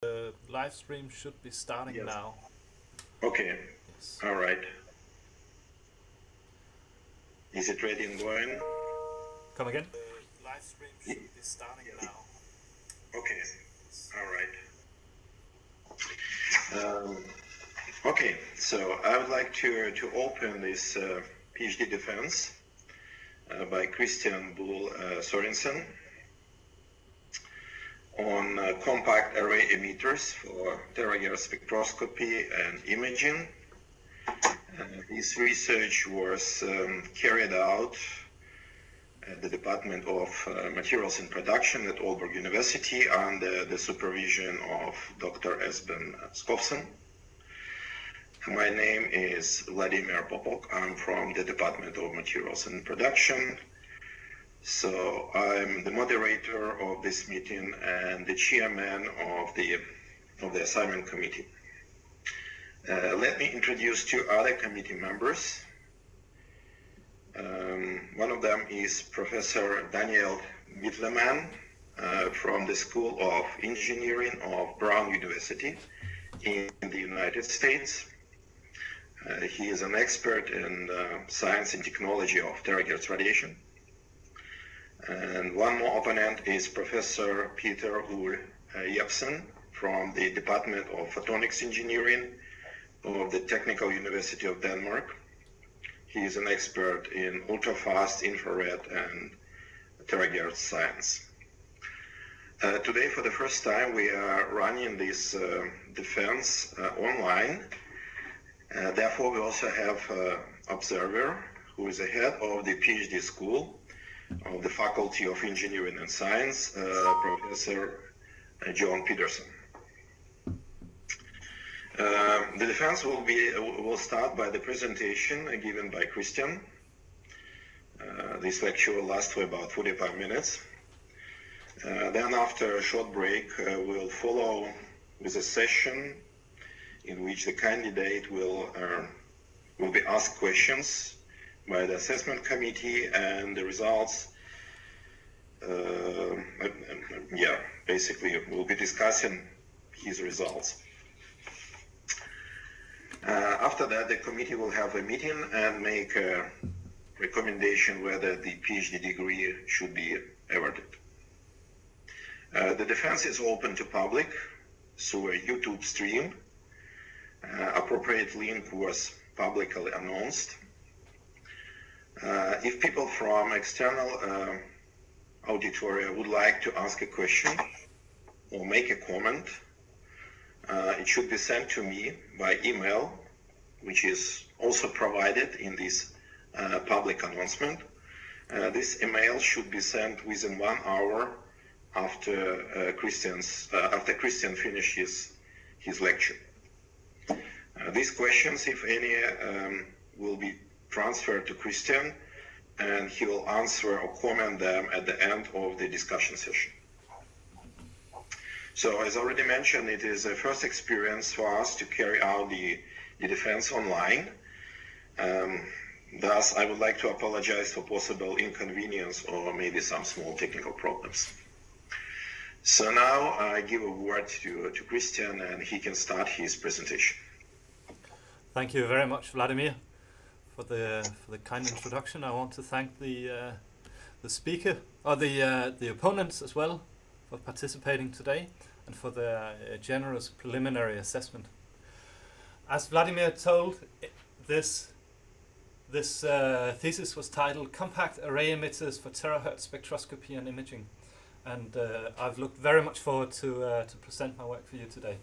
the live stream should be starting now. Okay. Yes. All right. Is it ready and going? Come again? The live stream should be starting now. Okay. All right. Okay, so I would like to open this PhD defense by Christian Buhl Sørensen on compact array emitters for terahertz spectroscopy and imaging. His research was carried out at the Department of Materials and Production at Aalborg University under the supervision of Dr. Esben Skofsen. My name is Vladimir Popok. I'm from the Department of Materials and Production. So I'm the moderator of this meeting and the chairman of the assignment committee. Let me introduce two other committee members. One of them is Professor Daniel Wittleman from the School of Engineering of Brown University in the United States. He is an expert in science and technology of terahertz radiation. And one more opponent is Professor Peter Buhl Jepsen from the Department of Photonics Engineering of the Technical University of Denmark. He is an expert in ultra-fast infrared and terahertz science. Today, for the first time, we are running this defense online. Therefore, we also have an observer who is the head of the PhD school of the Faculty of Engineering and Science, Professor John Peterson. The defense will start by the presentation given by Christian. This lecture will last for about 45 minutes. Then after a short break, we'll follow with a session in which the candidate will be asked questions by the assessment committee, and the results, basically we'll be discussing his results. After that, the committee will have a meeting and make a recommendation whether the PhD degree should be awarded. The defense is open to public through a YouTube stream. Appropriate link was publicly announced. If people from external auditoria would like to ask a question or make a comment, it should be sent to me by email, which is also provided in this public announcement. This email should be sent within 1 hour after Christian finishes his lecture. These questions, if any, will be transferred to Christian, and he will answer or comment them at the end of the discussion session. So, as already mentioned, it is a first experience for us to carry out the defense online. Thus, I would like to apologize for possible inconvenience or maybe some small technical problems. So now I give a word to Christian, and he can start his presentation. Thank you very much, Vladimir, for the kind introduction. I want to thank the speaker, or the opponents as well, for participating today and for the generous preliminary assessment. As Vladimir told, this thesis was titled Compact Array Emitters for Terahertz Spectroscopy and Imaging, and I've looked very much forward to present my work for you today.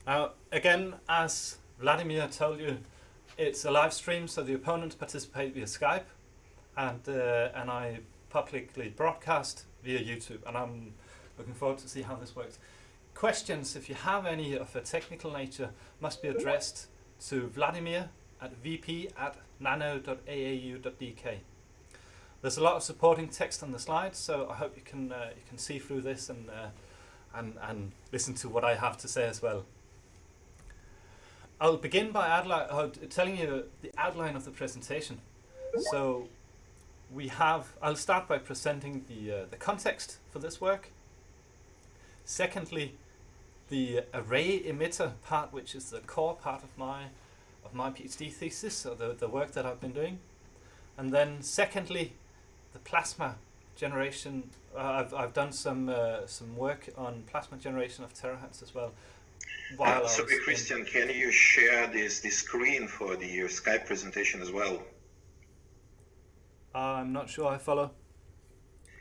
Now, again, as Vladimir told you, it's a live stream, so the opponents participate via Skype, and I publicly broadcast via YouTube, and I'm looking forward to see how this works. Questions, if you have any of a technical nature, must be addressed to Vladimir at vp@nano.aau.dk. There's a lot of supporting text on the slides, so I hope you can see through this and listen to what I have to say as well. I'll begin by telling you the outline of the presentation. So I'll start by presenting the context for this work, Secondly, the array emitter part, which is the core part of my PhD thesis, or the work that I've been doing. And then secondly, the plasma generation. I've done some work on plasma generation of terahertz as well. Sorry, Christian, can you share this screen for the Skype presentation as well? I'm not sure I follow.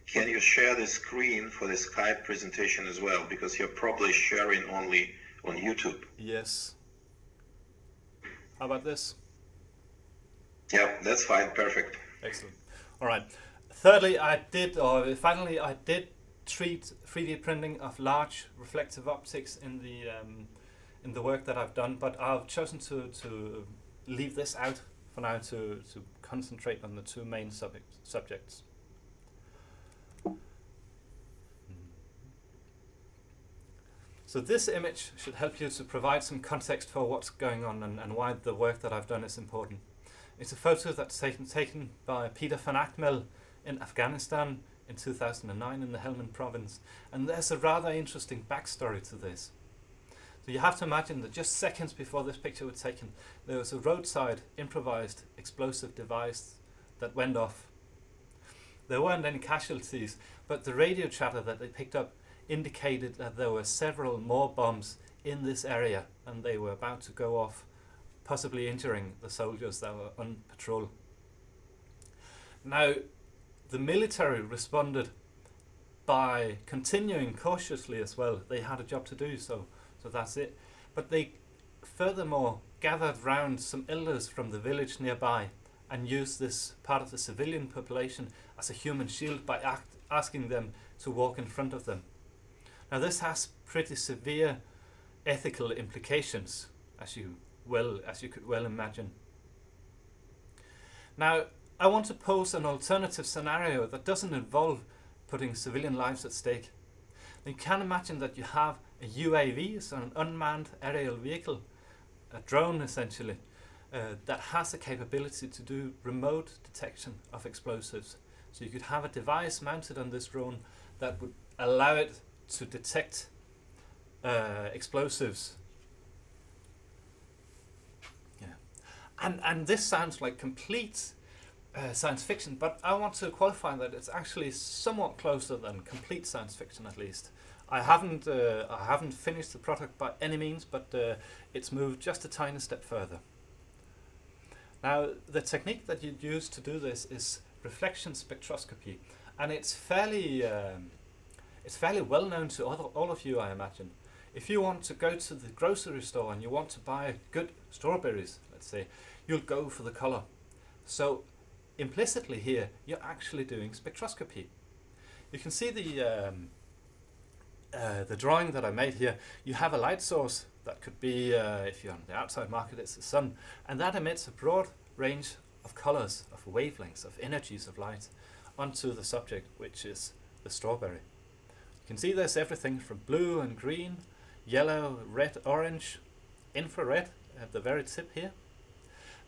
Can you share the screen for the Skype presentation as well? Because you're probably sharing only on YouTube. Yes. How about this? Yeah, that's fine. Perfect. Excellent. All right. Thirdly, finally, I did treat 3D printing of large reflective optics in the work that I've done, but I've chosen to leave this out for now to concentrate on the two main subjects. So this image should help you to provide some context for what's going on and why the work that I've done is important. It's a photo that's taken by Peter van Achmel in Afghanistan in 2009 in the Helmand province. And there's a rather interesting backstory to this. So you have to imagine that just seconds before this picture was taken, there was a roadside improvised explosive device that went off. There weren't any casualties, but the radio chatter that they picked up indicated that there were several more bombs in this area and they were about to go off, possibly injuring the soldiers that were on patrol. Now, the military responded by continuing cautiously as well. They had a job to do, so that's it. But they furthermore gathered round some elders from the village nearby and used this part of the civilian population as a human shield by asking them to walk in front of them. Now this has pretty severe ethical implications, as you could well imagine. Now, I want to pose an alternative scenario that doesn't involve putting civilian lives at stake. You can imagine that you have a UAV, so an unmanned aerial vehicle, a drone essentially, that has the capability to do remote detection of explosives. So you could have a device mounted on this drone that would allow it to detect explosives. Yeah, and this sounds like complete science fiction, but I want to qualify that it's actually somewhat closer than complete science fiction, at least. I haven't finished the product by any means, but it's moved just a tiny step further. Now, the technique that you'd use to do this is reflection spectroscopy, and it's fairly well known to all of you, I imagine. If you want to go to the grocery store and you want to buy good strawberries, let's say, you'll go for the color. So implicitly here, you're actually doing spectroscopy. You can see the drawing that I made here. You have a light source that could be, if you're on the outside market, it's the sun, and that emits a broad range of colors, of wavelengths, of energies of light onto the subject, which is the strawberry. You can see there's everything from blue and green, yellow, red, orange, infrared at the very tip here.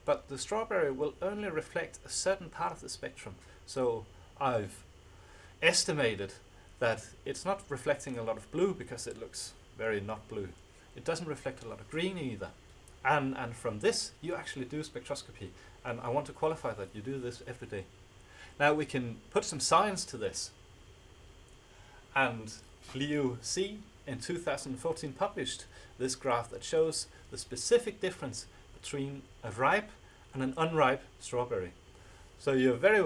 But the strawberry will only reflect a certain part of the spectrum. So I've estimated that it's not reflecting a lot of blue because it looks very not blue. It doesn't reflect a lot of green either. And from this you actually do spectroscopy. And I want to qualify that you do this every day. Now we can put some science to this. And Liu C in 2014 published this graph that shows the specific difference between a ripe and an unripe strawberry. So you're very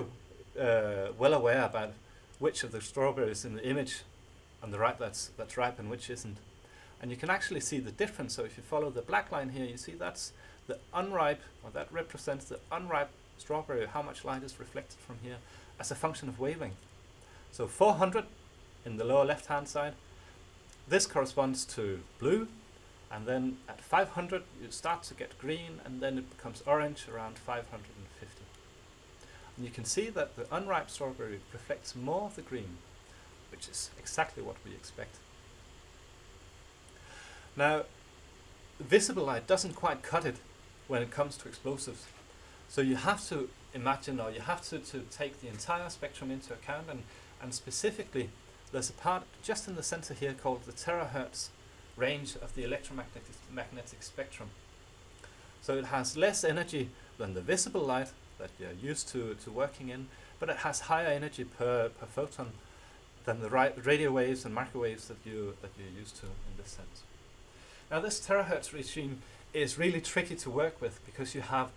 well aware about which of the strawberries in the image on the right that's ripe and which isn't. And you can actually see the difference. So if you follow the black line here, you see that's the unripe, or that represents the unripe strawberry, how much light is reflected from here as a function of wavelength. So 400 in the lower left hand side, this corresponds to blue, and then at 500 you start to get green, and then it becomes orange around 550. And you can see that the unripe strawberry reflects more of the green, which is exactly what we expect. Now, visible light doesn't quite cut it when it comes to explosives. So you have to imagine, or you have to take the entire spectrum into account, and specifically there's a part just in the center here called the terahertz range of the electromagnetic spectrum. So it has less energy than the visible light that you're used to working in, but it has higher energy per photon than the radio waves and microwaves that you're used to in this sense. Now this terahertz regime is really tricky to work with because you have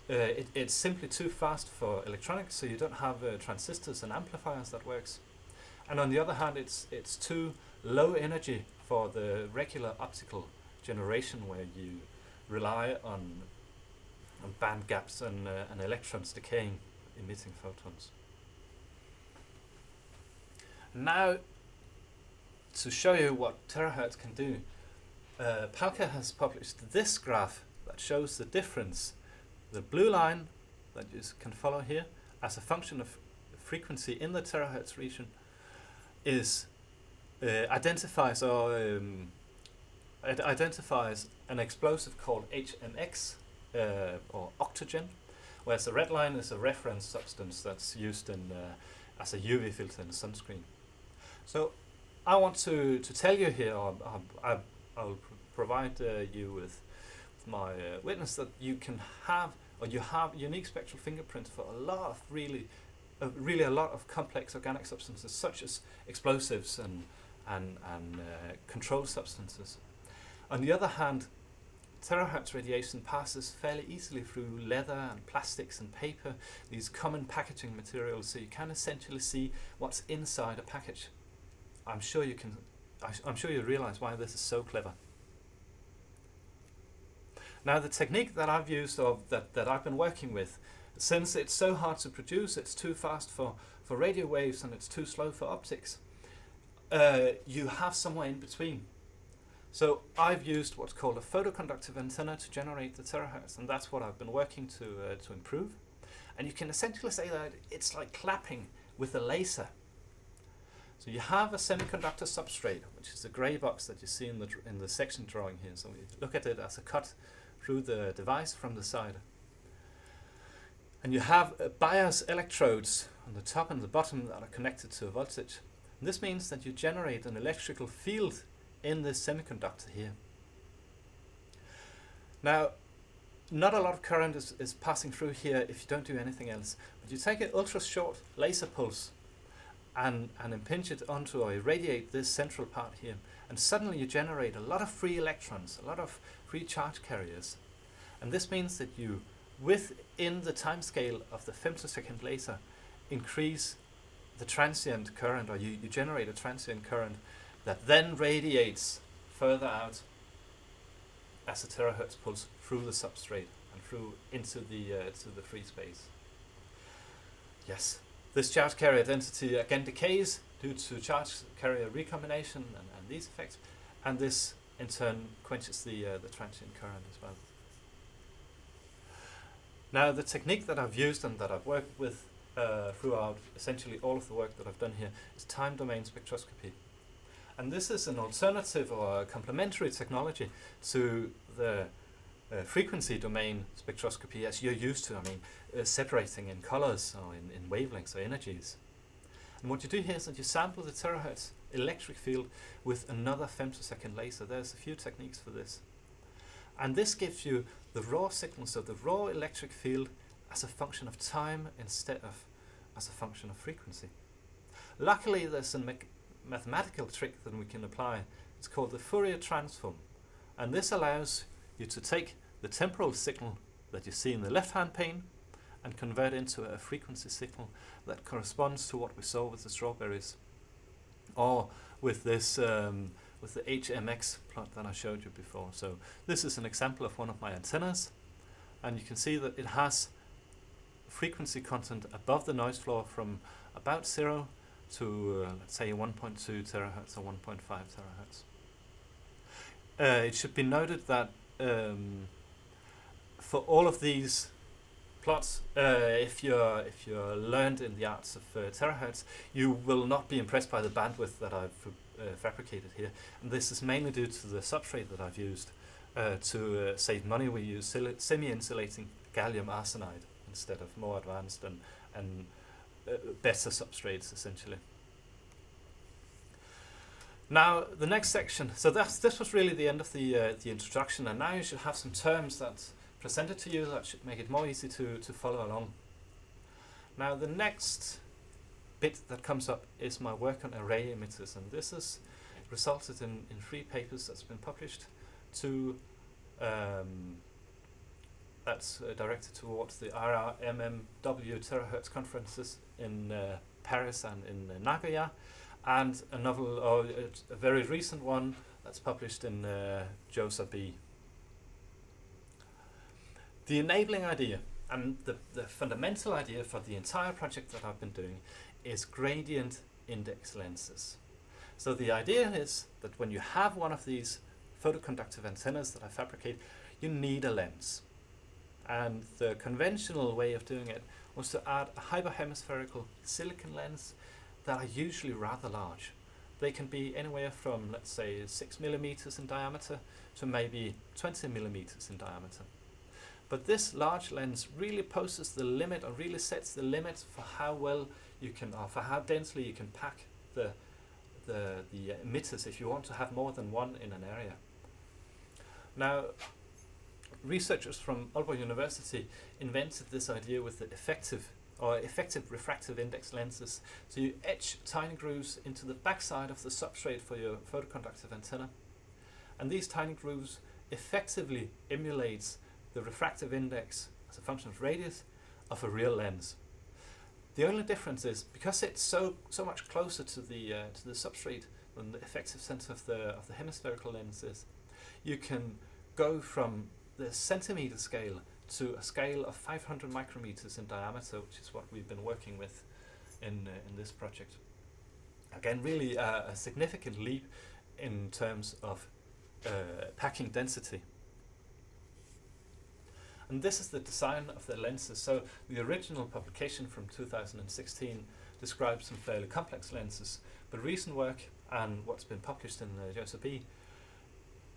it's simply too fast for electronics, so you don't have transistors and amplifiers that works. And on the other hand, it's too low energy for the regular optical generation where you rely on band gaps and electrons decaying, emitting photons. Now, to show you what terahertz can do, Popok has published this graph that shows the difference. The blue line that you can follow here as a function of frequency in the terahertz region is identifies an explosive called HMX or octogen, whereas the red line is a reference substance that's used in as a UV filter in sunscreen. So I want to tell you here, I'll provide you with my witness that you can have, or you have unique spectral fingerprints for a lot of really a lot of complex organic substances such as explosives and controlled substances. On the other hand, terahertz radiation passes fairly easily through leather and plastics and paper, these common packaging materials, so you can essentially see what's inside a package. I'm sure you realize why this is so clever. Now the technique that I've used, or that I've been working with, since it's so hard to produce, it's too fast for radio waves and it's too slow for optics, you have somewhere in between. So I've used what's called a photo-conductive antenna to generate the terahertz, and that's what I've been working to improve. And you can essentially say that it's like clapping with a laser. So you have a semiconductor substrate, which is the grey box that you see in the section drawing here. So we look at it as a cut through the device from the side. And you have bias electrodes on the top and the bottom that are connected to a voltage. And this means that you generate an electrical field in this semiconductor here. Now, not a lot of current is passing through here if you don't do anything else. But you take an ultra short laser pulse and impinge it onto or irradiate this central part here, and suddenly you generate a lot of free electrons, a lot of free charge carriers. And this means that you, within the time scale of the femtosecond laser, increase the transient current, or you generate a transient current that then radiates further out as a terahertz pulse through the substrate and through into the free space. Yes, this charge carrier density again decays due to charge carrier recombination and these effects, and this in turn quenches the transient current as well. Now the technique that I've used and that I've worked with throughout essentially all of the work that I've done here is time domain spectroscopy. And this is an alternative or a complementary technology to the frequency domain spectroscopy as you're used to, separating in colors or in wavelengths or energies. And what you do here is that you sample the terahertz electric field with another femtosecond laser. There's a few techniques for this. And this gives you the raw signal, so the raw electric field as a function of time instead of as a function of frequency. Luckily, there's a mathematical trick that we can apply. It's called the Fourier transform. And this allows you to take the temporal signal that you see in the left-hand pane and convert into a frequency signal that corresponds to what we saw with the strawberries, or with this with the HMX plot that I showed you before. So this is an example of one of my antennas, and you can see that it has frequency content above the noise floor from about 0 to let's say 1.2 terahertz or 1.5 terahertz. It should be noted that for all of these plots, if you're learned in the arts of terahertz, you will not be impressed by the bandwidth that I've fabricated here. And this is mainly due to the substrate that I've used. To save money, we use semi-insulating gallium arsenide instead of more advanced and better substrates, essentially. Now the next section. So this was really the end of the introduction, and now you should have some terms that presented to you that should make it more easy to follow along. Now the next bit that comes up is my work on array emitters, and this has resulted in 3 papers that's been published. Two that's directed towards the RRMMW Terahertz conferences in Paris and in Nagoya, and a novel, or a very recent one, that's published in JOSA B. The enabling idea and the fundamental idea for the entire project that I've been doing is gradient index lenses. So the idea is that when you have one of these photoconductive antennas that I fabricate, you need a lens. And the conventional way of doing it was to add a hyperhemispherical silicon lens that are usually rather large. They can be anywhere from, let's say, 6 millimeters in diameter to maybe 20 millimeters in diameter. But this large lens really poses the limit, or really sets the limit for how well you can, or for how densely you can pack the emitters if you want to have more than one in an area. Now, researchers from Aalborg University invented this idea with the effective refractive index lenses. So you etch tiny grooves into the backside of the substrate for your photoconductive antenna, and these tiny grooves effectively emulates the refractive index as a function of radius of a real lens. The only difference is, because it's so much closer to the substrate than the effective center of the hemispherical lens is, you can go from the centimeter scale to a scale of 500 micrometers in diameter, which is what we've been working with in this project. Again, really a significant leap in terms of packing density. And this is the design of the lenses. So the original publication from 2016 describes some fairly complex lenses, but recent work and what's been published in the JOSA B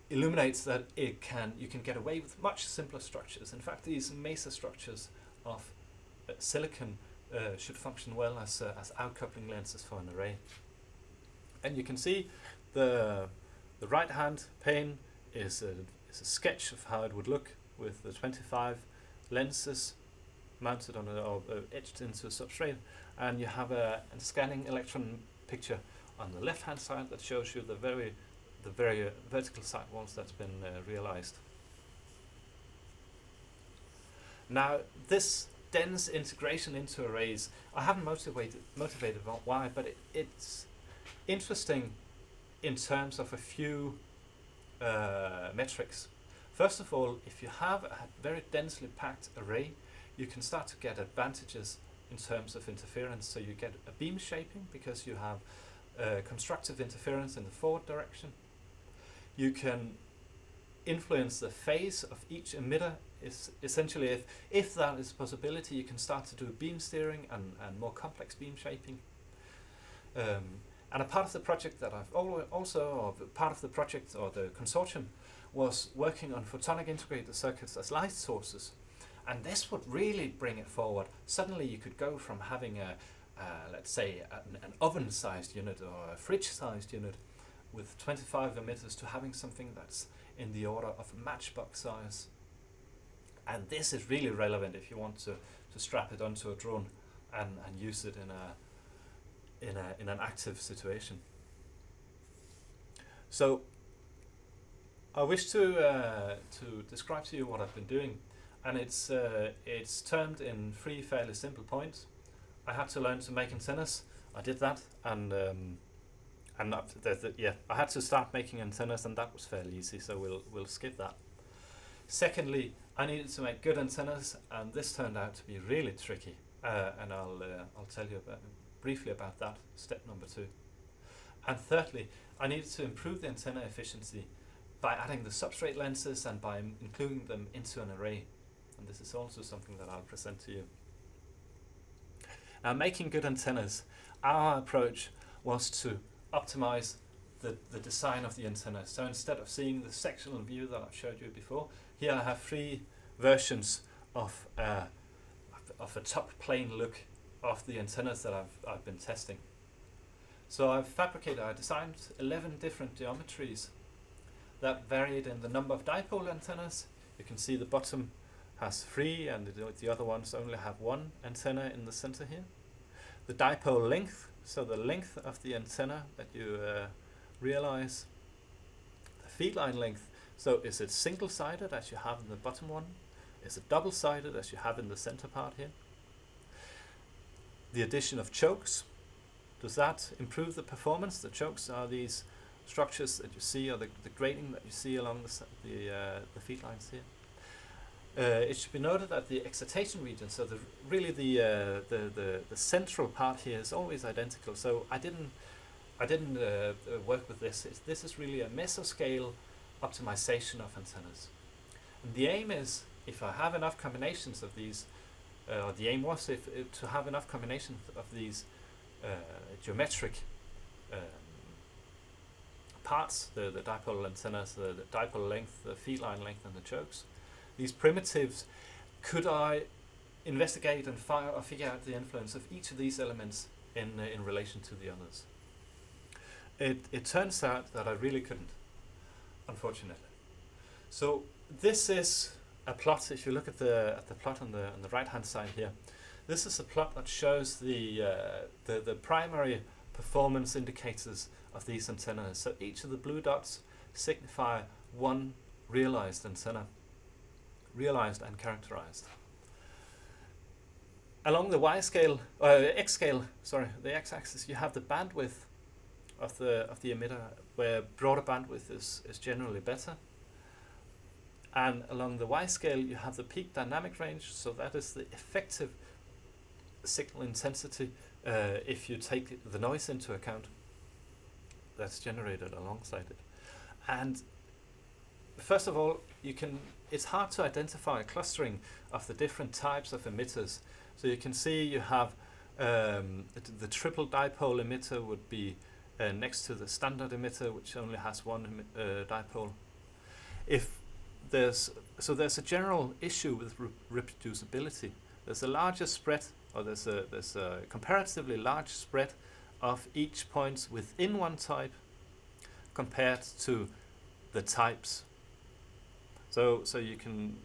illuminates that you can get away with much simpler structures. In fact, these mesa structures of silicon should function well as outcoupling lenses for an array. And you can see the right hand pane is a sketch of how it would look with the 25 lenses mounted on or etched into a substrate, and you have a scanning electron picture on the left hand side that shows you the very vertical sidewalls that's been realized. Now, this dense integration into arrays, I haven't motivated about why, but it's interesting in terms of a few metrics. First of all, if you have a very densely packed array, you can start to get advantages in terms of interference. So you get a beam shaping because you have constructive interference in the forward direction. You can influence the phase of each emitter. Is essentially, if that is a possibility, you can start to do beam steering and more complex beam shaping. And a part of the project that I've part of the project or the consortium was working on photonic integrated circuits as light sources, and this would really bring it forward. Suddenly you could go from having let's say an oven-sized unit or a fridge-sized unit with 25 emitters to having something that's in the order of a matchbox size. And this is really relevant if you want to strap it onto a drone and use it in an active situation. So I wish to describe to you what I've been doing, and it's termed in 3 fairly simple points. I had to learn to make antennas. I did that, and I had to start making antennas, and that was fairly easy. So we'll skip that. Secondly, I needed to make good antennas, and this turned out to be really tricky. And I'll tell you briefly about that. Step number 2. And thirdly, I needed to improve the antenna efficiency by adding the substrate lenses and by including them into an array. And this is also something that I'll present to you. Now, making good antennas, our approach was to optimize the design of the antenna. So instead of seeing the sectional view that I've showed you before, here I have 3 versions of a top plane look of the antennas that I've been testing. So I designed 11 different geometries that varied in the number of dipole antennas. You can see the bottom has 3 and the other ones only have 1 antenna in the center here. The dipole length, so the length of the antenna that you realize. The feed line length, so is it single-sided as you have in the bottom one? Is it double-sided as you have in the center part here? The addition of chokes, does that improve the performance? The chokes are these structures that you see, or the grating that you see along the feed lines here. It should be noted that the excitation region, so the central part here is always identical. So I didn't work with this. This is really a mesoscale optimization of antennas. And the aim is, if I have enough combinations of these, the aim was to have enough combinations of these geometric parts, the dipole antennas, the dipole length, the feed line length, and the chokes. These primitives, could I investigate and figure out the influence of each of these elements in relation to the others? It turns out that I really couldn't, unfortunately. So this is a plot. If you look at the plot on the right hand side here, this is a plot that shows the primary performance indicators of these antennas. So each of the blue dots signify one realized antenna, realized and characterized. Along the y-scale, x-scale, sorry, the x-axis, you have the bandwidth of the emitter, where broader bandwidth is generally better. And along the y-scale, you have the peak dynamic range, so that is the effective signal intensity if you take the noise into account that's generated alongside it. And first of all, it's hard to identify a clustering of the different types of emitters. So you can see you have the triple dipole emitter would be next to the standard emitter, which only has one dipole. There's a general issue with reproducibility. There's a larger spread, or there's a comparatively large spread of each point within one type compared to the types. So you can,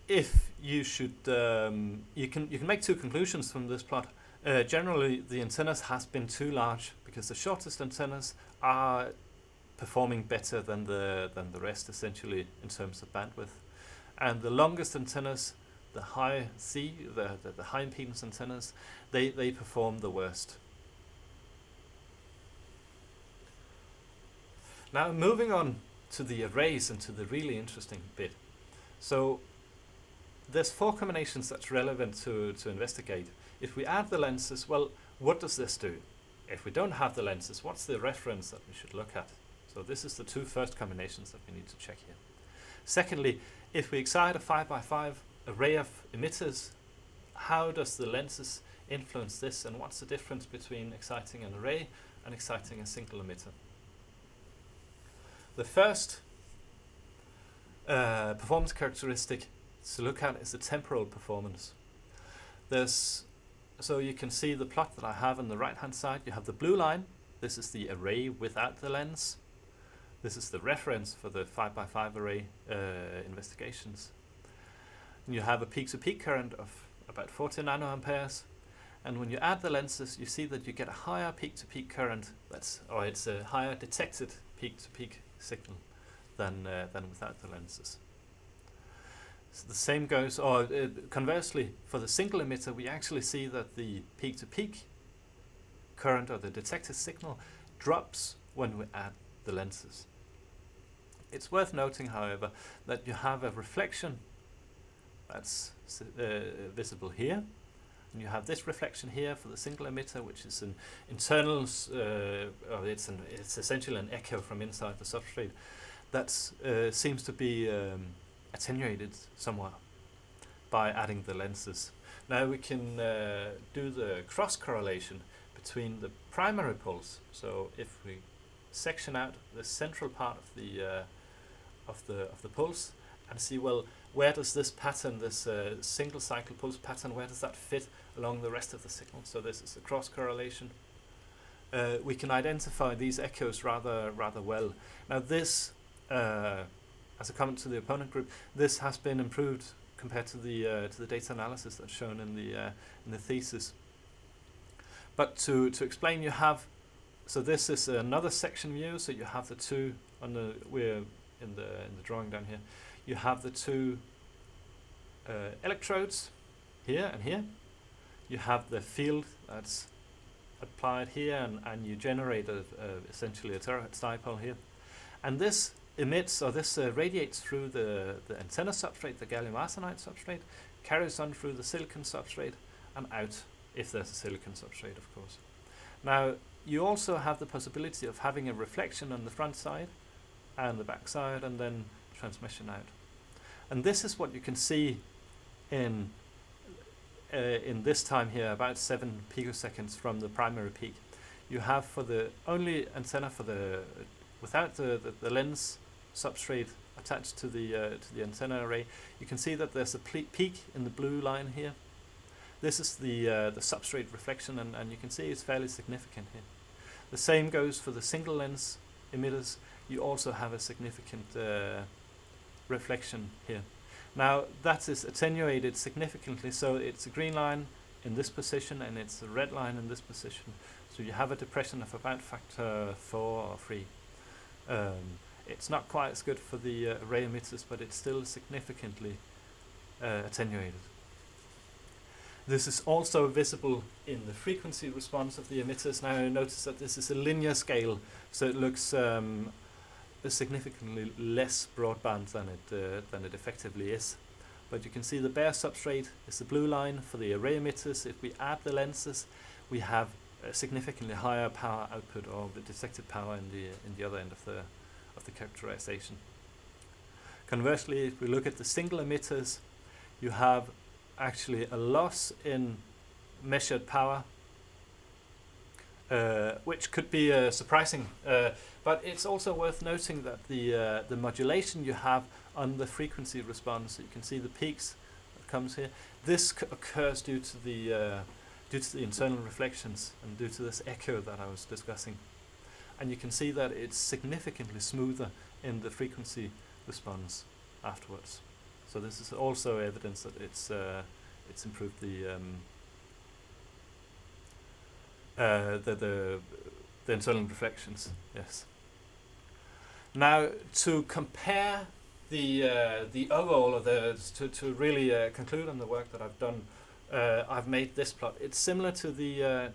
if you should, you can make two conclusions from this plot. Generally, the antennas has been too large because the shortest antennas are performing better than the rest, essentially, in terms of bandwidth, and the longest antennas, the high C, the high impedance antennas, they perform the worst. Now moving on to the arrays and to the really interesting bit. So there's 4 combinations that's relevant to investigate. If we add the lenses, well, what does this do? If we don't have the lenses, what's the reference that we should look at? So this is the 2 first combinations that we need to check here. Secondly, if we excite a 5x5 array of emitters, how does the lenses influence this, and what's the difference between exciting an array and exciting a single emitter? The first performance characteristic to look at is the temporal performance. So you can see the plot that I have on the right hand side. You have the blue line. This is the array without the lens. This is the reference for the 5x5 array investigations. And you have a peak-to-peak current of about 40 nanoamperes. And when you add the lenses, you see that you get a higher peak-to-peak current. It's a higher detected peak-to-peak signal than without the lenses. So the same goes, or conversely, for the single emitter, we actually see that the peak-to-peak current, or the detected signal, drops when we add the lenses. It's worth noting, however, that you have a reflection that's visible here, and you have this reflection here for the single emitter, which is an internal, it's essentially an echo from inside the substrate that seems to be attenuated somewhat by adding the lenses. Now we can do the cross correlation between the primary pulse. So if we section out the central part of the pulse and see, well, where does this pattern, this single cycle pulse pattern, where does that fit along the rest of the signal? So this is a cross correlation. We can identify these echoes rather well. Now this, as a comment to the opponent group, this has been improved compared to the data analysis that's shown in the thesis. But to explain, you have, so this is another section view. So you have the two on the, we're in the drawing down here. You have the two electrodes here and here. You have the field that's applied here, and you generate essentially a terahertz dipole here. And this emits, or this radiates through the antenna substrate, the gallium arsenide substrate, carries on through the silicon substrate, and out, if there's a silicon substrate, of course. Now, you also have the possibility of having a reflection on the front side and the back side, and then transmission out. And this is what you can see in this time here, about 7 picoseconds from the primary peak. You have for the only antenna for the without the lens substrate attached to the antenna array, you can see that there's a peak in the blue line here. This is the substrate reflection, and you can see it's fairly significant here. The same goes for the single lens emitters. You also have a significant reflection here. Now that is attenuated significantly, so it's a green line in this position and it's a red line in this position. So you have a depression of about factor 4 or 3. It's not quite as good for the array emitters, but it's still significantly attenuated. This is also visible in the frequency response of the emitters. Now notice that this is a linear scale, so it looks significantly less broadband than it effectively is. But you can see the bare substrate is the blue line for the array emitters. If we add the lenses, we have a significantly higher power output, or the detected power in the other end of the characterization. Conversely, if we look at the single emitters, you have actually a loss in measured power, which could be surprising. But it's also worth noting that the modulation you have on the frequency response, you can see the peaks that comes here. This occurs due to the internal reflections and due to this echo that I was discussing. And you can see that it's significantly smoother in the frequency response afterwards. So this is also evidence that it's improved the internal reflections. Yes. Now to compare the overall, or to really conclude on the work that I've done, I've made this plot. It's similar to the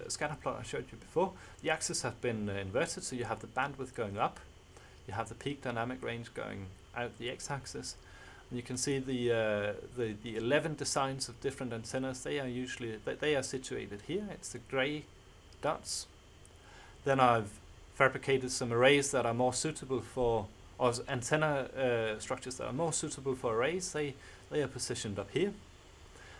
scatter plot I showed you before. The axes have been inverted, so you have the bandwidth going up, you have the peak dynamic range going out the x-axis, and you can see the 11 designs of different antennas. They are usually they are situated here. It's the grey dots. Then I've fabricated some arrays that are more suitable for, or antenna structures that are more suitable for arrays. They are positioned up here.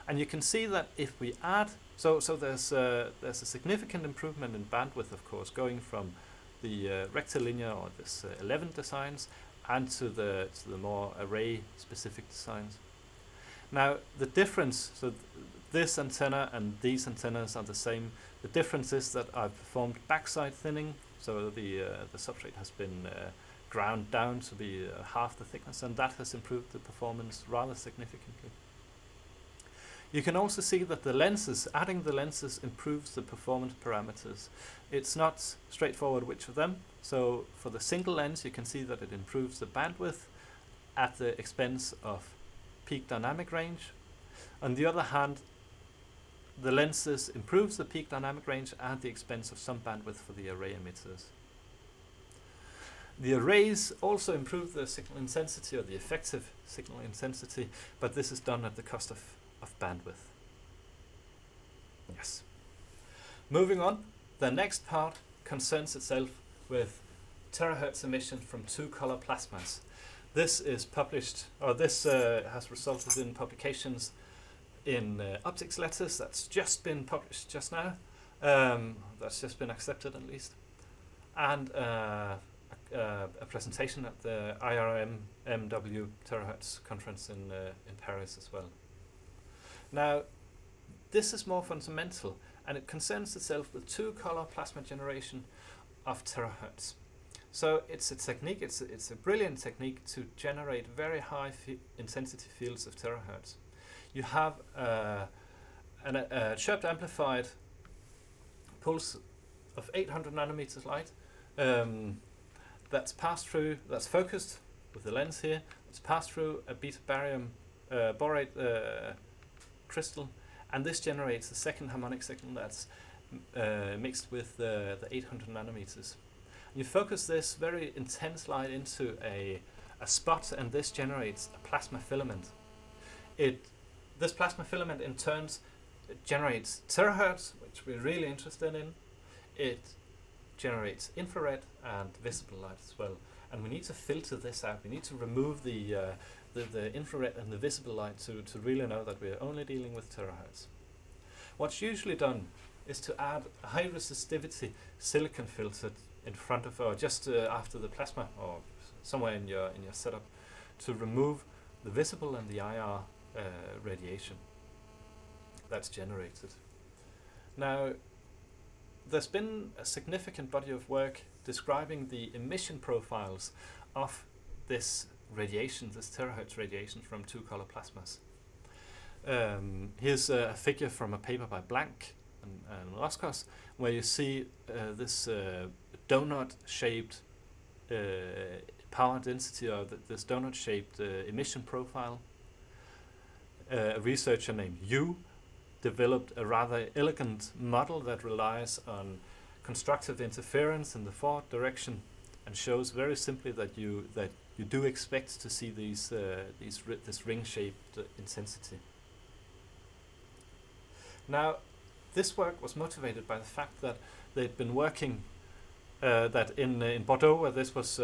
And you can see that if we add, so there's a significant improvement in bandwidth, of course, going from the rectilinear, or this 11 designs, and to the more array-specific designs. Now the difference, so this antenna and these antennas are the same. The difference is that I've performed backside thinning, so the substrate has been ground down to be half the thickness, and that has improved the performance rather significantly. You can also see that the lenses, adding the lenses, improves the performance parameters. It's not straightforward which of them. So for the single lens, you can see that it improves the bandwidth at the expense of peak dynamic range. On the other hand, the lenses improves the peak dynamic range at the expense of some bandwidth for the array emitters. The arrays also improve the signal intensity, or the effective signal intensity, but this is done at the cost of bandwidth. Yes. Moving on, the next part concerns itself with terahertz emission from 2-color plasmas. This is published, or this has resulted in publications in optics letters. That's just been published just now. That's just been accepted, at least. And a a presentation at the IRMMW Terahertz conference in Paris as well. Now, this is more fundamental, and it concerns itself with two-color plasma generation of terahertz. So it's a technique, it's a brilliant technique to generate very high intensity fields of terahertz. You have a chirped amplified pulse of 800 nanometers light that's passed through, that's focused with the lens here, it's passed through a beta barium borate crystal, and this generates a second harmonic signal that's mixed with the 800 nanometers. You focus this very intense light into a spot, and this generates a plasma filament. This plasma filament in turn generates terahertz, which we're really interested in. It generates infrared and visible light as well. And we need to filter this out. We need to remove the infrared and the visible light to really know that we're only dealing with terahertz. What's usually done is to add a high resistivity silicon filter in front of, or just after the plasma, or somewhere in your setup, to remove the visible and the IR radiation that's generated. Now, there's been a significant body of work describing the emission profiles of this radiation, this terahertz radiation from two-color plasmas. Here's a figure from a paper by Blank and Roskos, where you see this donut-shaped power density, or this donut-shaped emission profile. A researcher named Yu developed a rather elegant model that relies on constructive interference in the forward direction, and shows very simply that you do expect to see this ring-shaped intensity. Now, this work was motivated by the fact that they'd been working that in Bordeaux, where this was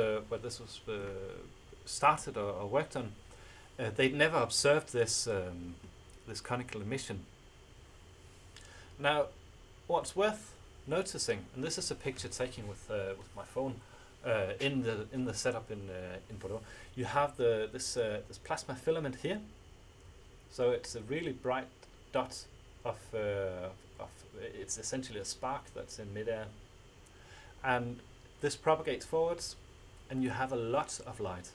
started or worked on, they'd never observed this conical emission. Now, what's worth noticing, and this is a picture taken with my phone in the setup in Bordeaux, you have this plasma filament here. So it's a really bright dot of it's essentially a spark that's in midair, and this propagates forwards, and you have a lot of light.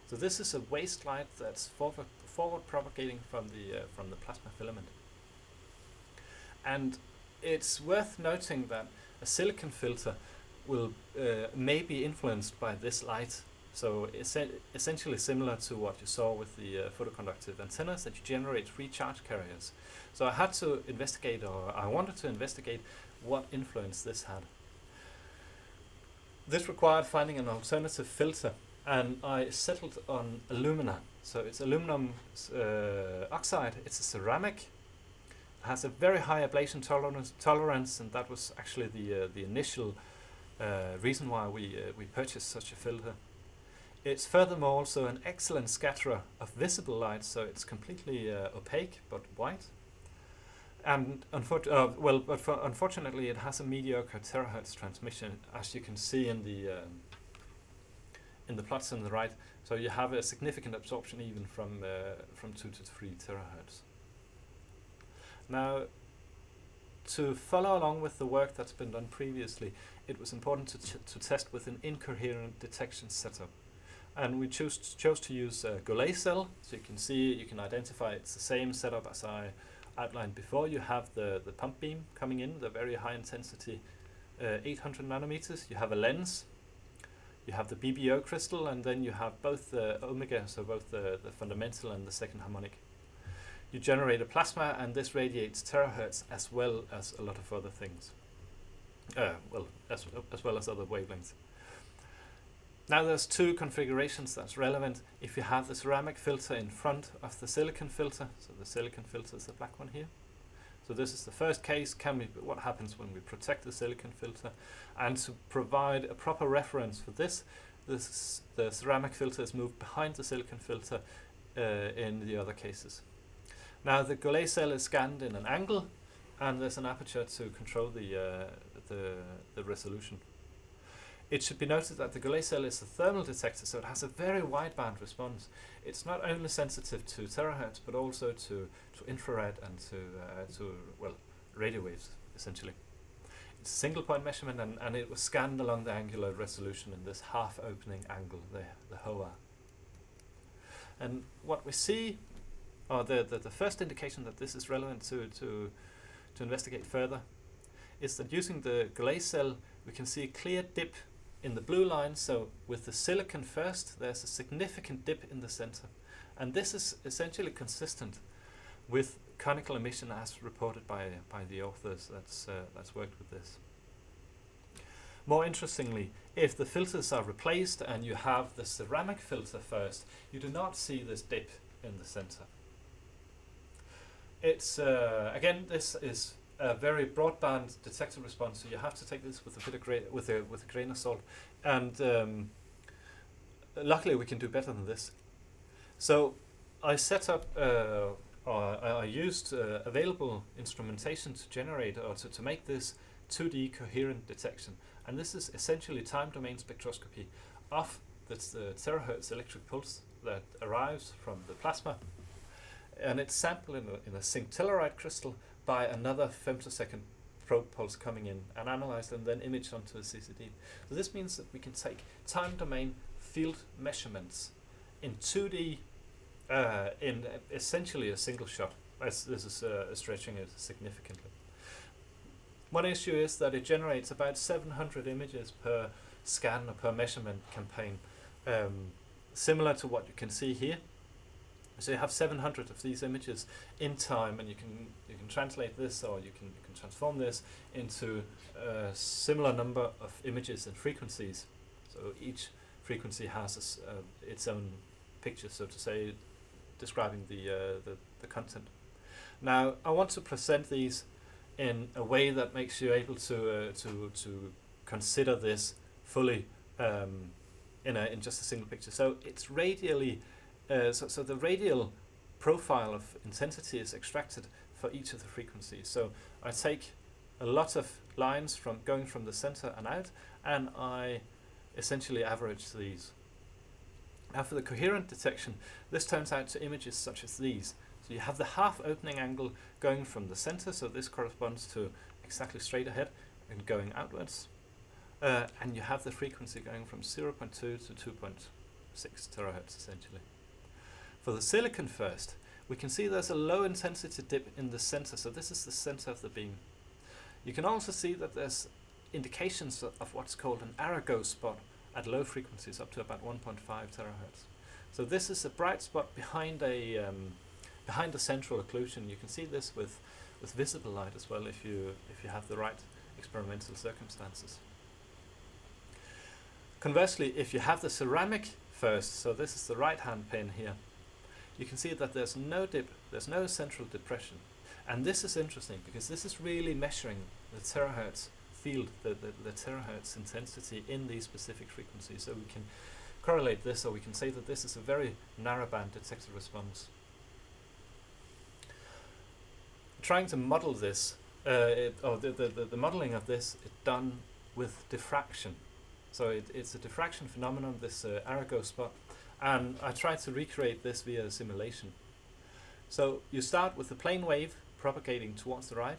So this is a waste light that's forward propagating from the plasma filament. And it's worth noting that a silicon filter will may be influenced by this light. So essentially similar to what you saw with the photoconductive antennas, that you generate free charge carriers. So I had to investigate, or I wanted to investigate, what influence this had. This required finding an alternative filter, and I settled on alumina. So it's aluminum oxide. It's a ceramic. It has a very high ablation tolerance, and that was actually the initial reason why we purchased such a filter. It's furthermore also an excellent scatterer of visible light, so it's completely opaque but white. And unfortunately, it has a mediocre terahertz transmission, as you can see in the plots on the right. So you have a significant absorption even from 2 to 3 terahertz. Now, to follow along with the work that's been done previously, it was important to test with an incoherent detection setup. And we chose to use a Golay cell. So you can see, you can identify it's the same setup as I outlined before. You have the pump beam coming in, the very high intensity 800 nanometers. You have a lens. You have the BBO crystal, and then you have both the omega, so both the fundamental and the second harmonic. You generate a plasma, and this radiates terahertz as well as a lot of other things. As well as other wavelengths. Now there's two configurations that's relevant. If you have the ceramic filter in front of the silicon filter, so the silicon filter is the black one here. So this is the first case, what happens when we protect the silicon filter. And to provide a proper reference for the ceramic filter is moved behind the silicon filter in the other cases. Now the Golay cell is scanned in an angle, and there's an aperture to control the resolution. It should be noted that the Golay cell is a thermal detector, so it has a very wideband response. It's not only sensitive to terahertz, but also to infrared and to radio waves, essentially. It's a single point measurement, and it was scanned along the angular resolution in this half opening angle, the HOA. And what we see, or the first indication that this is relevant to investigate further, is that using the Golay cell, we can see a clear dip in the blue line. So with the silicon first, there's a significant dip in the center. And this is essentially consistent with conical emission as reported by the authors that's worked with this. More interestingly, if the filters are replaced and you have the ceramic filter first, you do not see this dip in the center. It's again, this is a very broadband detector response, so you have to take this with a bit of with a grain of salt. And luckily, we can do better than this. So I set up, or I used available instrumentation to generate or to make this 2D coherent detection. And this is essentially time domain spectroscopy of the terahertz electric pulse that arrives from the plasma. And it's sampled in a zinc tellerite crystal by another femtosecond probe pulse coming in and analyzed and then imaged onto a CCD. So this means that we can take time domain field measurements in 2D in essentially a single shot. This is stretching it significantly. One issue is that it generates about 700 images per scan or per measurement campaign, similar to what you can see here. So you have 700 of these images in time, and you can translate this, or you can transform this into a similar number of images and frequencies. So each frequency has its own picture, so to say, describing the content. Now, I want to present these in a way that makes you able to consider this fully in just a single picture. So it's radially. So the radial profile of intensity is extracted for each of the frequencies. So I take a lot of lines going from the center and out, and I essentially average these. Now for the coherent detection, this turns out to images such as these. So you have the half opening angle going from the center, so this corresponds to exactly straight ahead and going outwards. And you have the frequency going from 0.2 to 2.6 terahertz essentially. For the silicon first, we can see there's a low intensity dip in the center, so this is the center of the beam. You can also see that there's indications of what's called an Arago spot at low frequencies up to about 1.5 terahertz. So this is a bright spot behind a central occlusion. You can see this with visible light as well if you have the right experimental circumstances. Conversely, if you have the ceramic first, so this is the right hand pane here, you can see that there's no dip, there's no central depression. And this is interesting because this is really measuring the terahertz field, the terahertz intensity in these specific frequencies. So we can correlate this, or we can say that this is a very narrowband detector response. Trying to model this, the modeling of this is done with diffraction. So it's a diffraction phenomenon, this Arago spot. And I tried to recreate this via simulation. So you start with the plane wave propagating towards the right.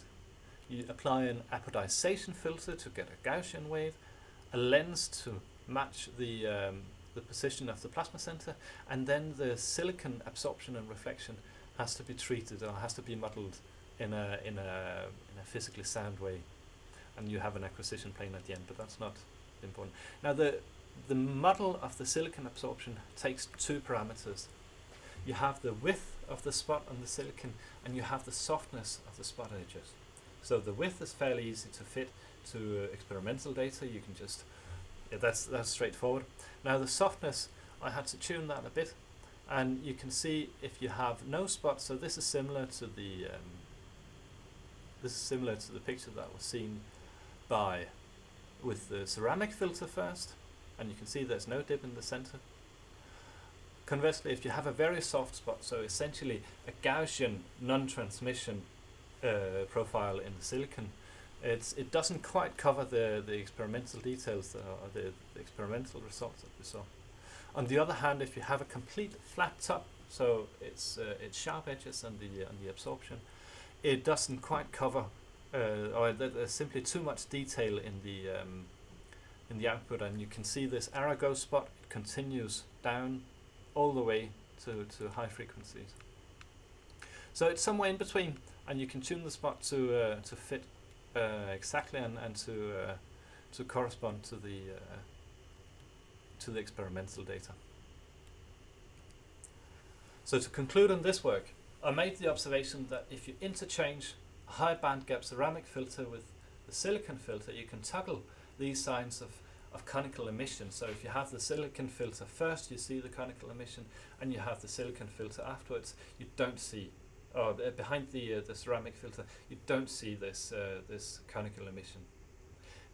You apply an apodization filter to get a Gaussian wave, a lens to match the position of the plasma center, and then the silicon absorption and reflection has to be treated or has to be modeled in a physically sound way. And you have an acquisition plane at the end, but that's not important. Now the model of the silicon absorption takes two parameters. You have the width of the spot on the silicon, and you have the softness of the spot edges. So the width is fairly easy to fit to experimental data. You can just, that's straightforward. Now the softness, I had to tune that a bit, and you can see if you have no spots. So this is similar to the picture that was seen with the ceramic filter first. And you can see there's no dip in the center. Conversely, if you have a very soft spot, so essentially a Gaussian non-transmission profile in the silicon, It doesn't quite cover the experimental details or the experimental results that we saw. On the other hand, if you have a complete flat top, so it's sharp edges and the absorption, it doesn't quite cover, or there's simply too much detail in the output, and you can see this Arago spot. It continues down all the way to high frequencies. So it's somewhere in between, and you can tune the spot to fit exactly and to correspond to the experimental data. So to conclude on this work, I made the observation that if you interchange a high bandgap ceramic filter with the silicon filter, you can toggle these signs of conical emission. So if you have the silicon filter first, you see the conical emission, and you have the silicon filter afterwards, you don't see, or behind the ceramic filter, you don't see this conical emission.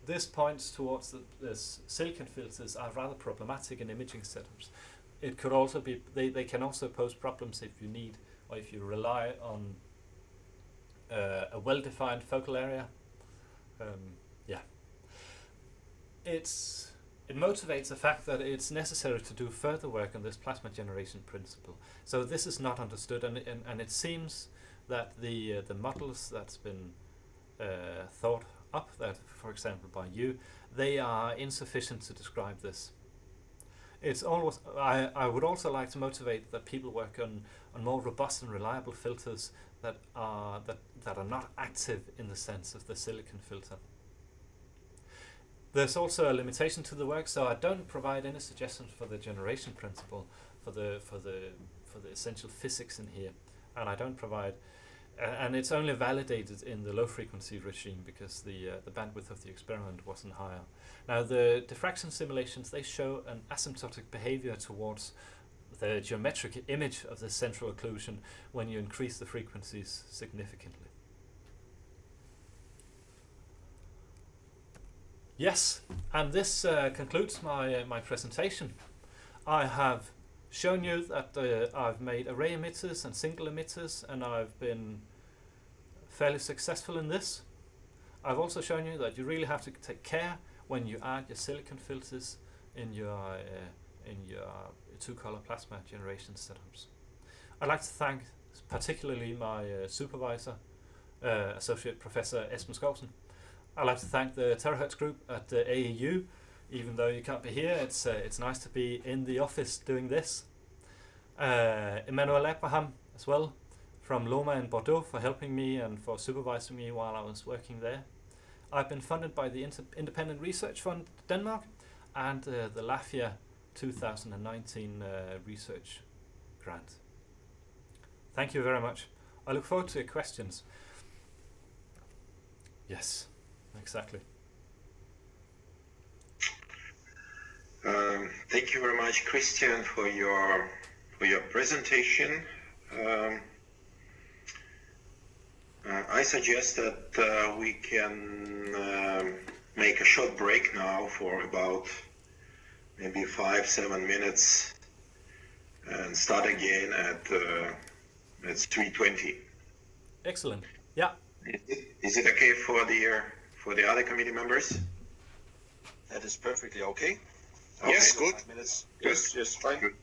This points towards this silicon filters are rather problematic in imaging setups. It could also be, they can also pose problems if you need, or if you rely on a well-defined focal area. It motivates the fact that it's necessary to do further work on this plasma generation principle. So this is not understood, and it seems that the models that's been thought up, that for example by you, they are insufficient to describe this. It's always, I would also like to motivate that people work on more robust and reliable filters that are not active in the sense of the silicon filter. There's also a limitation to the work, so I don't provide any suggestions for the generation principle, for the essential physics in here, and I don't provide, and it's only validated in the low frequency regime because the bandwidth of the experiment wasn't higher. Now the diffraction simulations, they show an asymptotic behavior towards the geometric image of the central occlusion when you increase the frequencies significantly. Yes, and this concludes my presentation. I have shown you that I've made array emitters and single emitters, and I've been fairly successful in this. I've also shown you that you really have to take care when you add your silicon filters in your two-color plasma generation setups. I'd like to thank particularly my supervisor, Associate Professor Esben Skovsen. I'd like to thank the Terahertz group at AEU. Even though you can't be here, it's nice to be in the office doing this. Emmanuel Abraham as well, from Loma in Bordeaux, for helping me and for supervising me while I was working there. I've been funded by the Independent Research Fund Denmark and the LAFIA 2019 research grant. Thank you very much. I look forward to your questions. Yes, exactly. Thank you very much, Christian, for your presentation. I suggest that we can make a short break now for about maybe 5-7 minutes and start again at 3:20. Excellent. Yeah. Is it okay for the other committee members? That is perfectly okay. Yes, Okay, good. 5 minutes. Yes, Just fine. Good.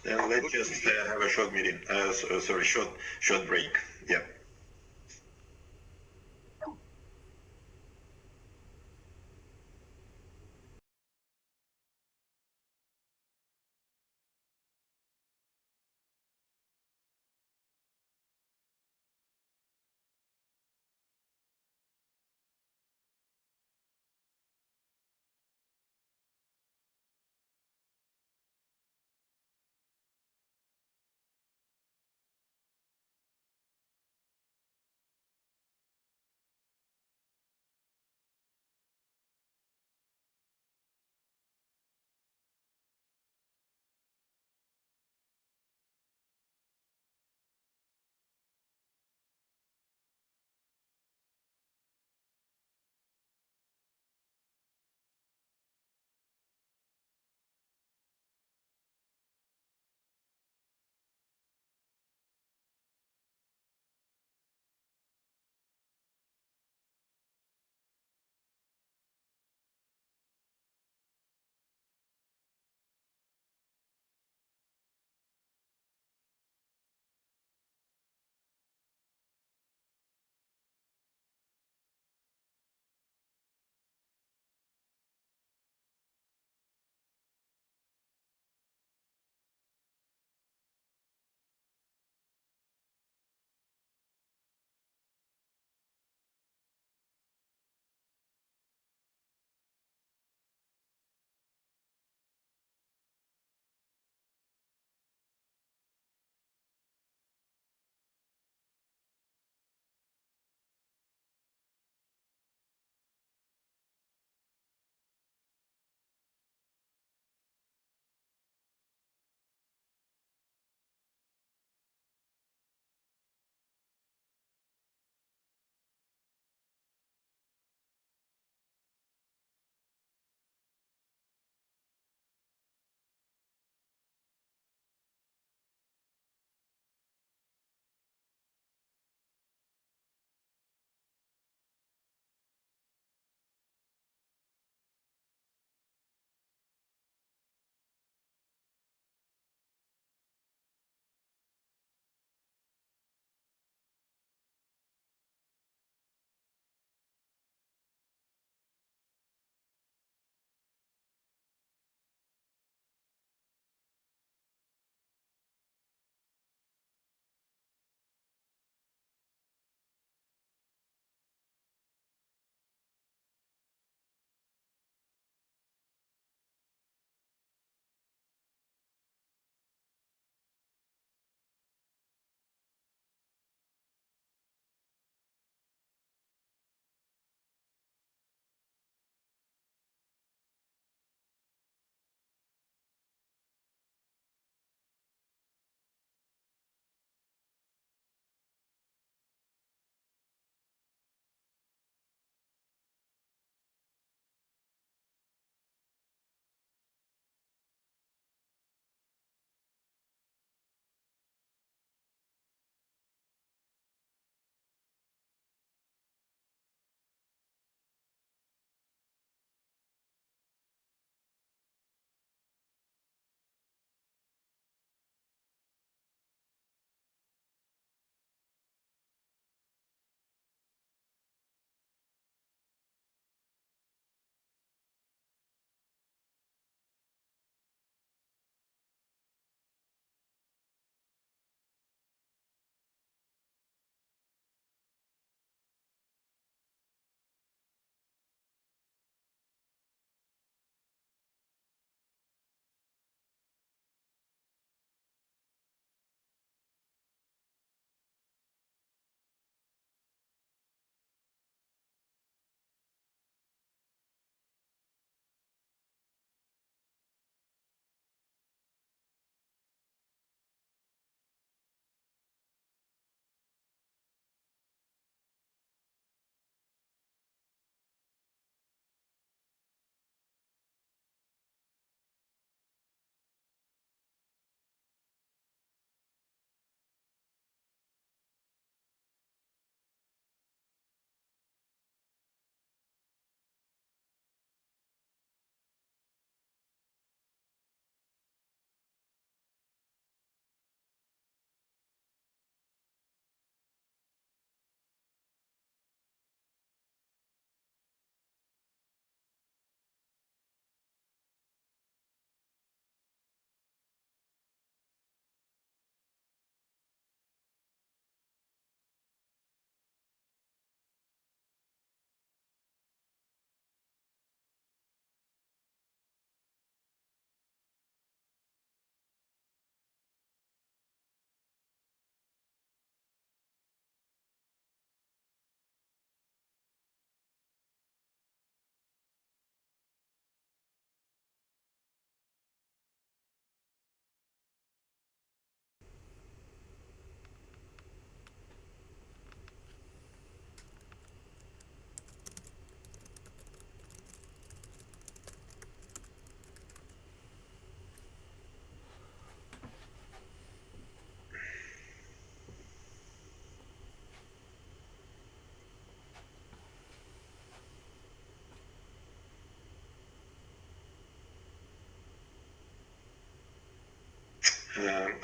Then let's just have a short meeting. Short break. Yeah.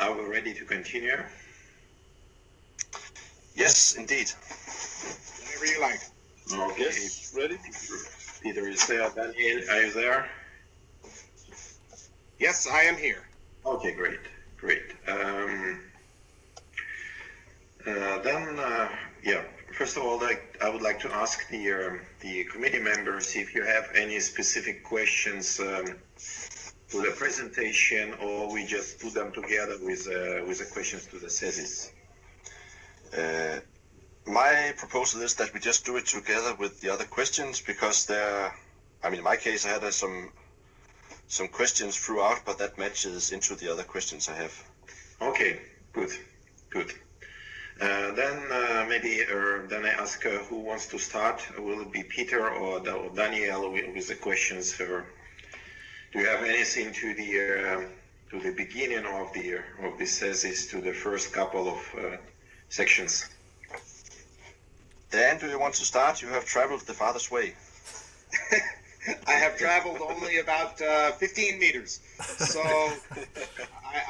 Are we ready to continue? Yes, indeed. Whenever you like. Okay. Yes, ready? Peter is there. Daniel, are you there? Yes, I am here. Okay, great. First of all, I would like to ask the committee members if you have any specific questions to the presentation, or we just put them together with the questions to the thesis. My proposal is that we just do it together with the other questions, because in my case, I had some questions throughout, but that matches into the other questions I have. Okay, good. Then I ask who wants to start. Will it be Peter or Daniel with the questions? Do you have anything to the beginning of the thesis, to the first couple of sections? Dan, do you want to start? You have traveled the farthest way. I have traveled only about 15 meters. So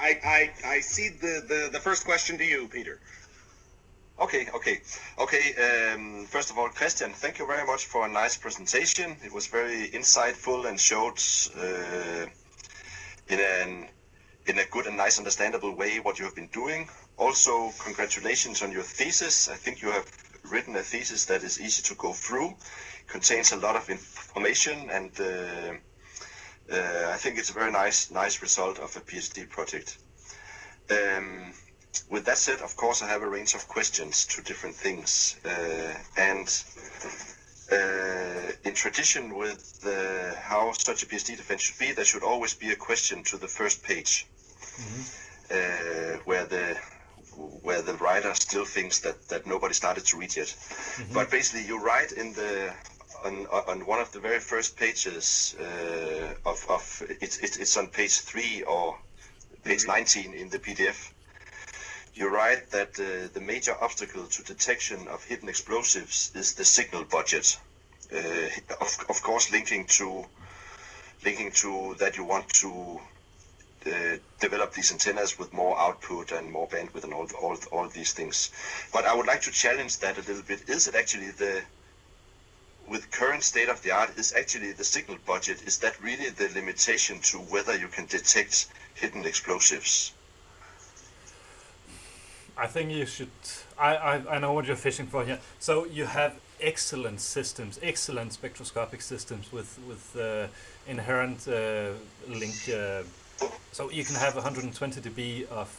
I cede the first question to you, Peter. Okay. First of all, Christian, thank you very much for a nice presentation. It was very insightful and showed in a good and nice understandable way what you have been doing. Also, congratulations on your thesis. I think you have written a thesis that is easy to go through, contains a lot of information, and I think it's a very nice result of a PhD project. With that said, of course, I have a range of questions to different things, in tradition with how such a PhD defense should be, there should always be a question to the first page, where the writer still thinks that nobody started to read yet. But basically, you write on one of the very first pages of it's on page 3 or page 19 in the PDF. You write that the major obstacle to detection of hidden explosives is the signal budget. Of course, linking to that you want to develop these antennas with more output and more bandwidth and all these things. But I would like to challenge that a little bit. Is it actually with current state of the art, is actually the signal budget, is that really the limitation to whether you can detect hidden explosives? I think you should. I know what you're fishing for here. So you have excellent systems, excellent spectroscopic systems with inherent link. So you can have 120 dB of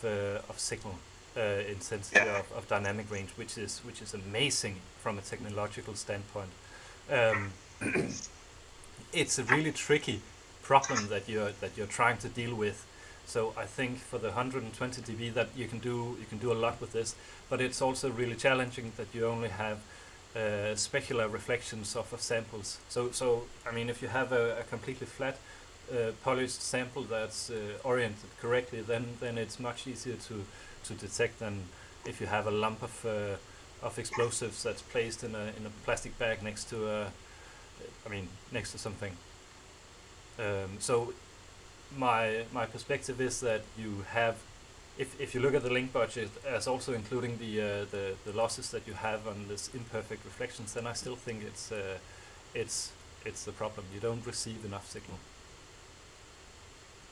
signal intensity of dynamic range, which is amazing from a technological standpoint. It's a really tricky problem that you're trying to deal with. So I think for the 120 dB that you can do a lot with this, but it's also really challenging that you only have specular reflections of samples. So I mean, if you have a completely flat polished sample that's oriented correctly, then it's much easier to detect than if you have a lump of explosives that's placed in a plastic bag next to something. So my perspective is that you have, if you look at the link budget as also including the losses that you have on this imperfect reflections, then I still think it's the problem. You don't receive enough signal.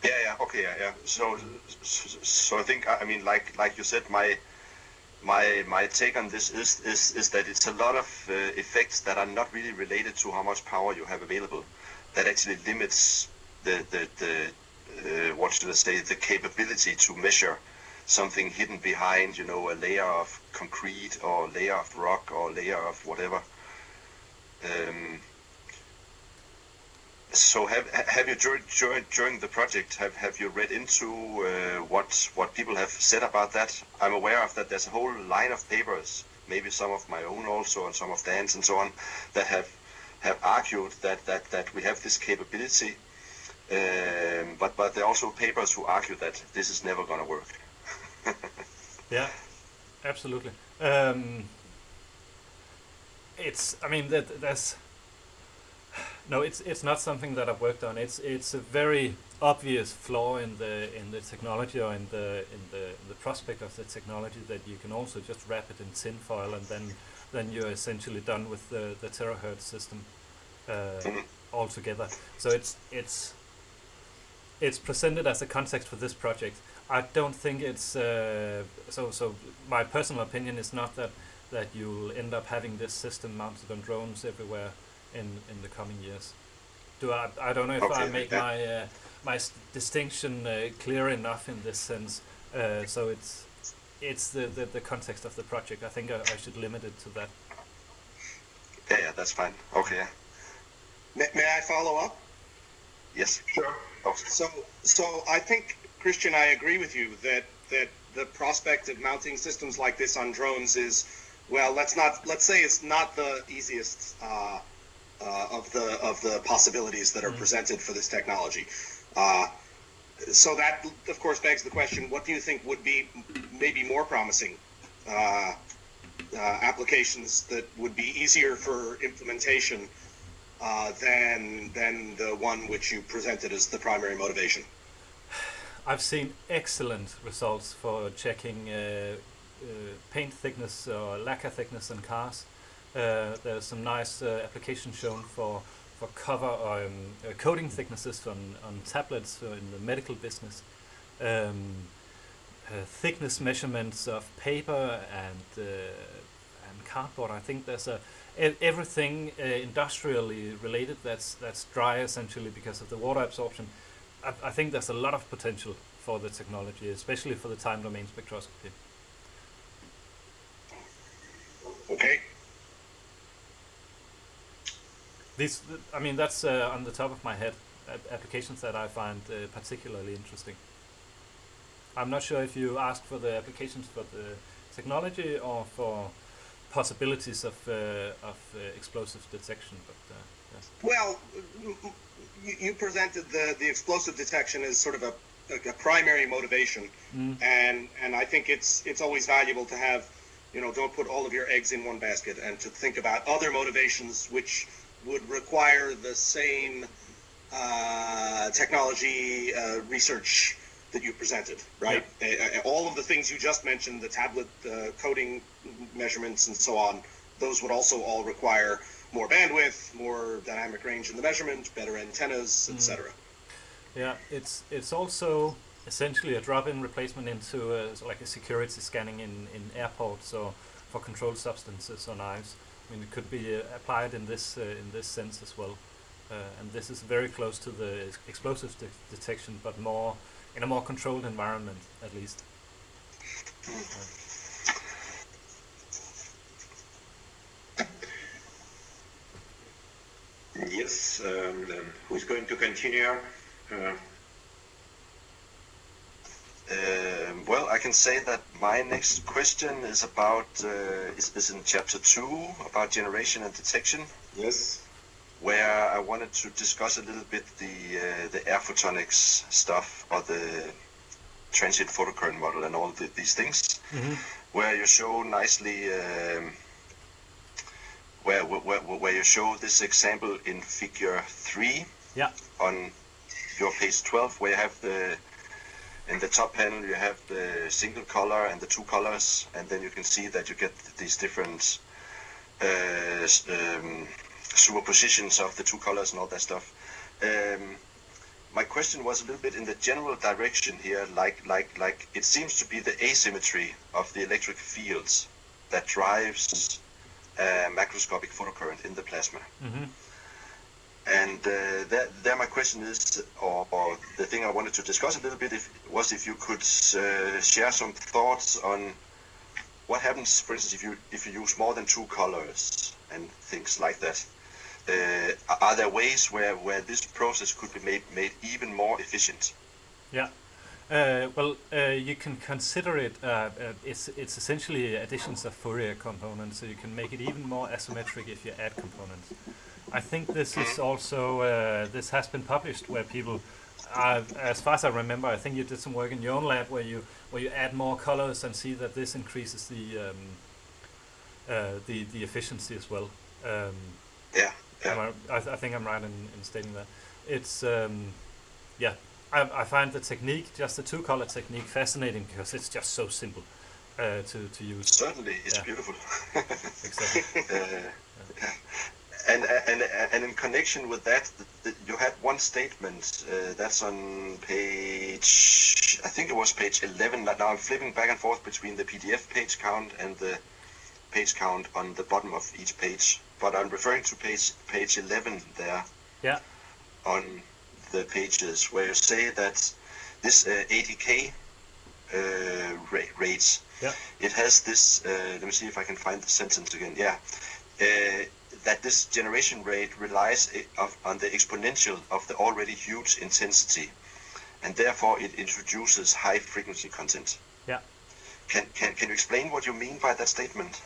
Yeah. So I think, I mean, like you said, my take on this is that it's a lot of effects that are not really related to how much power you have available, that actually limits the capability to measure something hidden behind, a layer of concrete or layer of rock or layer of whatever. So have you during the project have you read into what people have said about that? I'm aware of that. There's a whole line of papers, maybe some of my own also, and some of Dan's and so on, that have argued that we have this capability. But there are also papers who argue that this is never going to work. Yeah, absolutely. It's not something that I've worked on. It's a very obvious flaw in the technology or in the prospect of the technology that you can also just wrap it in tin foil and then you're essentially done with the terahertz system altogether. So it's presented as a context for this project. I don't think it's so. My personal opinion is not that you'll end up having this system mounted on drones everywhere in the coming years. I don't know if I make my distinction clear enough in this sense. So it's the context of the project. I think I should limit it to that. Yeah, that's fine. Okay. May I follow up? Yes. Sure. Oh. So I think, Christian, I agree with you that the prospect of mounting systems like this on drones is, well, let's say it's not the easiest of the possibilities that are presented for this technology. So that, of course, begs the question: what do you think would be maybe more promising applications that would be easier for implementation than the one which you presented as the primary motivation? I've seen excellent results for checking paint thickness or lacquer thickness in cars. There's some nice applications shown for cover or coating thicknesses on tablets in the medical business. Thickness measurements of paper and cardboard. I think there's everything industrially related that's dry essentially because of the water absorption. I think there's a lot of potential for the technology, especially for the time domain spectroscopy. Okay. That's on the top of my head, applications that I find particularly interesting. I'm not sure if you asked for the applications for the technology or for possibilities of explosive detection, but yes. Well, you presented the explosive detection as sort of a primary motivation, and I think it's always valuable to have, don't put all of your eggs in one basket, and to think about other motivations which would require the same technology research that you presented, right? Yeah. All of the things you just mentioned, the tablet coding measurements and so on, those would also all require more bandwidth, more dynamic range in the measurement, better antennas, etc. Yeah, it's also essentially a drop-in replacement into like a security scanning in airports or for controlled substances or knives. I mean, it could be applied in this sense as well, and this is very close to the explosive detection, but more in a more controlled environment, at least. Yes. Who's going to continue? Well, I can say that my next question is about is in chapter 2 about generation and detection. Yes. Where I wanted to discuss a little bit the air photonics stuff, or the transient photocurrent model and all these things, where you show nicely where you show this example in figure 3 on your page 12, where you have in the top panel you have the single color and the two colors, and then you can see that you get these different superpositions of the two colors and all that stuff. My question was a little bit in the general direction here, like it seems to be the asymmetry of the electric fields that drives macroscopic photocurrent in the plasma. And there my question is, or the thing I wanted to discuss a little bit was if you could share some thoughts on what happens, for instance, if you use more than two colors and things like that. Are there ways where this process could be made even more efficient? Yeah. You can consider it. It's essentially additions of Fourier components, so you can make it even more asymmetric if you add components. I think this is also this has been published where people, as far as I remember, I think you did some work in your own lab where you add more colors and see that this increases the efficiency as well. I think I'm right in stating that. It's I find the technique, just the two-color technique, fascinating because it's just so simple to use. Certainly, it's beautiful. Exactly. And in connection with that, you had one statement that's on page, I think it was page 11. Now I'm flipping back and forth between the PDF page count and the page count on the bottom of each page, but I'm referring to page 11 there. Yeah. On the pages where you say that this 80K rates, it has this, let me see if I can find the sentence again, that this generation rate relies on the exponential of the already huge intensity, and therefore it introduces high frequency content. Yeah. Can you explain what you mean by that statement?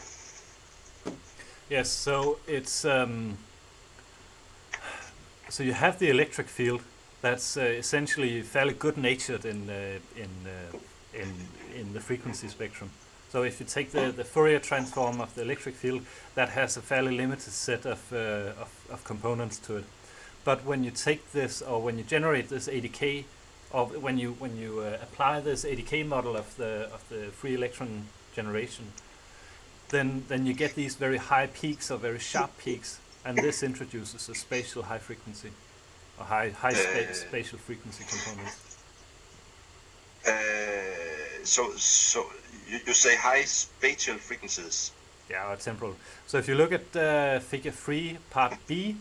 Yes, so it's so you have the electric field that's essentially fairly good-natured in the frequency spectrum. So if you take the Fourier transform of the electric field, that has a fairly limited set of components to it. But when you take this, or when you generate this 80K, or when you apply this 80K model of the free electron generation, then you get these very high peaks or very sharp peaks, and this introduces a spatial high frequency or spatial frequency components. So you say high spatial frequencies. Yeah, or temporal. So if you look at figure 3, part B,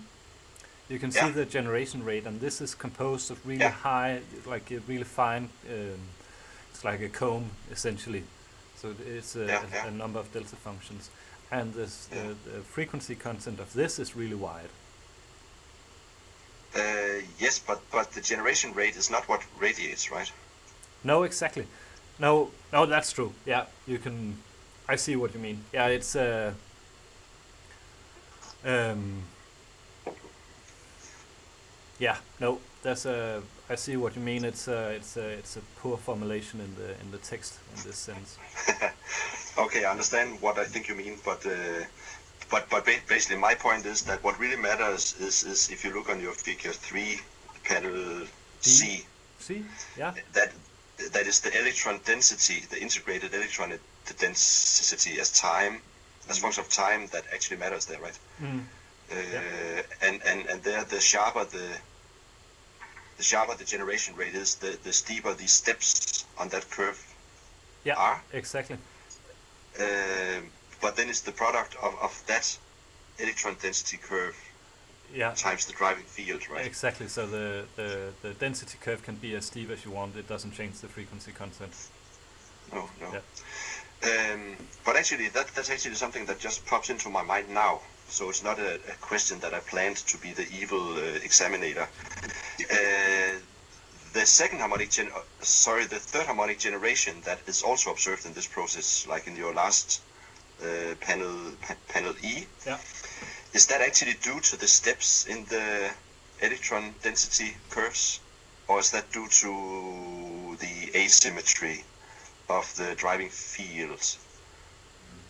you can see the generation rate, and this is composed of really high, like a really fine, it's like a comb essentially. So it's a number of delta functions, and this the frequency content of this is really wide. Yes, but the generation rate is not what radiates, right? No, exactly. No, that's true. Yeah, you can. I see what you mean. Yeah, it's yeah. No, that's a. I see what you mean. It's a poor formulation in the text in this sense. Okay, I understand what I think you mean, but basically my point is that what really matters is if you look on your figure 3, panel C. C? Yeah. That is the electron density, the integrated electron density as time, as function of time that actually matters there, right? Mm. And there the sharper the generation rate is, the steeper these steps on that curve are. Exactly. But then it's the product of that electron density curve times the driving field, right? Exactly. So the density curve can be as steep as you want. It doesn't change the frequency content. No. Yeah. But actually, that's actually something that just pops into my mind now. So it's not a question that I planned to be the evil examinator. The third harmonic generation that is also observed in this process, like in your last panel E. Yeah. Is that actually due to the steps in the electron density curves, or is that due to the asymmetry of the driving field?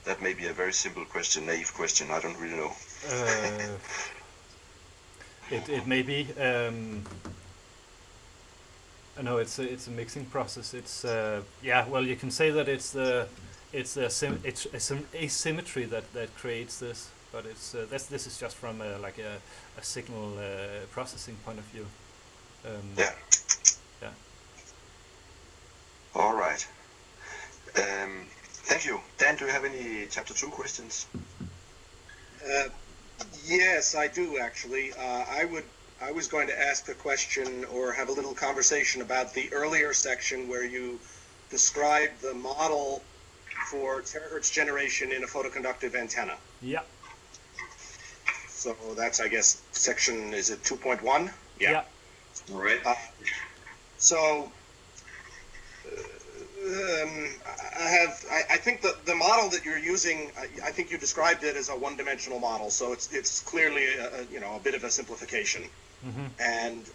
That may be a very simple question, naive question. I don't really know. It may be. No, it's a mixing process. It's well, you can say that it's asymmetry that creates this, but it's this is just from a signal processing point of view. Yeah. All right. Thank you. Dan, do you have any chapter 2 questions? Yes, I do actually. I was going to ask a question or have a little conversation about the earlier section where you described the model for terahertz generation in a photoconductive antenna. Yeah. So that's, I guess, section, is it 2.1? Yeah. All right. I think the model that you're using, I think you described it as a one-dimensional model, so it's clearly a bit of a simplification. Mm-hmm. And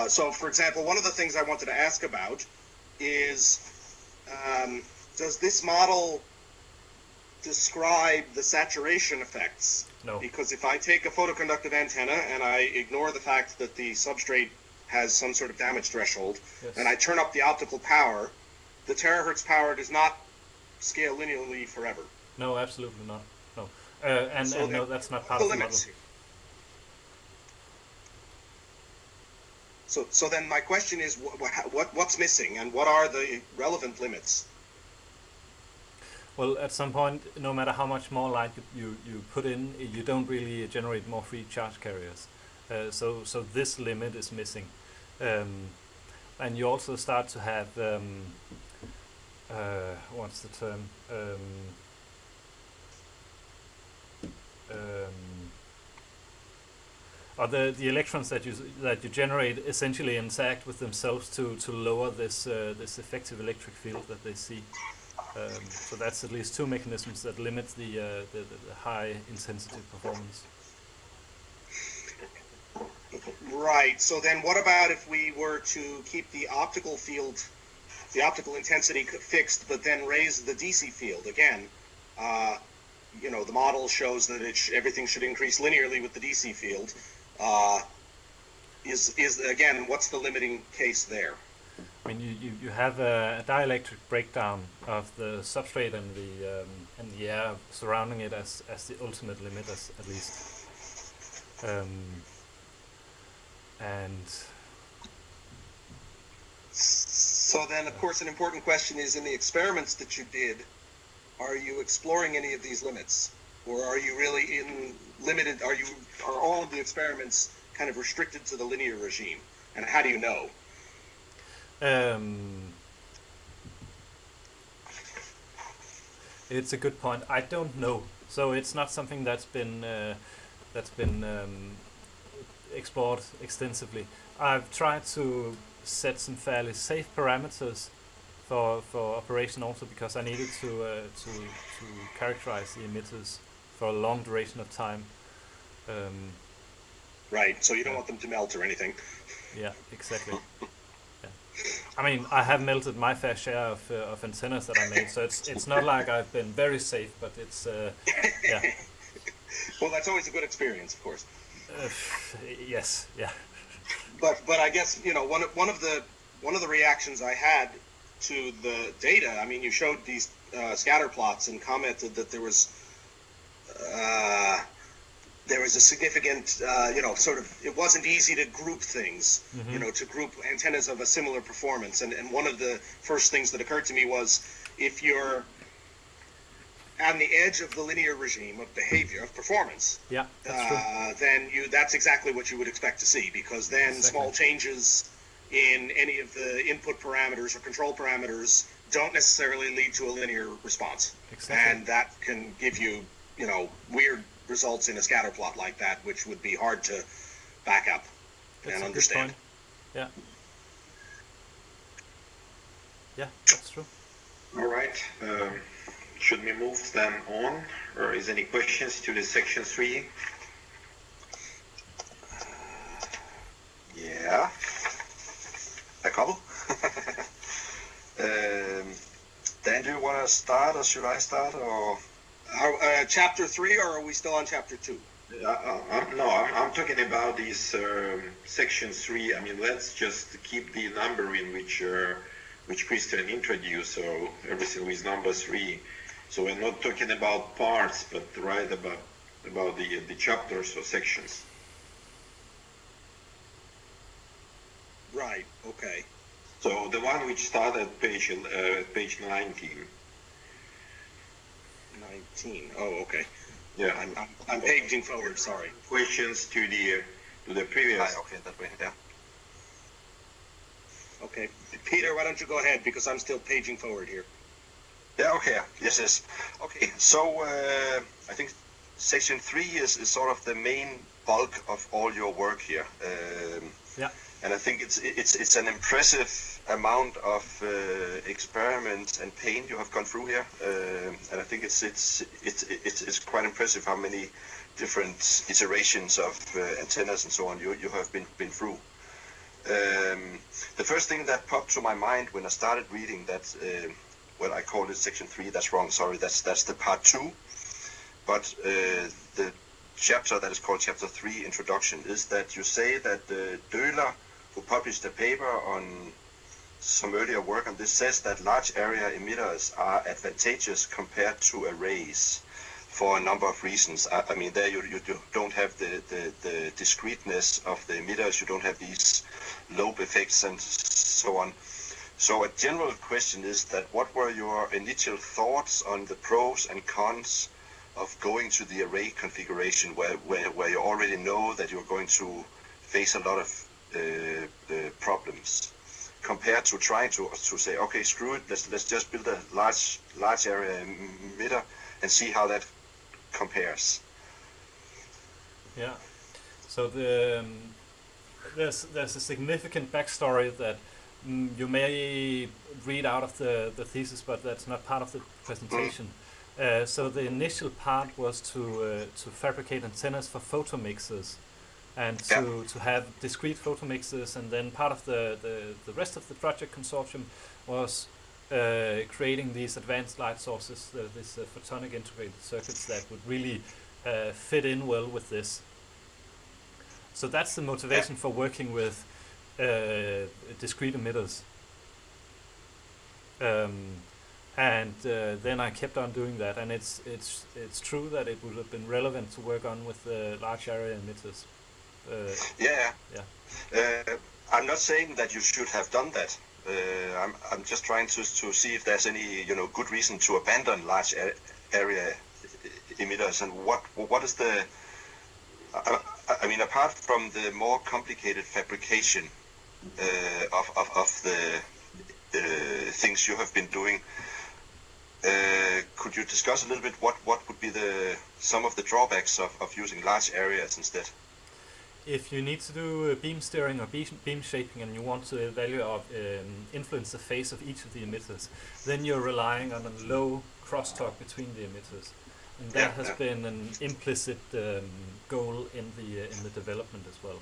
so, for example, one of the things I wanted to ask about is, does this model describe the saturation effects? No. Because if I take a photoconductive antenna and I ignore the fact that the substrate has some sort of damage threshold, Yes. and I turn up the optical power, the terahertz power does not scale linearly forever. No, absolutely not. No, and So no, that's not part the of the model. limits here. So then my question is, what's missing, and what are the relevant limits? Well, at some point, no matter how much more light you put in, you don't really generate more free charge carriers. So this limit is missing, and you also start to have what's the term? Or the electrons that you generate essentially interact with themselves to lower this effective electric field that they see. So that's at least two mechanisms that limit the high intensity performance. Right. So then what about if we were to keep the optical field, the optical intensity fixed, but then raise the DC field? Again, the model shows that everything should increase linearly with the DC field. Again, what's the limiting case there? I mean, you have a dielectric breakdown of the substrate and the air surrounding it as the ultimate limit, at least. And so then, of course, an important question is, in the experiments that you did, are you exploring any of these limits, or are you really limited? Are all of the experiments kind of restricted to the linear regime? And how do you know? It's a good point. I don't know. So it's not something that's been explored extensively. I've tried to set some fairly safe parameters for operation also, because I needed to characterize the emitters for a long duration of time. Right. So you don't want them to melt or anything. Yeah, exactly. Yeah. I mean, I have melted my fair share of antennas that I made, so it's not like I've been very safe, but it's yeah. Well, that's always a good experience, of course. Yes, yeah. But I guess one of the reactions I had to the data. I mean, you showed these scatter plots and commented that there was a significant, it wasn't easy to group things, to group antennas of a similar performance. And one of the first things that occurred to me was, if you're on the edge of the linear regime of behavior, of performance, yeah, that's true. then that's exactly what you would expect to see, because then small changes in any of the input parameters or control parameters don't necessarily lead to a linear response. Exactly. And that can give you, weird results in a scatter plot like that, which would be hard to back up and understand. Good point. Yeah. Yeah, that's true. All right. Should we move then on, or is any questions to the section 3? Yeah, a couple. Dan, do you want to start, or should I start, or? Chapter 3, or are we still on chapter 2? I'm talking about this section 3. I mean, let's just keep the number in which Christian introduced, so everything with number 3. So we're not talking about parts, but right about the chapters or sections. Right. Okay. So the one which started at page 19. 19. Oh, okay. Yeah. I'm paging forward. Sorry. Questions to the previous. Okay, that way. Yeah. Okay, Peter, why don't you go ahead, because I'm still paging forward here. Yeah. Okay. Yes. Okay. So I think section 3 is sort of the main bulk of all your work here. Yeah. And I think it's an impressive amount of experiments and pain you have gone through here, and I think it's quite impressive how many different iterations of antennas and so on you have been through. The first thing that popped to my mind when I started reading that, I called it section 3. That's wrong. Sorry. That's the part 2. But the chapter that is called chapter 3, introduction, is that you say that Döhler who published a paper on some earlier work on this, says that large area emitters are advantageous compared to arrays for a number of reasons. I mean, there you don't have the discreteness of the emitters, you don't have these lobe effects and so on. So a general question is that what were your initial thoughts on the pros and cons of going to the array configuration where you already know that you're going to face a lot of problems, compared to trying to say, okay, screw it, let's just build a large area emitter and see how that compares. Yeah. So there's a significant backstory that you may read out of the thesis, but that's not part of the presentation. So the initial part was to fabricate antennas for photomixers, and to have discrete photomixers, and then part of the rest of the project consortium was creating these advanced light sources, these photonic integrated circuits that would really fit in well with this. So that's the motivation for working with discrete emitters. And then I kept on doing that, and it's true that it would have been relevant to work on with large area emitters. I'm not saying that you should have done that. I'm just trying to see if there's any good reason to abandon large area emitters, and what is the I mean, apart from the more complicated fabrication of the things you have been doing, could you discuss a little bit what would be some of the drawbacks of using large areas instead? If you need to do beam steering or beam shaping, and you want to evaluate or influence the phase of each of the emitters, then you're relying on a low crosstalk between the emitters, and that has been an implicit goal in the development as well.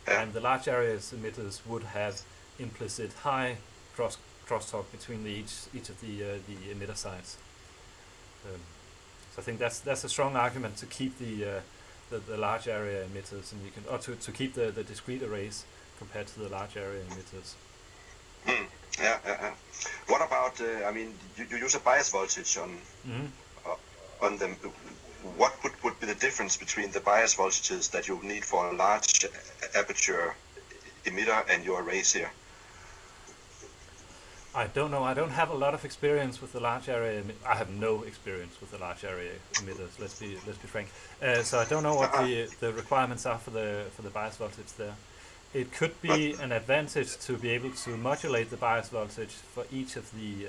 And the large areas emitters would have implicit high crosstalk between each of the emitter sides. So I think that's a strong argument to keep the large area emitters, and you can, or to keep the discrete arrays compared to the large area emitters. What about? I mean, you use a bias voltage on them. What would be the difference between the bias voltages that you need for a large aperture emitter and your arrays here? I don't know. I don't have a lot of experience with the large area. I have no experience with the large area emitters. Let's be frank. So I don't know what the requirements are for the bias voltage there. It could be an advantage to be able to modulate the bias voltage for each of the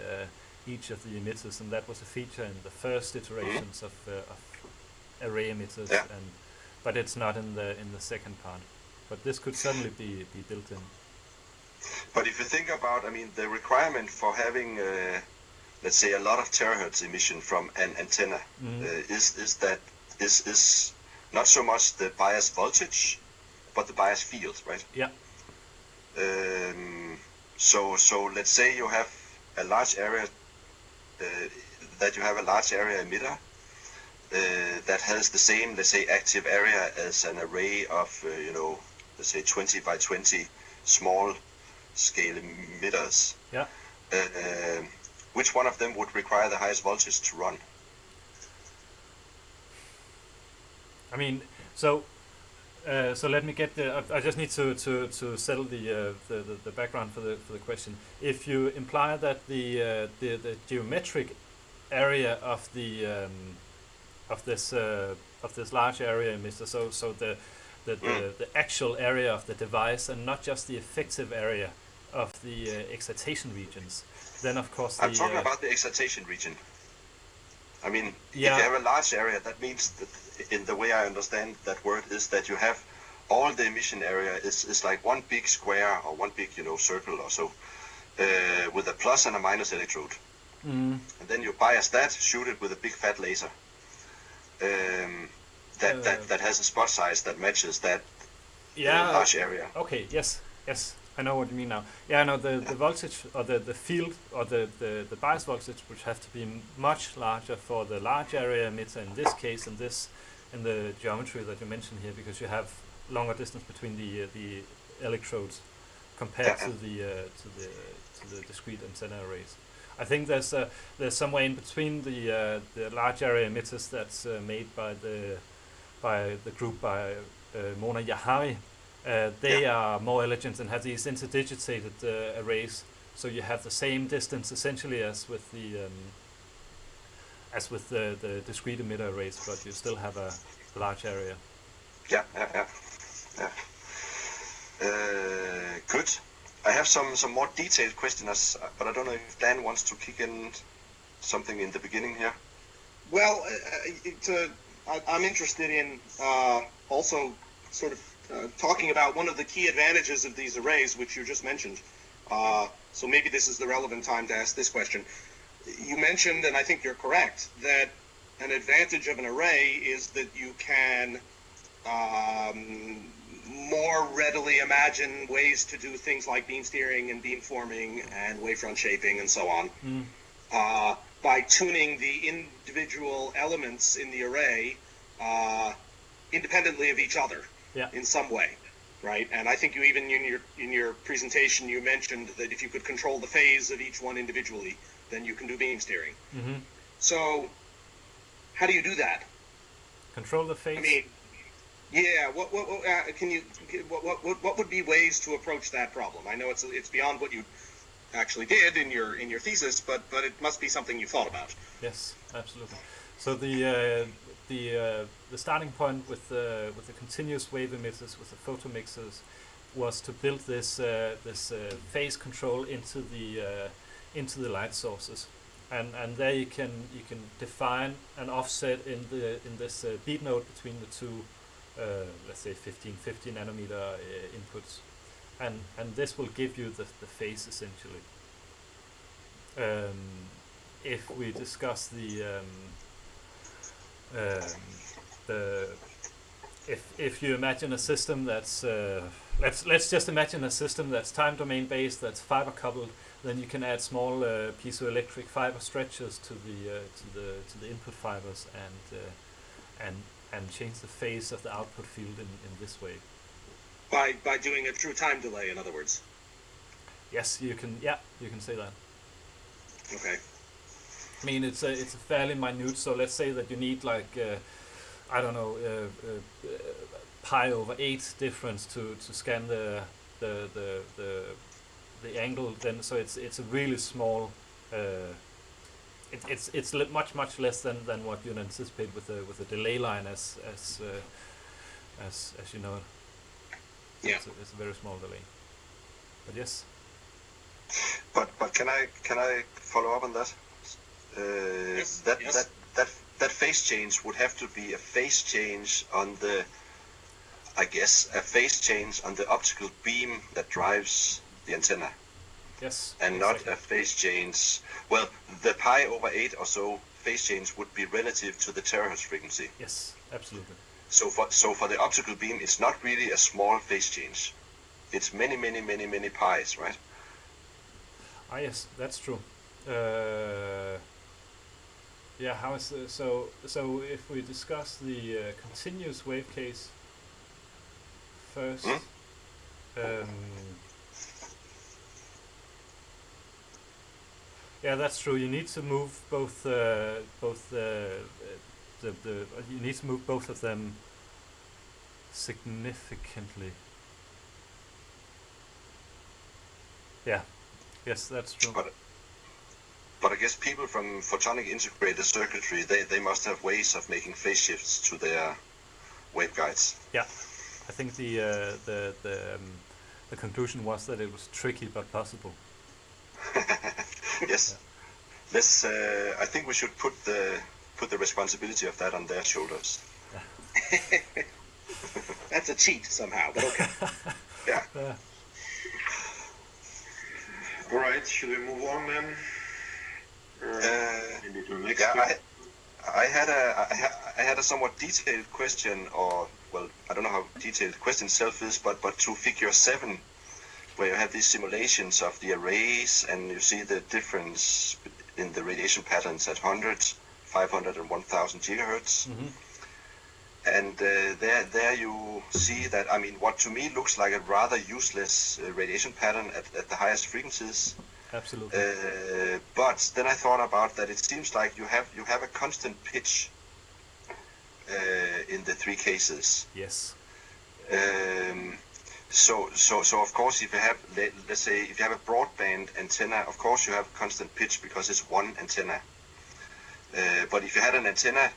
emitters, and that was a feature in the first iterations of array emitters. But it's not in the second part. But this could certainly be built in. But if you think about, I mean, the requirement for having, let's say, a lot of terahertz emission from an antenna is not so much the bias voltage, but the bias field, right? Yeah. So let's say you have a large area, that you have a large area emitter that has the same, let's say, active area as an array of, let's say 20 by 20 small scale emitters. Yeah. Which one of them would require the highest voltage to run? I mean, so let me get the. I just need to settle the background for the question. If you imply that the geometric area of this large area emitter, so the actual area of the device, and not just the effective area of the excitation regions, then of course I'm talking about the excitation region. I mean, if you have a large area, that means that, in the way I understand that word, is that you have all the emission area is like one big square or one big circle or so, with a plus and a minus electrode, and then you bias that, shoot it with a big fat laser. That has a spot size that matches that large area. Okay, yes, I know what you mean now. Yeah, no, the voltage or the field or the bias voltage would have to be much larger for the large area emitter in this case, in the geometry that you mentioned here, because you have longer distance between the electrodes compared to the discrete antenna arrays. I think there's somewhere in between the large area emitters that's made by the group by Mona Yahari. They are more elegant and have these interdigitated arrays, so you have the same distance essentially as with the discrete emitter arrays, but you still have a large area. Yeah. Good. I have some more detailed questions, but I don't know if Dan wants to kick in something in the beginning here. Well, I'm interested in also sort of talking about one of the key advantages of these arrays, which you just mentioned. So maybe this is the relevant time to ask this question. You mentioned, and I think you're correct, that an advantage of an array is that you can more readily imagine ways to do things like beam steering and beam forming and wavefront shaping and so on by tuning the individual elements in the array independently of each other in some way, right? And I think you even in your presentation you mentioned that if you could control the phase of each one individually, then you can do beam steering. Mm-hmm. So how do you do that? Control the phase? I mean, yeah. What would be ways to approach that problem? I know it's beyond what you actually did in your thesis, but it must be something you thought about. Yes, absolutely. So the starting point with the continuous wave emitters, with the photomixers, was to build this phase control into the light sources, and there you can define an offset in this beat node between the two, let's say 50 nanometer inputs, and this will give you the phase essentially. If we discuss if you imagine a system that's let's just imagine a system that's time domain based, that's fiber coupled, then you can add small piezoelectric fiber stretchers to the input fibers and change the phase of the output field in this way. By doing a true time delay, in other words. Yes, you can. Yeah, you can say that. Okay. I mean, it's a fairly minute. So let's say that you need like I don't know, pi over 8 difference to scan the angle. Then so it's a really small. It's much less than what you'd anticipate with a delay line as you know. Yeah. It's a very small delay. But yes. But can I follow up on that? Yes. That phase change would have to be a phase change on the, I guess, a phase change on the optical beam that drives the antenna. Yes. And exactly. Not a phase change. Well, the pi over 8 or so phase change would be relative to the terahertz frequency. Yes, absolutely. So for the optical beam, it's not really a small phase change. It's many pi's, right? Ah, yes, that's true. Yeah, how is so if we discuss the continuous wave case first, yeah, that's true. You need to move both you need to move both of them significantly. Yeah. Yes, that's true. But I guess people from photonic integrated circuitry, they must have ways of making phase shifts to their waveguides. Yeah, I think the conclusion was that it was tricky but possible. Yes. Yeah. Let's. I think we should put the responsibility of that on their shoulders. Yeah. That's a cheat somehow, but okay. Yeah. All right, should we move on then? Maybe to the next yeah, I had a somewhat detailed question, or well, I don't know how detailed the question itself is, but to figure 7, where you have these simulations of the arrays, and you see the difference in the radiation patterns at 100, 500, and 1000 gigahertz. And there you see that, I mean, what to me looks like a rather useless radiation pattern at the highest frequencies. Absolutely. But then I thought about that. It seems like you have a constant pitch in the three cases. Yes. So of course, if you have, let's say, if you have a broadband antenna, of course you have constant pitch because it's one antenna. But if you had an antenna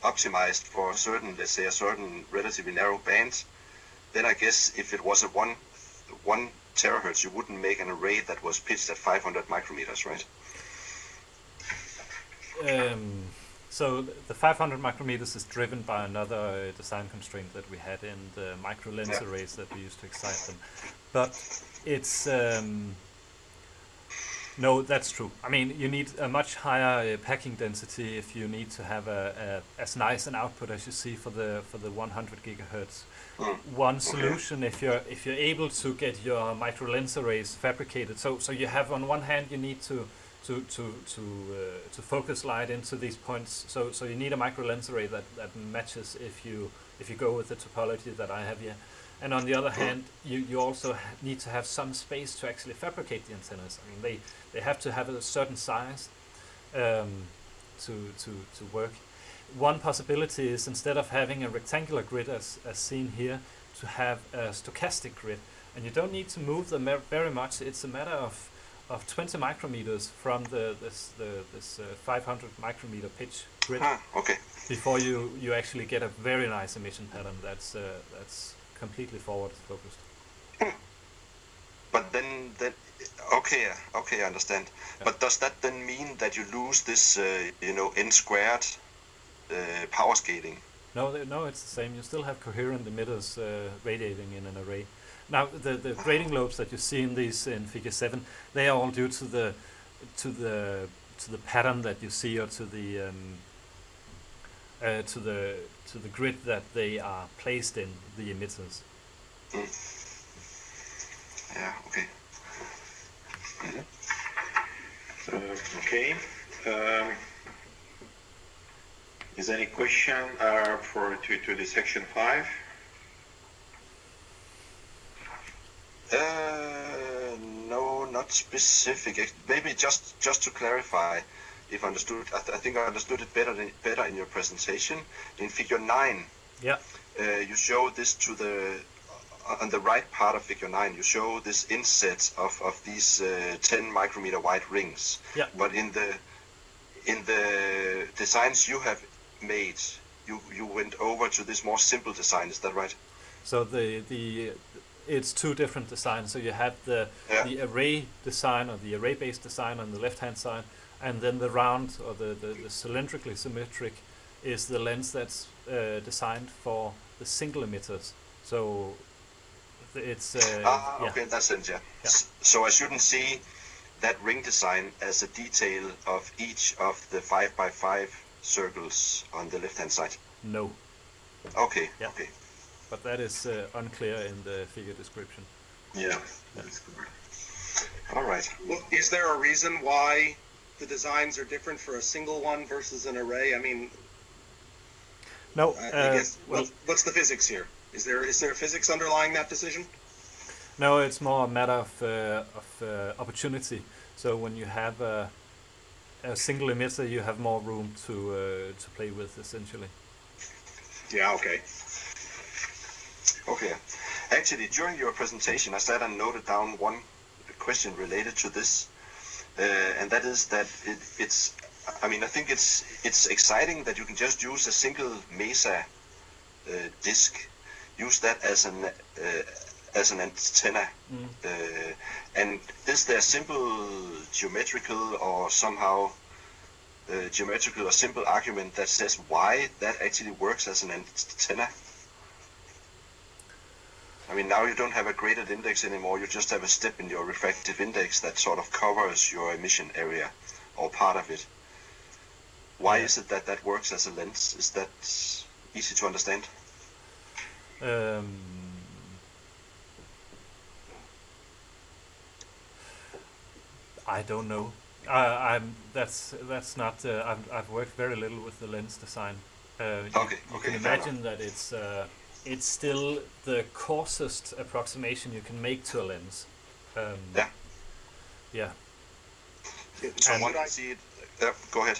optimized for a certain, let's say, a certain relatively narrow band, then I guess if it was a one terahertz, you wouldn't make an array that was pitched at 500 micrometers, right? So the 500 micrometers is driven by another design constraint that we had in the micro lens arrays that we used to excite them. But it's no, that's true. I mean, you need a much higher packing density if you need to have as nice an output as you see for the 100 gigahertz. One solution, if you're able to get your micro lens arrays fabricated, so you have on one hand you need to focus light into these points. So you need a micro lens array that matches if you go with the topology that I have here. And on the other hand, you also need to have some space to actually fabricate the antennas. I mean, they have to have a certain size to work. One possibility is, instead of having a rectangular grid as seen here, to have a stochastic grid. And you don't need to move them very much. It's a matter of 20 micrometers from this 500 micrometer pitch grid before you actually get a very nice emission pattern that's completely forward focused. But then okay, I understand. Yeah. But does that then mean that you lose this n squared power scaling? No, it's the same. You still have coherent emitters radiating in an array. Now the grading lobes that you see in these in figure 7, they are all due to the pattern that you see, or to the grid that they are placed in, the emitters. Yeah. Okay. Okay. Is there any question to the section 5? No, not specific. Maybe just to clarify, if understood, I think I understood it better in your presentation. In figure 9, you show this on the right part of figure 9. You show this inset of these 10 micrometer wide rings. Yeah. But in the designs you have made, you went over to this more simple design. Is that right? So it's two different designs. So you have the array design, or the array-based design, on the left-hand side, and then the round, or the cylindrically symmetric, is the lens that's designed for the single emitters. So it's okay, that's it. Yeah. So I shouldn't see that ring design as a detail of each of the 5x5 circles on the left-hand side. No. Okay. Yeah. Okay. But that is unclear in the figure description. Yeah, that's correct. All right. Well, is there a reason why the designs are different for a single one versus an array? I mean, no. I guess, what's the physics here? Is there physics underlying that decision? No, it's more a matter of opportunity. So when you have a single emitter, you have more room to play with, essentially. Yeah. Okay. Okay. Actually, during your presentation, I sat and noted down one question related to this, and that is that it's. I mean, I think it's exciting that you can just use a single MESA disk, use that as an antenna. And is there simple geometrical or somehow geometrical or simple argument that says why that actually works as an antenna? I mean, now you don't have a graded index anymore, you just have a step in your refractive index that sort of covers your emission area, or part of it. Why is it that works as a lens? Is that easy to understand? I don't know. That's not. I've worked very little with the lens design. You can imagine that it's still the coarsest approximation you can make to a lens. Yeah. So And what I see it. Go ahead.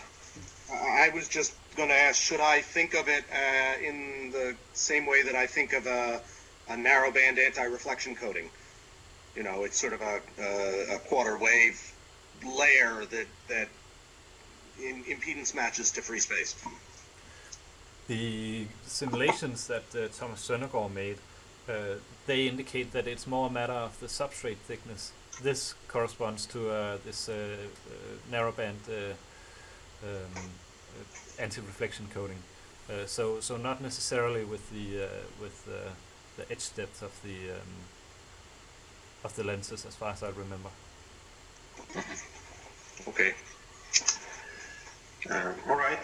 I was just going to ask, should I think of it in the same way that I think of a narrowband anti-reflection coating? You know, it's sort of a quarter wave layer that in impedance matches to free space. The simulations that Thomas Søndergaard made, they indicate that it's more a matter of the substrate thickness. This corresponds to this narrowband anti-reflection coating. So not necessarily with the edge depth of the lenses, as far as I remember. Okay. All right.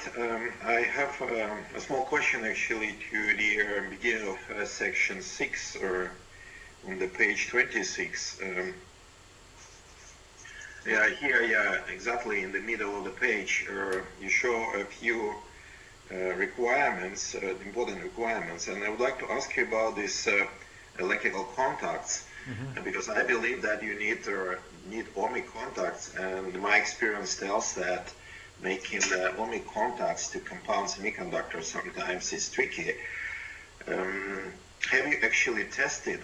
I have a small question actually to the beginning of section 6, or on the page 26. Here, exactly in the middle of the page, you show a few requirements, important requirements, and I would like to ask you about these electrical contacts, because I believe that you need ohmic contacts, and my experience tells that making ohmic contacts to compound semiconductors sometimes is tricky. Have you actually tested?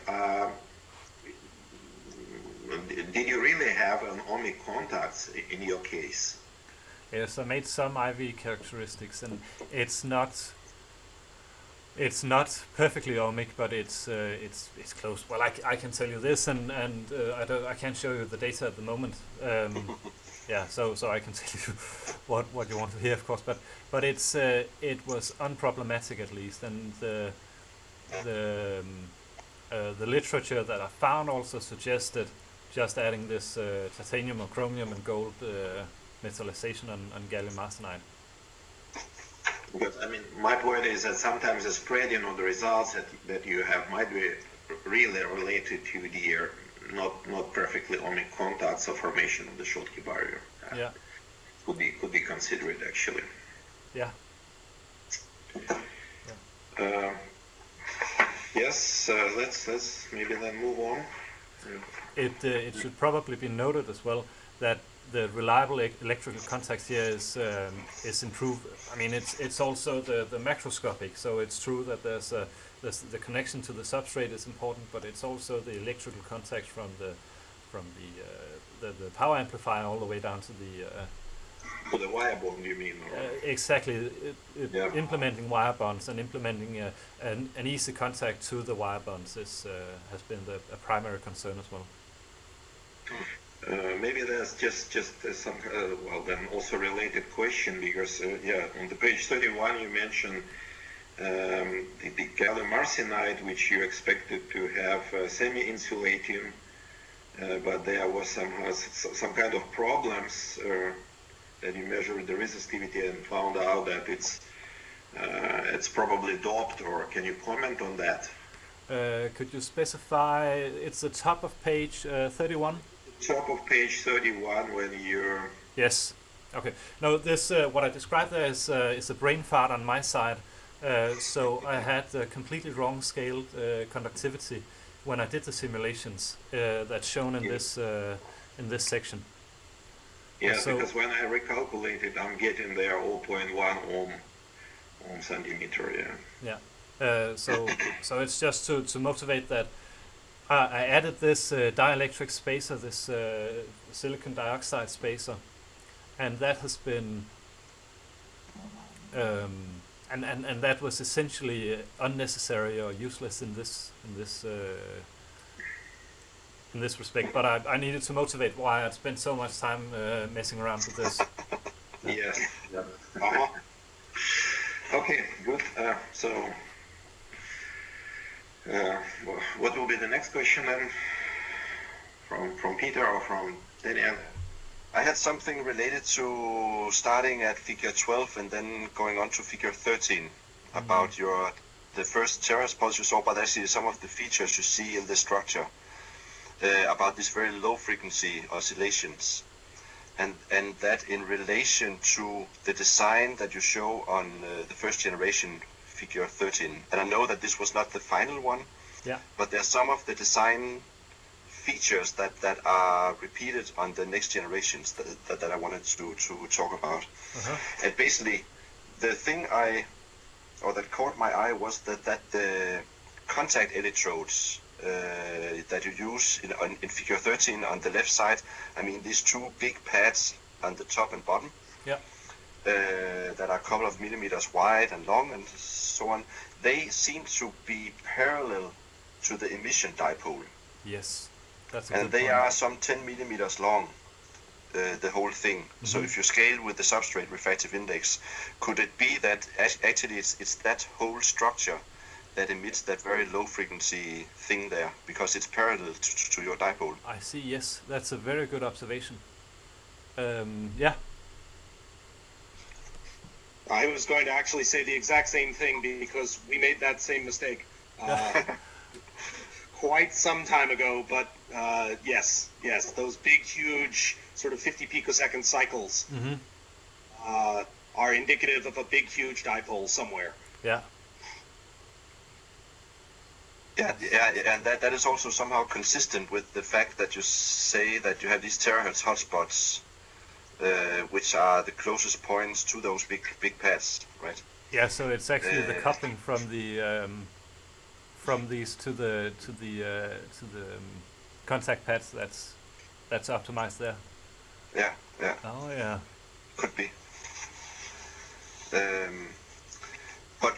Did you really have an ohmic contacts in your case? Yes, I made some IV characteristics, and it's not perfectly ohmic, but it's close. Well, I can tell you this, and I can't show you the data at the moment. Yeah, so I can tell you what you want to hear, of course, but it was unproblematic at least, and the literature that I found also suggested just adding this titanium or chromium and gold metallization on gallium arsenide. Because I mean, my point is that sometimes the spreading of the results that you have might be really related to the not perfectly ohmic contacts or formation of the Schottky barrier. Yeah, could be considered actually. Yeah. Yes. Let's maybe then move on. It should probably be noted as well that the reliable electrical contact here is improved. I mean, it's also the macroscopic, so it's true that there's the connection to the substrate is important, but it's also the electrical contact from the power amplifier all the way down to the wire bond, you mean? Exactly. Implementing wire bonds and implementing an easy contact to the wire bonds has been a primary concern as well. Maybe there's just some then also related question, because on the page 31 you mentioned the gallium arsenide, which you expected to have semi-insulating, but there was some kind of problems that you measured the resistivity and found out that it's probably doped. Or can you comment on that? Could you specify? It's the top of page 31. Top of page 31 when you're... Yes. Okay. No, this what I described there is a brain fart on my side. So I had completely wrong scaled conductivity when I did the simulations that's shown in this section. Yeah, so, because when I recalculated, I'm getting there 0.1 ohm centimeter. Yeah. So it's just to motivate that. I added this dielectric spacer, this silicon dioxide spacer, and that has been and that was essentially unnecessary or useless in this respect. But I needed to motivate why I'd spent so much time messing around with this. Yeah. Okay, good. What will be the next question then? From Peter or from Daniel? I had something related to starting at figure 12 and then going on to figure 13 about the first Terahertz pulse you saw, but actually some of the features you see in the structure about these very low frequency oscillations. and that in relation to the design that you show on the first generation figure 13. And I know that this was not the final one, Yeah. but there are some of the design features that are repeated on the next generations that I wanted to talk about. And basically, the thing that caught my eye was that the contact electrodes that you use in figure 13 on the left side, I mean these two big pads on the top and bottom, Yeah. that are a couple of millimeters wide and long and so on, they seem to be parallel to the emission dipole. Yes. That's a And good they point. are some 10 millimeters long, the whole thing. So if you scale with the substrate refractive index, could it be that actually it's that whole structure that emits that very low frequency thing there, because it's parallel to your dipole? I see, yes. That's a very good observation. Yeah. I was going to actually say the exact same thing because we made that same mistake quite some time ago. But yes, those big, huge, sort of 50 picosecond cycles are indicative of a big, huge dipole somewhere. Yeah. Yeah, and that is also somehow consistent with the fact that you say that you have these terahertz hotspots, which are the closest points to those big pads, right? Yeah, so it's actually the coupling from the from these to the contact pads that's optimized there. Yeah. Oh yeah. Could be.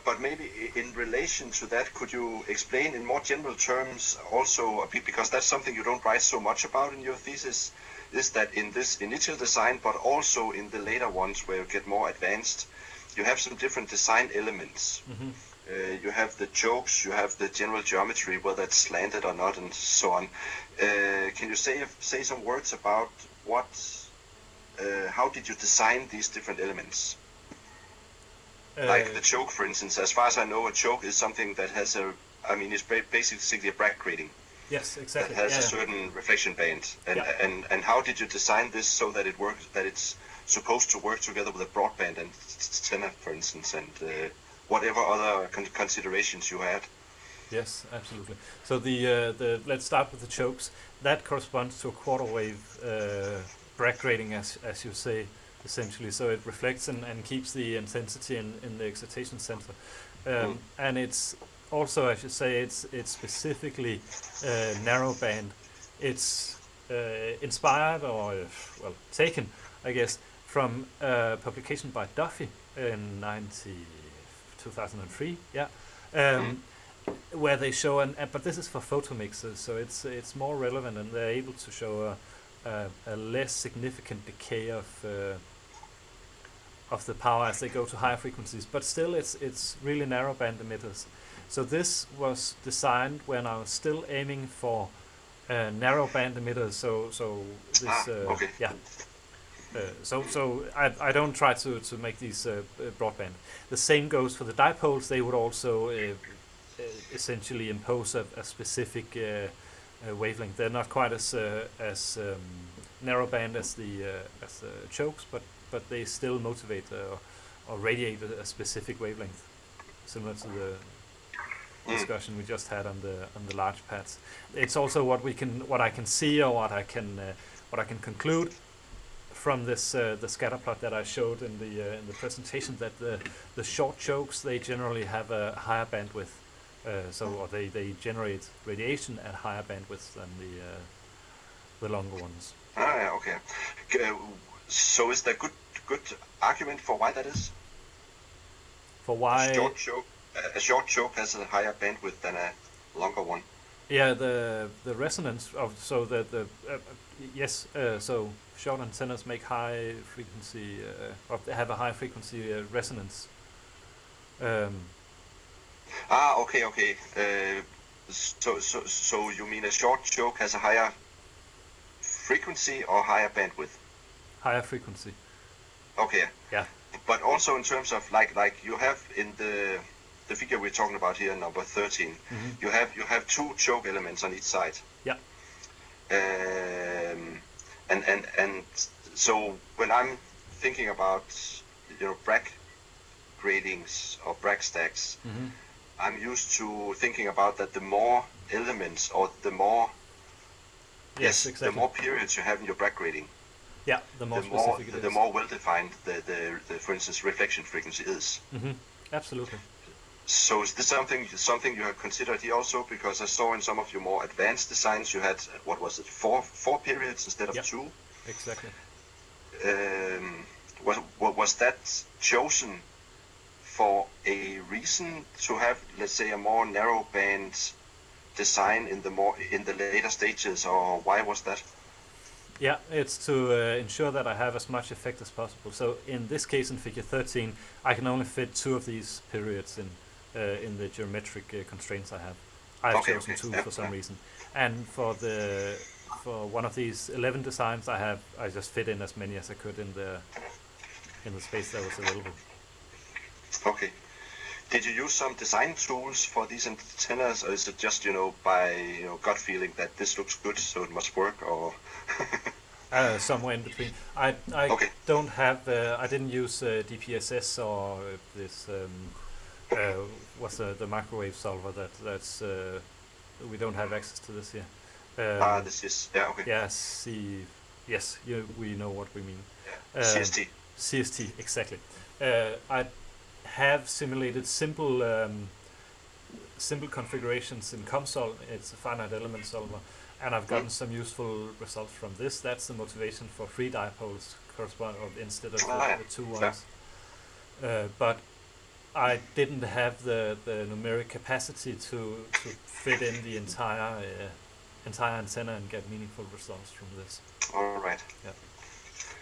But maybe in relation to that, could you explain in more general terms also, because that's something you don't write so much about in your thesis, is that in this initial design, but also in the later ones where you get more advanced, you have some different design elements. You have the chokes, you have the general geometry, whether it's slanted or not, and so on. Can you say some words about how did you design these different elements? Like the choke, for instance. As far as I know, a choke is something that has it's basically a bracket grating. Yes, exactly. That has a certain reflection band. And how did you design this so that it works, that it's supposed to work together with a broadband antenna, for instance, and whatever other considerations you had? Yes, absolutely. So the let's start with the chokes. That corresponds to a quarter wave bracket grating, as you say, essentially. So it reflects and keeps the intensity in the excitation center. And it's also, I should say, it's specifically narrow band. It's inspired or taken, I guess, from a publication by Duffy in 2003. Yeah. Where they show but this is for photomixers, so it's more relevant, and they're able to show a less significant decay of the power as they go to higher frequencies, but still it's really narrow band emitters. So this was designed when I was still aiming for narrow band emitters. So this okay. So I don't try to make these broadband. The same goes for the dipoles. They would also essentially impose a specific wavelength. They're not quite as narrow band as the chokes, but they still motivate or radiate a specific wavelength, similar to the discussion we just had on the large pads. It's also what I can see, or what I can conclude from this the scatter plot that I showed in the presentation, that the short chokes, they generally have a higher bandwidth, or they generate radiation at higher bandwidth than the longer ones. Okay. So is there good argument for why that is? For why a short choke has a higher bandwidth than a longer one? Yeah, the resonance of yes. So short antennas make high frequency, or they have a high frequency resonance. Okay. So you mean a short choke has a higher frequency or higher bandwidth? Higher frequency. Okay. Yeah. But also in terms of like you have in the figure we're talking about here, number 13, you have two choke elements on each side. Yeah. And So when I'm thinking about, Bragg gratings or Bragg stacks, I'm used to thinking about that the more elements or the more exactly. the more periods you have in your Bragg grating, yeah, the more specific it is. The more well defined the for instance reflection frequency is. Absolutely. So is this something you have considered here also? Because I saw in some of your more advanced designs you had, what was it, four periods instead of two? Exactly. Was that chosen for a reason to have, let's say, a more narrow band design in the later stages, or why was that? Yeah, it's to ensure that I have as much effect as possible. So in this case, in figure 13, I can only fit 2 of these periods in the geometric constraints I have. I've chosen 2 for some reason, and for one of these 11 designs I just fit in as many as I could in the space that was available. Okay. Did you use some design tools for these antennas, or is it just by gut feeling that this looks good, so it must work, or? Somewhere in between. I don't have. I didn't use DPSS or this. What's the microwave solver? That's. We don't have access to this here. This is okay. Yeah, yes, we know what we mean. CST. CST, exactly. I have simulated simple configurations in COMSOL. It's a finite element solver, and I've gotten some useful results from this. That's the motivation for 3 dipoles instead of the 2 ones. But I didn't have the numeric capacity to fit in the entire antenna and get meaningful results from this. All right. Yeah.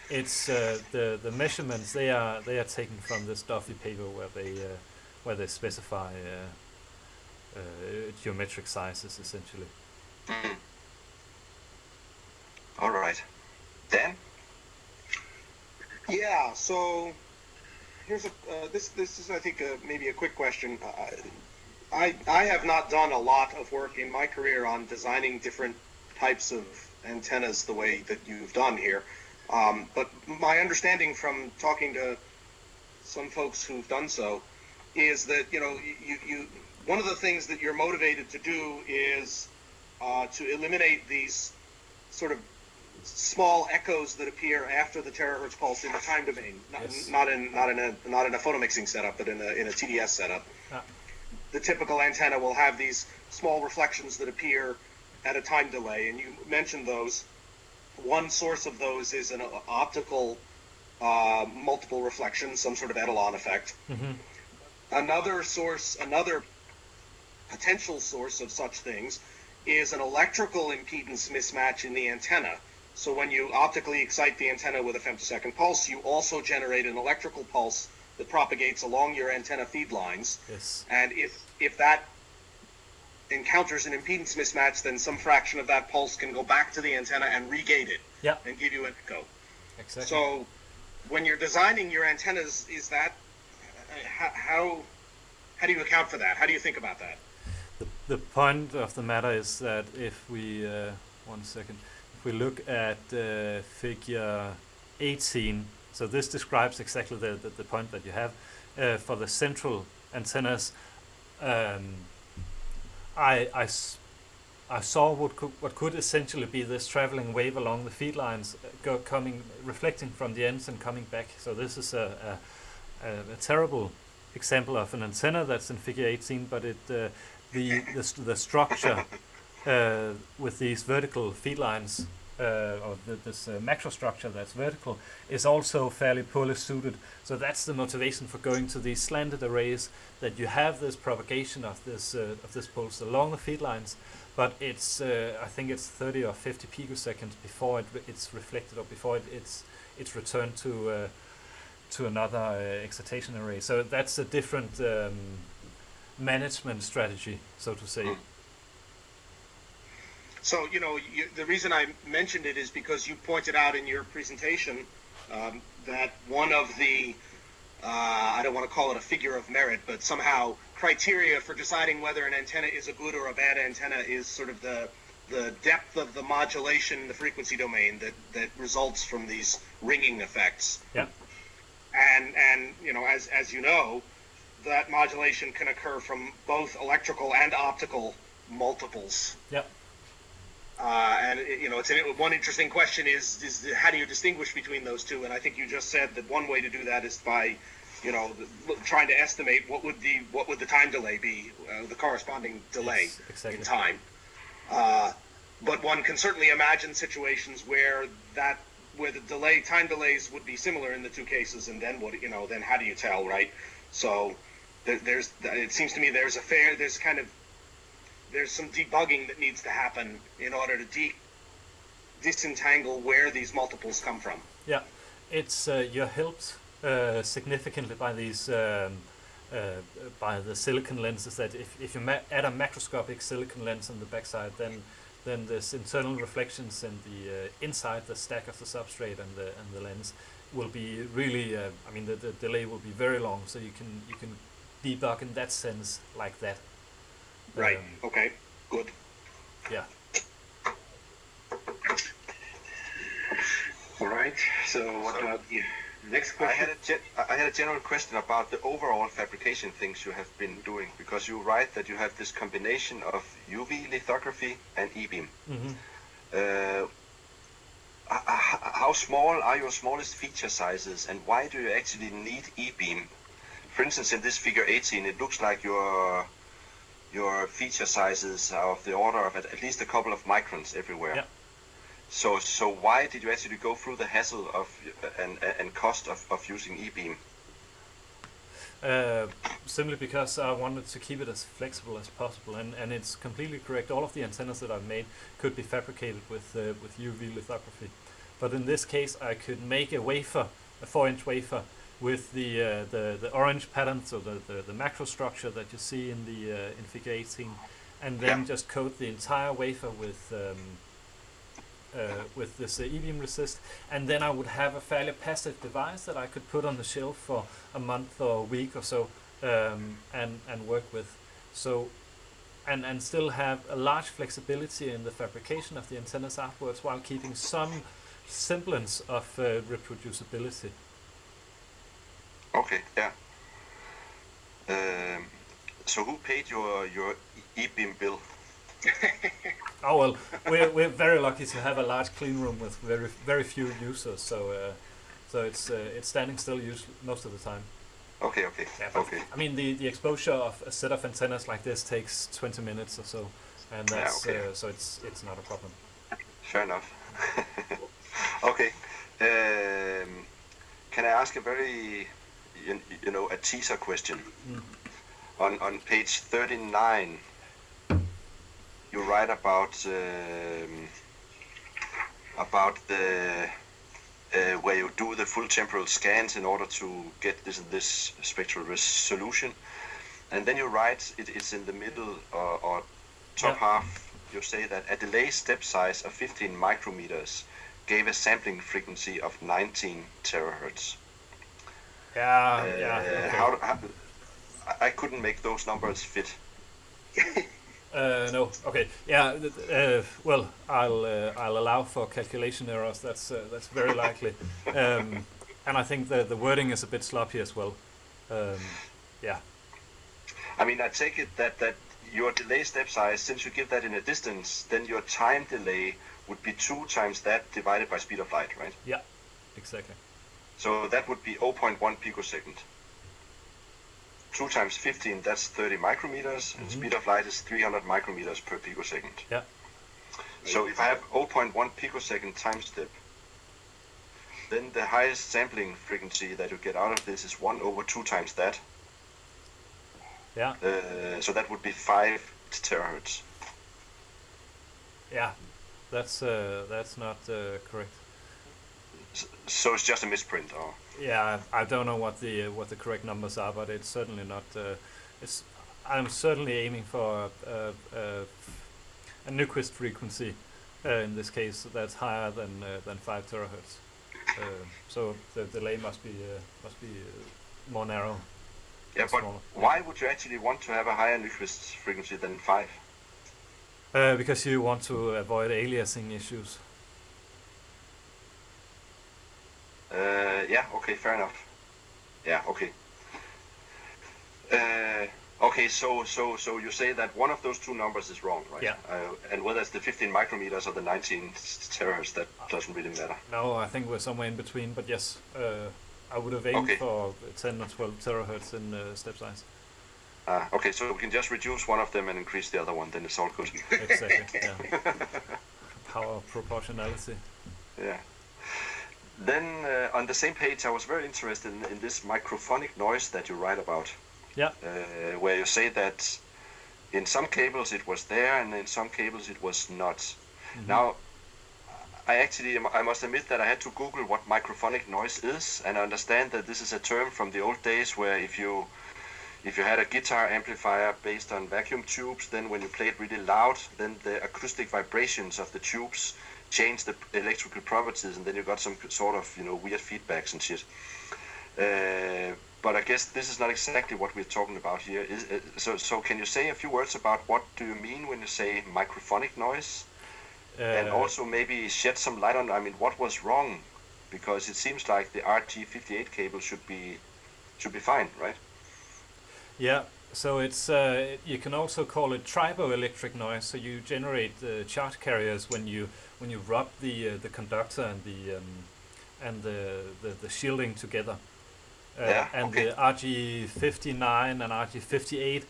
It's the measurements they are taken from this Duffy paper where they specify geometric sizes essentially. All right. Dan? Yeah. So here's this is I think maybe a quick question. I have not done a lot of work in my career on designing different types of antennas the way that you've done here. But my understanding from talking to some folks who've done so is that you one of the things that you're motivated to do is to eliminate these sort of small echoes that appear after the terahertz pulse in the time domain, not in a photomixing setup, but in a TDS setup. The typical antenna will have these small reflections that appear at a time delay, and you mentioned those. One source of those is an optical multiple reflection, some sort of Etalon effect. Another potential source of such things is an electrical impedance mismatch in the antenna. So when you optically excite the antenna with a femtosecond pulse, you also generate an electrical pulse that propagates along your antenna feed lines. Yes. And if that encounters an impedance mismatch, then some fraction of that pulse can go back to the antenna and regate it and give you an echo. Exactly. So when you're designing your antennas, is that how do you account for that? How do you think about that? The point of the matter is that if we if we look at figure 18, so this describes exactly the point that you have for the central antennas. I saw what could essentially be this traveling wave along the feed lines, reflecting from the ends and coming back. So this is a terrible example of an antenna that's in figure 18, but the structure with these vertical feed lines, or this macrostructure that's vertical, is also fairly poorly suited. So that's the motivation for going to these slanted arrays, that you have this propagation of this pulse along the feed lines, but it's I think it's 30 or 50 picoseconds before it's reflected, or before it's returned to another excitation array. So that's a different management strategy, so to say. So, the reason I mentioned it is because you pointed out in your presentation that one of the, I don't want to call it a figure of merit, but somehow criteria for deciding whether an antenna is a good or a bad antenna is sort of the the depth of the modulation in the frequency domain that results from these ringing effects. Yeah. And you know, as you know, that modulation can occur from both electrical and optical multiples. Yeah. And you know, one interesting question is how do you distinguish between those two? And I think you just said that one way to do that is by, you know, trying to estimate what would the time delay be, the corresponding delay in time. But one can certainly imagine situations where the time delays would be similar in the two cases, and then then how do you tell, right? So it seems to me there's some debugging that needs to happen in order to disentangle where these multiples come from. Yeah, it's you're helped significantly by these by the silicon lenses. That if you add a macroscopic silicon lens on the backside, then there's internal reflections in the inside the stack of the substrate and the lens will be really. I mean, the delay will be very long, so you can debug in that sense like that. Right. Okay. Good. Yeah. All right. So what about the next question? I had a general question about the overall fabrication things you have been doing, because you write that you have this combination of UV lithography and E-beam. Mm-hmm. How small are your smallest feature sizes, and why do you actually need E-beam? For instance, in this figure 18, it looks like your feature sizes are of the order of at least a couple of microns everywhere. Yeah. So why did you actually go through the hassle of and cost of using E-beam? Simply because I wanted to keep it as flexible as possible, and it's completely correct. All of the antennas that I've made could be fabricated with UV lithography, but in this case I could make a wafer, a 4-inch wafer, with the orange pattern, so the macro structure that you see in the in figure 18, and then just coat the entire wafer with this E-beam resist, and then I would have a fairly passive device that I could put on the shelf for a month or a week or so, and work with. So, and still have a large flexibility in the fabrication of the antennas afterwards, while keeping some semblance of reproducibility. Okay, yeah. So who paid your E-beam bill? Oh well, we're very lucky to have a large clean room with very few users, so it's standing still most of the time. Okay. Yeah, but Okay. I mean the exposure of a set of antennas like this takes 20 minutes or so, and that's so it's not a problem. Fair enough. Okay. Can I ask a very a teaser question? Mm. On page 39, you write about the where you do the full temporal scans in order to get this spectral resolution, and then you write it's in the middle or top half. You say that a delay step size of 15 micrometers gave a sampling frequency of 19 terahertz. Okay. How I couldn't make those numbers fit. No. Okay. Yeah. Well, I'll allow for calculation errors. That's very likely. And I think the wording is a bit sloppy as well. Yeah. I mean, I take it that your delay step size, since you give that in a distance, then your time delay would be 2 times that divided by speed of light, right? Yeah. Exactly. So that would be 0.1 picosecond. 2 times 15, that's 30 micrometers, and speed of light is 300 micrometers per picosecond. Yeah. So if I have 0.1 picosecond time step, then the highest sampling frequency that you get out of this is 1/2 times that. Yeah. So that would be 5 terahertz. Yeah. That's not correct. So it's just a misprint, or? Yeah, I don't know what the correct numbers are, but it's certainly not. I'm certainly aiming for a Nyquist frequency in this case that's higher than 5 terahertz. So the delay must be more narrow. Yeah, but why would you actually want to have a higher Nyquist frequency than 5? Because you want to avoid aliasing issues. Yeah, okay, fair enough. Yeah, okay. Okay, so you say that one of those two numbers is wrong, right? Yeah. And whether it's the 15 micrometers or the 19 terahertz, that doesn't really matter. No, I think we're somewhere in between, but yes, I would have aimed Okay. for 10 or 12 terahertz in step size. Okay, so we can just reduce one of them and increase the other one, then it's all good. Exactly, yeah. Power of proportionality. Yeah. Then on the same page, I was very interested in this microphonic noise that you write about. Yeah. Where you say that in some cables it was there and in some cables it was not. Mm-hmm. Now, I must admit that I had to Google what microphonic noise is, and I understand that this is a term from the old days where if you had a guitar amplifier based on vacuum tubes, then when you played really loud, then the acoustic vibrations of the tubes changed the electrical properties, and then you got some sort of, weird feedbacks and shit. But I guess this is not exactly what we're talking about here. So can you say a few words about what do you mean when you say microphonic noise? And also maybe shed some light on, what was wrong? Because it seems like the RG58 cable should be fine, right? Yeah, so it's you can also call it triboelectric noise. So you generate charge carriers when you rub the conductor and the shielding together. The RG59 and RG58,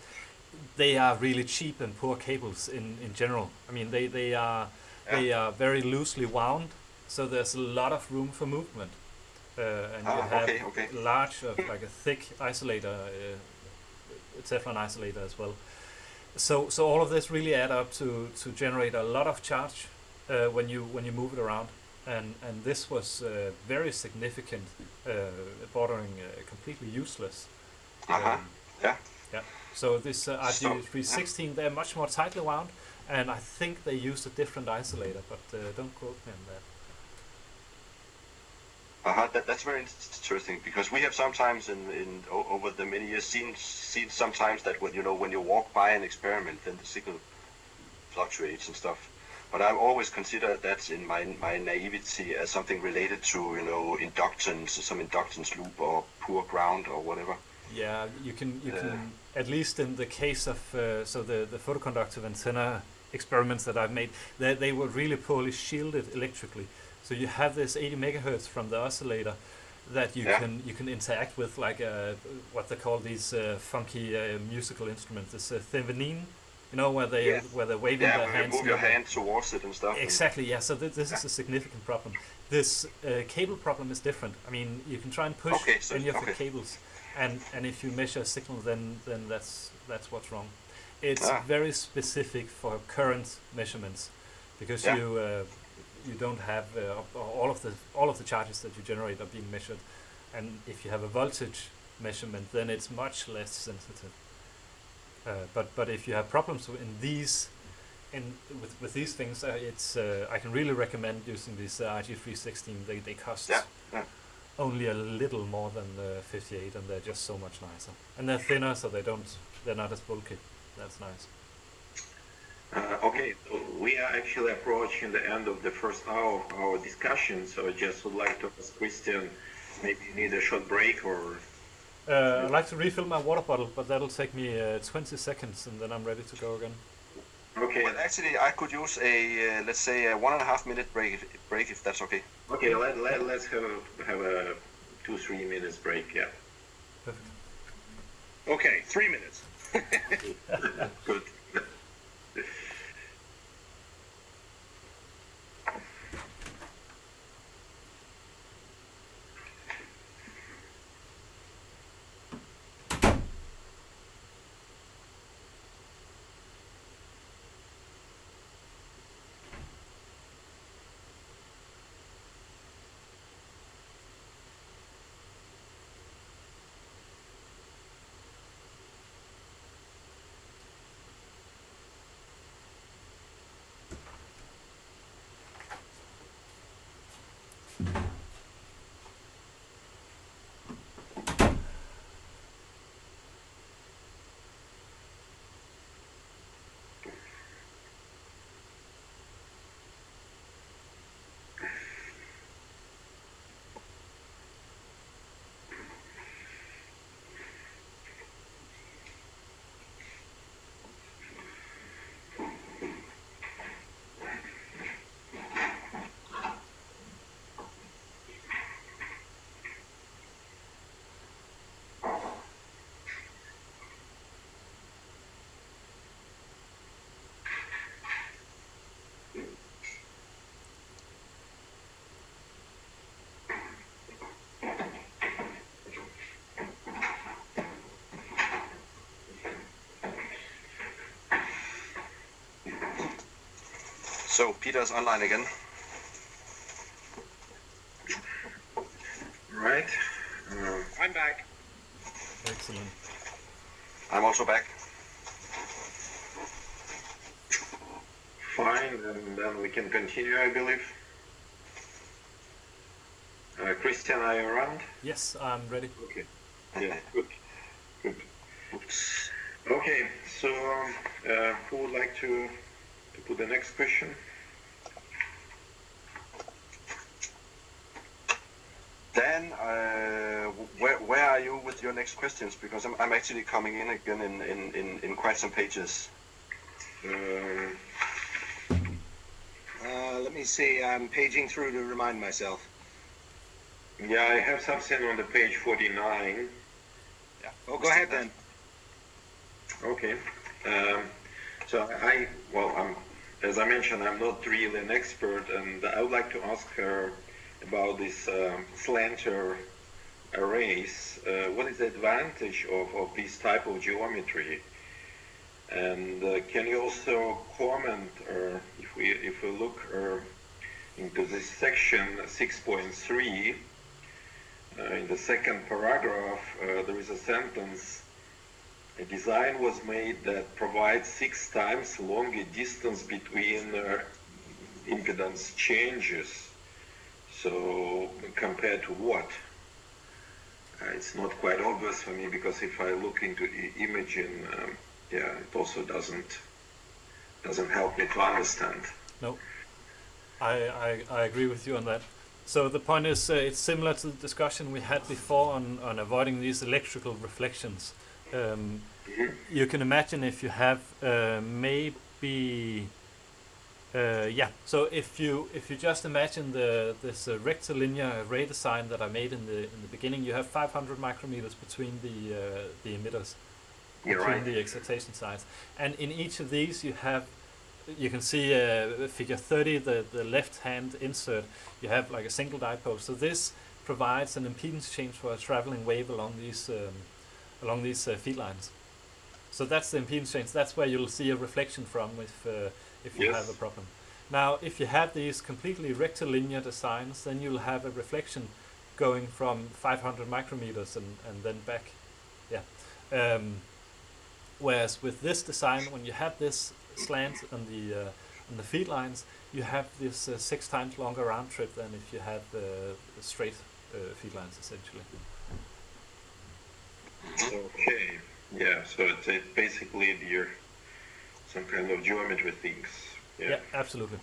they are really cheap and poor cables in general. I mean, they are very loosely wound, so there's a lot of room for movement. And you have large, like a thick isolator, Teflon isolator as well. So all of this really add up to generate a lot of charge when you move it around. And this was very significant, bordering completely useless. Yeah. So this RG316, they're much more tightly wound, and I think they used a different isolator, but don't quote me on that. That's very interesting, because we have sometimes over the many years seen sometimes that when you walk by an experiment, then the signal fluctuates and stuff. But I've always considered that in my naivety as something related to inductance, some inductance loop or poor ground or whatever. Yeah, you can at least in the case of the photoconductive antenna experiments that I've made, they were really poorly shielded electrically. So you have this 80 megahertz from the oscillator that you can interact with, like what they call these funky musical instruments. This thevenin, where they're waving their hands. Move your hand towards it and stuff. Exactly. Yeah. So this is a significant problem. This cable problem is different. I mean, you can try and push any of the cables, and if you measure a signal, then that's what's wrong. It's very specific for current measurements, because you don't have all of the charges that you generate are being measured, and if you have a voltage measurement, then it's much less sensitive. But if you have problems with these things, it's I can really recommend using these RG316. They cost only a little more than the 58, and they're just so much nicer, and they're thinner, so they're not as bulky. That's nice. Okay, so we are actually approaching the end of the first hour of our discussion, so I just would like to ask Christian, maybe you need a short break or... I'd like to refill my water bottle, but that'll take me 20 seconds, and then I'm ready to go again. Okay. Well, actually, I could use let's say a 1.5 minute break if that's okay. Okay, let's have a 2-3 minutes break, yeah. Perfect. Okay, 3 minutes. Good. So Peter's online again. Right. I'm back. Excellent. I'm also back. Fine, and then we can continue, I believe. Christian, are you around? Yes, I'm ready. Okay. Yeah, good. Good. Okay, so who would like to put the next question? Dan, where are you with your next questions? Because I'm actually coming in again in quite some pages. Let me see. I'm paging through to remind myself. Yeah, I have something on the page 49. Yeah. Oh, go ahead then. Okay. So I'm, as I mentioned, I'm not really an expert, and I would like to ask her about this slanter arrays. What is the advantage of this type of geometry? And can you also comment, if we look into this section 6.3, in the second paragraph, there is a sentence: a design was made that provides 6 times longer distance between impedance changes. So compared to what? It's not quite obvious for me, because if I look into imaging, it also doesn't help me to understand. No, I agree with you on that. So the point is, it's similar to the discussion we had before on avoiding these electrical reflections. You can imagine if you have so if you just imagine this rectilinear array design that I made in the beginning, you have 500 micrometers between the emitters, between the excitation sides, and in each of these you can see figure 30, the left hand insert, you have like a single dipole. So this provides an impedance change for a traveling wave along these feed lines. So that's the impedance change. That's where you'll see a reflection from if you have a problem. Now, if you have these completely rectilinear designs, then you'll have a reflection going from 500 micrometers and then back. Whereas with this design, when you have this slant on the feed lines, you have this 6 times longer round trip than if you had the straight feed lines, essentially. Okay. Yeah. So it's basically some kind of geometry things. Yeah, absolutely.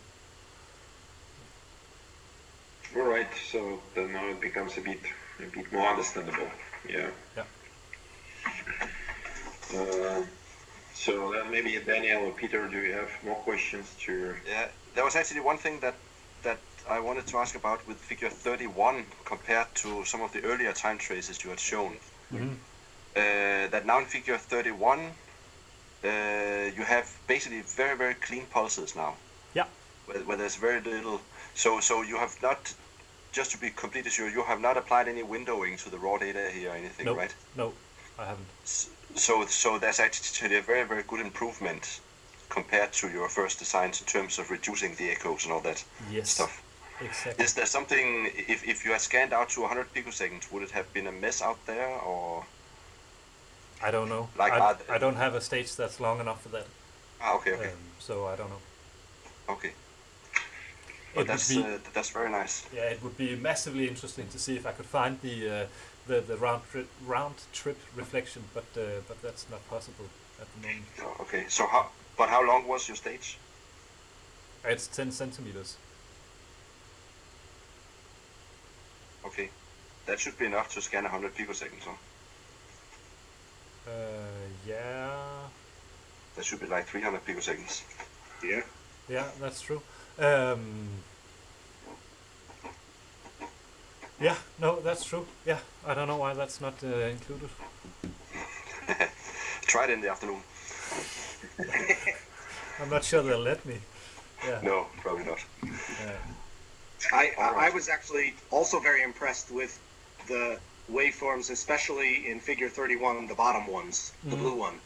All right. So then now it becomes a bit more understandable. Yeah. Yeah. So then maybe Daniel or Peter, do you have more questions to? Yeah, there was actually one thing that I wanted to ask about with figure 31 compared to some of the earlier time traces you had shown. Mm-hmm. That now in figure 31, you have basically very, very clean pulses now. Yeah. Where there's very little. So you have not, just to be completely sure, you have not applied any windowing to the raw data here or anything, Nope. right? No, I haven't. So there's actually a very, very good improvement compared to your first designs in terms of reducing the echoes and all that stuff. Exactly. Is there something, if you had scanned out to 100 picoseconds, would it have been a mess out there, or? I don't know. Like I don't have a stage that's long enough for that. Okay. So I don't know. Okay. But that's very nice. Yeah, it would be massively interesting to see if I could find the round trip reflection, but that's not possible at the moment. Okay. So how long was your stage? It's 10 centimeters. Okay, that should be enough to scan 100 picoseconds, huh? Yeah. That should be like 300 picoseconds. Yeah. Yeah, that's true. Yeah, no, that's true. Yeah, I don't know why that's not included. Try it in the afternoon. I'm not sure they'll let me. Yeah. No, probably not. I was actually also very impressed with the waveforms, especially in figure 31, the bottom ones, the blue one.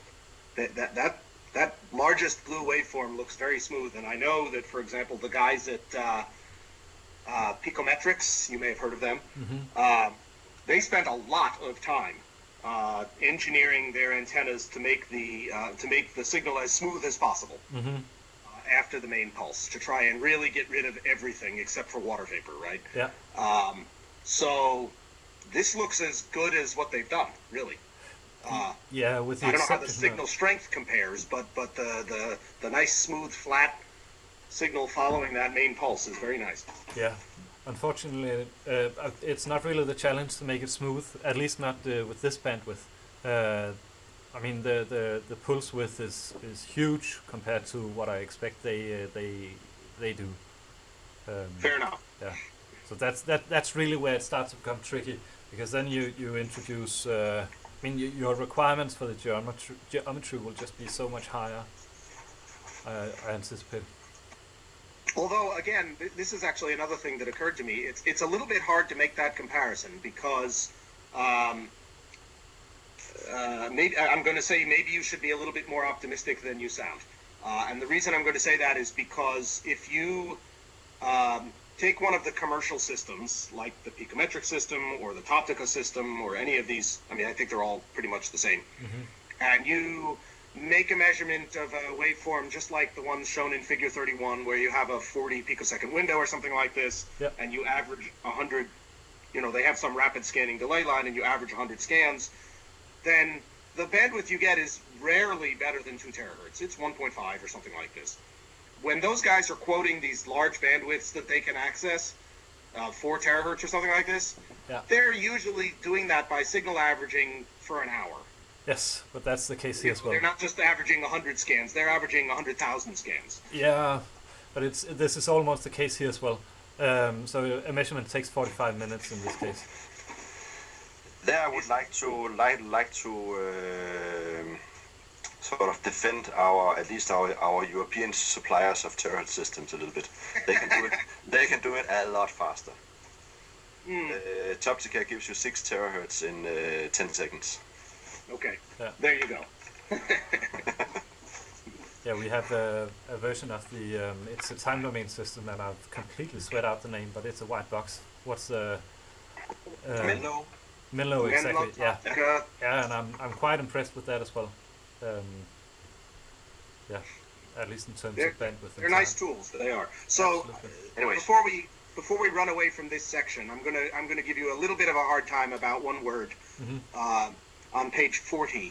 That that largest blue waveform looks very smooth, and I know that, for example, the guys at Picometrics, you may have heard of them, they spent a lot of time engineering their antennas to make the signal as smooth as possible after the main pulse, to try and really get rid of everything except for water vapor, right? Yeah. So this looks as good as what they've done, really. Yeah, with the I don't know how the exception signal strength compares, but the nice smooth flat signal following that main pulse is very nice. Yeah, unfortunately, it's not really the challenge to make it smooth, at least not with this bandwidth. I mean, the pulse width is huge compared to what I expect they do. Fair enough. Yeah, so that's really where it starts to become tricky, because then you introduce. I mean, your requirements for the geometry will just be so much higher. I anticipate. Although, again, this is actually another thing that occurred to me. It's a little bit hard to make that comparison because maybe I'm going to say maybe you should be a little bit more optimistic than you sound. And the reason I'm going to say that is because if you take one of the commercial systems, like the Picometric system or the Toptica system or any of these, I mean, I think they're all pretty much the same, and you make a measurement of a waveform just like the ones shown in figure 31, where you have a 40 picosecond window or something like this, and you average 100, they have some rapid scanning delay line, and you average 100 scans, then the bandwidth you get is rarely better than 2 terahertz. It's 1.5 or something like this. When those guys are quoting these large bandwidths that they can access, 4 terahertz or something like this, they're usually doing that by signal averaging for an hour. Yes, but that's the case here as well. They're not just averaging 100 scans, they're averaging 100,000 scans. Yeah, but this is almost the case here as well. So a measurement takes 45 minutes in this case. There I would like to sort of defend at least our European suppliers of terahertz systems a little bit. They can do it a lot faster. Toptica gives you 6 terahertz in 10 seconds. Okay, there you go. Yeah, we have a version of the, it's a time domain system, and I've completely sweat out the name, but it's a white box. What's the... Menlo, exactly, yeah. Yeah, and I'm quite impressed with that as well. Yeah, at least in terms of bandwidth. They're nice tools, they are. So, anyways, before we run away from this section, I'm gonna give you a little bit of a hard time about one word. On page 40,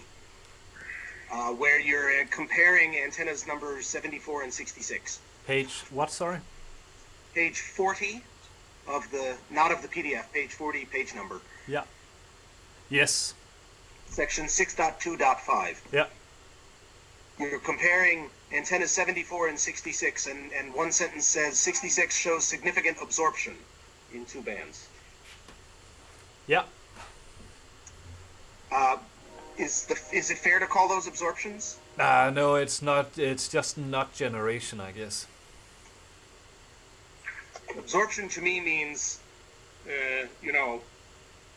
where you're comparing antennas numbers 74 and 66. Page what, sorry? Page 40 of the, not of the PDF, page 40, page number. Yeah. Yes. Section 6.2.5. Yeah. You're comparing antennas 74 and 66, and one sentence says 66 shows significant absorption in 2 bands. Yeah. Is it fair to call those absorptions? No, it's not. It's just not generation, I guess. Absorption to me means,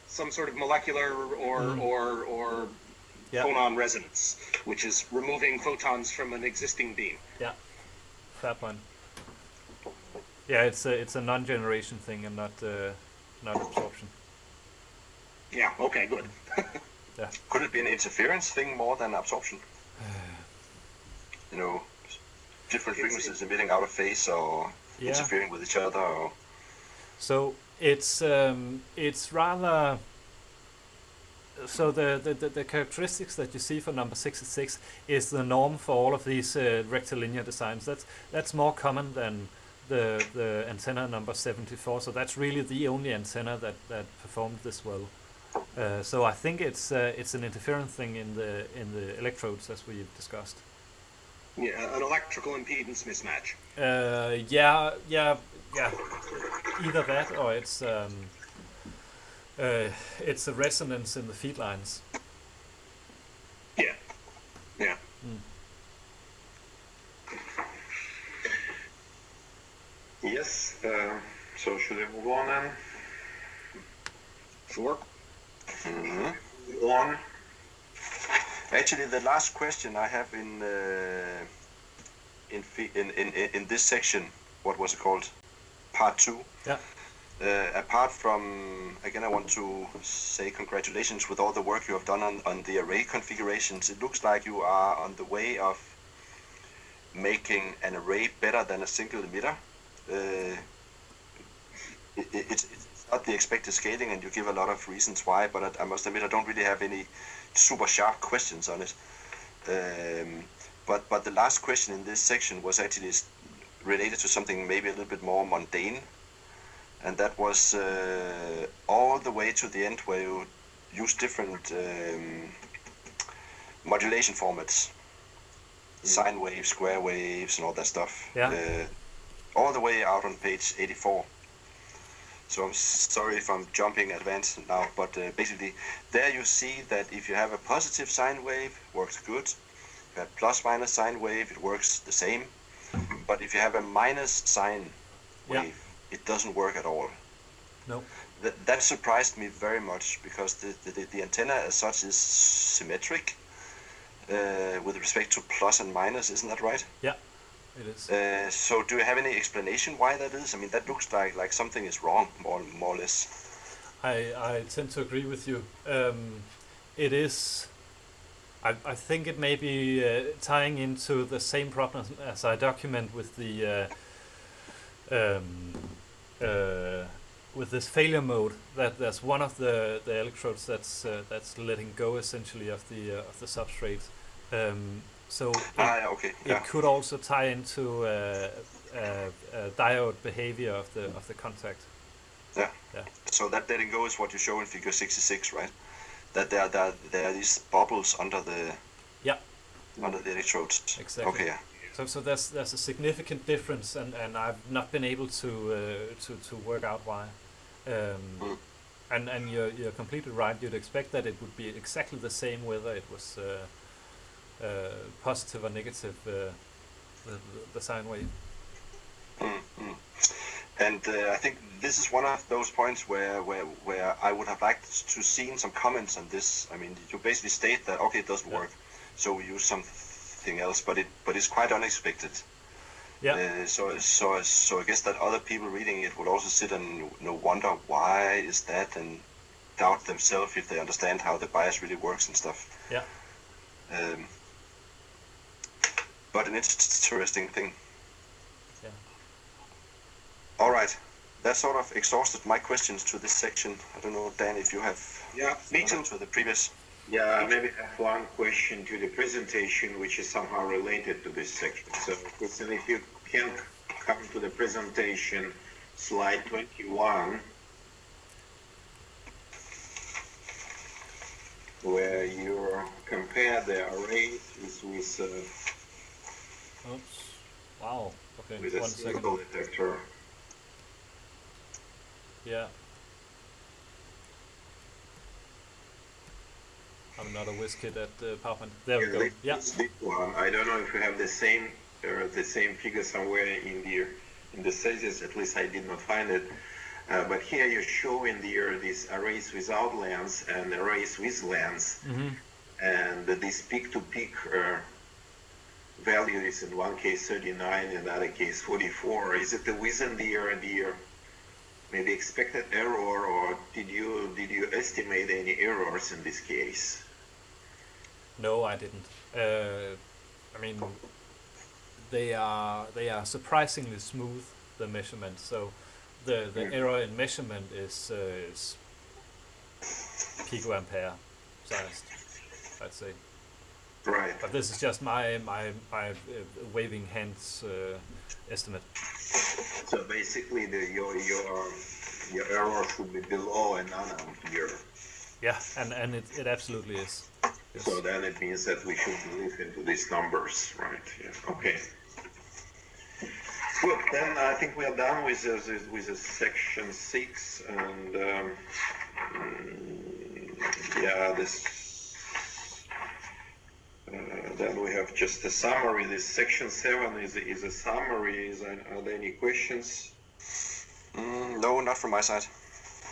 some sort of molecular or phonon resonance, which is removing photons from an existing beam. Yeah, fair point. Yeah, it's a non-generation thing and not absorption. Yeah. Okay. Good. Yeah. Could it be an interference thing more than absorption? Different frequencies emitting out of phase or interfering with each other. Or... So it's rather. So the characteristics that you see for number 66 is the norm for all of these rectilinear designs. That's more common than the antenna number 74. So that's really the only antenna that performed this well. So I think it's an interference thing in the electrodes, as we've discussed. Yeah, an electrical impedance mismatch. Yeah. Either that or it's a resonance in the feed lines. Yeah. Yes. So should I move on then? Sure. On. Actually, the last question I have in this section, what was it called? Part 2. Yeah. Apart from, again, I want to say congratulations with all the work you have done on the array configurations. It looks like you are on the way of making an array better than a single emitter. It's not the expected scaling, and you give a lot of reasons why, but I must admit I don't really have any super sharp questions on it. But the last question in this section was actually related to something maybe a little bit more mundane, and that was all the way to the end where you use different modulation formats, sine waves, square waves, and all that stuff. Yeah. All the way out on page 84. So I'm sorry if I'm jumping advanced now, but basically there you see that if you have a positive sine wave, it works good. If you have plus minus sine wave, it works the same. But if you have a minus sine wave, it doesn't work at all. No. That surprised me very much, because the antenna as such is symmetric with respect to plus and minus, isn't that right? Yeah, it is. So do you have any explanation why that is? I mean, that looks like something is wrong, more or less. I tend to agree with you. It is. I think it may be tying into the same problem as I document with the with this failure mode. That there's one of the electrodes that's letting go essentially of the substrate. So it could also tie into diode behavior of the contact. Yeah. So that letting go is what you show in figure 66, right? That there are these bubbles under the electrodes. Exactly. Okay. Yeah. So there's a significant difference, and I've not been able to work out why. And you're completely right. You'd expect that it would be exactly the same whether it was positive or negative, the sine wave. And I think this is one of those points where I would have liked to see some comments on this. I mean, you basically state that okay, it doesn't work, so we use something else, but it's quite unexpected. Yeah. So I guess that other people reading it would also sit and wonder why is that, and doubt themselves if they understand how the bias really works and stuff. Yeah. But an interesting thing. Yeah. All right. That sort of exhausted my questions to this section. I don't know, Dan, if you have me too. To the previous. Yeah, maybe I have one question to the presentation, which is somehow related to this section. So, Kristen, if you can come to the presentation, slide 21, where you compare the arrays with Oops. Wow. Okay. with 1 a second. single detector. Yeah. I'm not a whiz kid at PowerPoint. There we go. Yeah. This one. I don't know if you have the same figure somewhere in the thesis. At least I did not find it. But here you show in these arrays without lens and arrays with lens, and this peak-to-peak value is in one case 39, in another case 44. Is it within the maybe expected error, or did you estimate any errors in this case? No, I didn't. I mean, they are surprisingly smooth, the measurement. So the error in measurement is picoampere sized, I'd say. Right. But this is just my waving hands estimate. So basically, your error should be below a nanoampere. Yeah, and it absolutely is. Yes. So then it means that we should believe into these numbers, right? Yeah. Okay. Good. Then I think we are done with section 6, and then we have just a summary. This section 7 is a summary. Are there any questions? No, not from my side.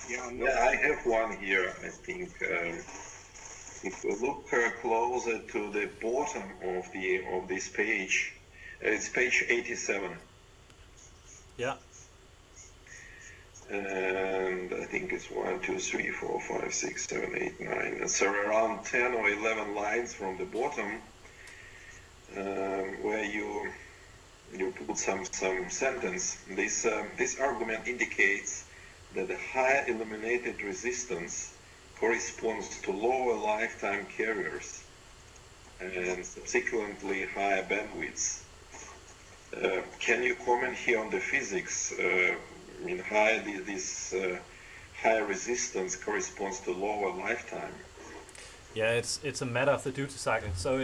Yeah, I have one here, I think. if we look closer to the bottom of this page, it's page 87. Yeah. And I think it's 1, 2, 3, 4, 5, 6, 7, 8, 9. And so around 10 or 11 lines from the bottom, where you put some sentence. This argument indicates that the higher illuminated resistance corresponds to lower lifetime carriers and subsequently higher bandwidths. Can you comment here on the physics? This higher resistance corresponds to lower lifetime. Yeah, it's a matter of the duty cycle. So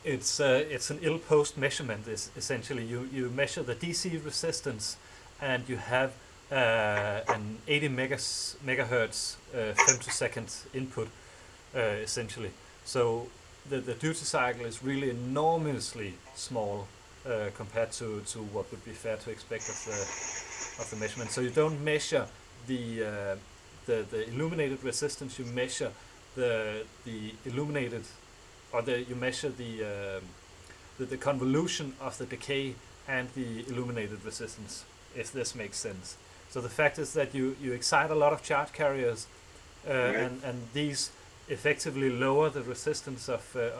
it's an ill-post measurement. Essentially, you measure the DC resistance, and you have an 80 megahertz femtosecond input, essentially. So the duty cycle is really enormously small compared to what would be fair to expect of the measurement. So you don't measure the illuminated resistance. You measure the illuminated, or you measure the convolution of the decay and the illuminated resistance, if this makes sense. So the fact is that you excite a lot of charge carriers, and these effectively lower the resistance of the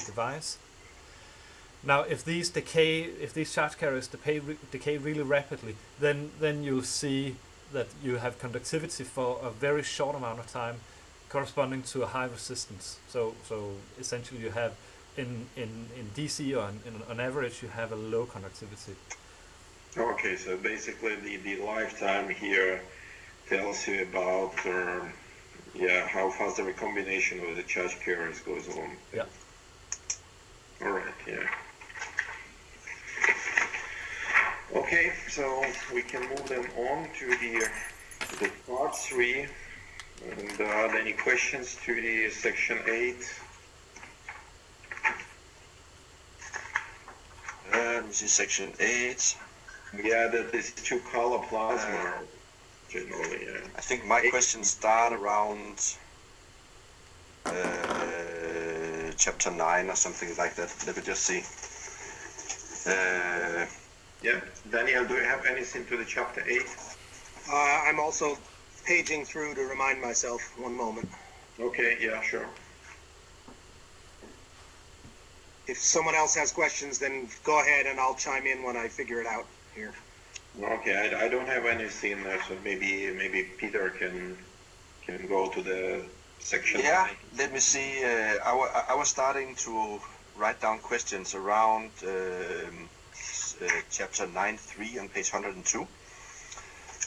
device. Now, if these charge carriers decay really rapidly, then you'll see that you have conductivity for a very short amount of time, corresponding to a high resistance. So essentially, you have in DC or on average, you have a low conductivity. Okay, so basically the lifetime here tells you about how fast the recombination of the charge carriers goes on. Yeah. All right. Yeah. Okay, so we can move them on to the part 3. And are there any questions to the section 8? Let me see section 8. Yeah, that is two-color plasma, generally. Yeah. I think my questions start around chapter 9 or something like that. Let me just see. Yeah, Daniel, do you have anything to the chapter 8? I'm also paging through to remind myself. One moment. Okay, yeah, sure. If someone else has questions, then go ahead and I'll chime in when I figure it out here. Okay, I don't have anything there, so maybe Peter can go to the section. Yeah, let me see. I was starting to write down questions around chapter 9.3 on page 102,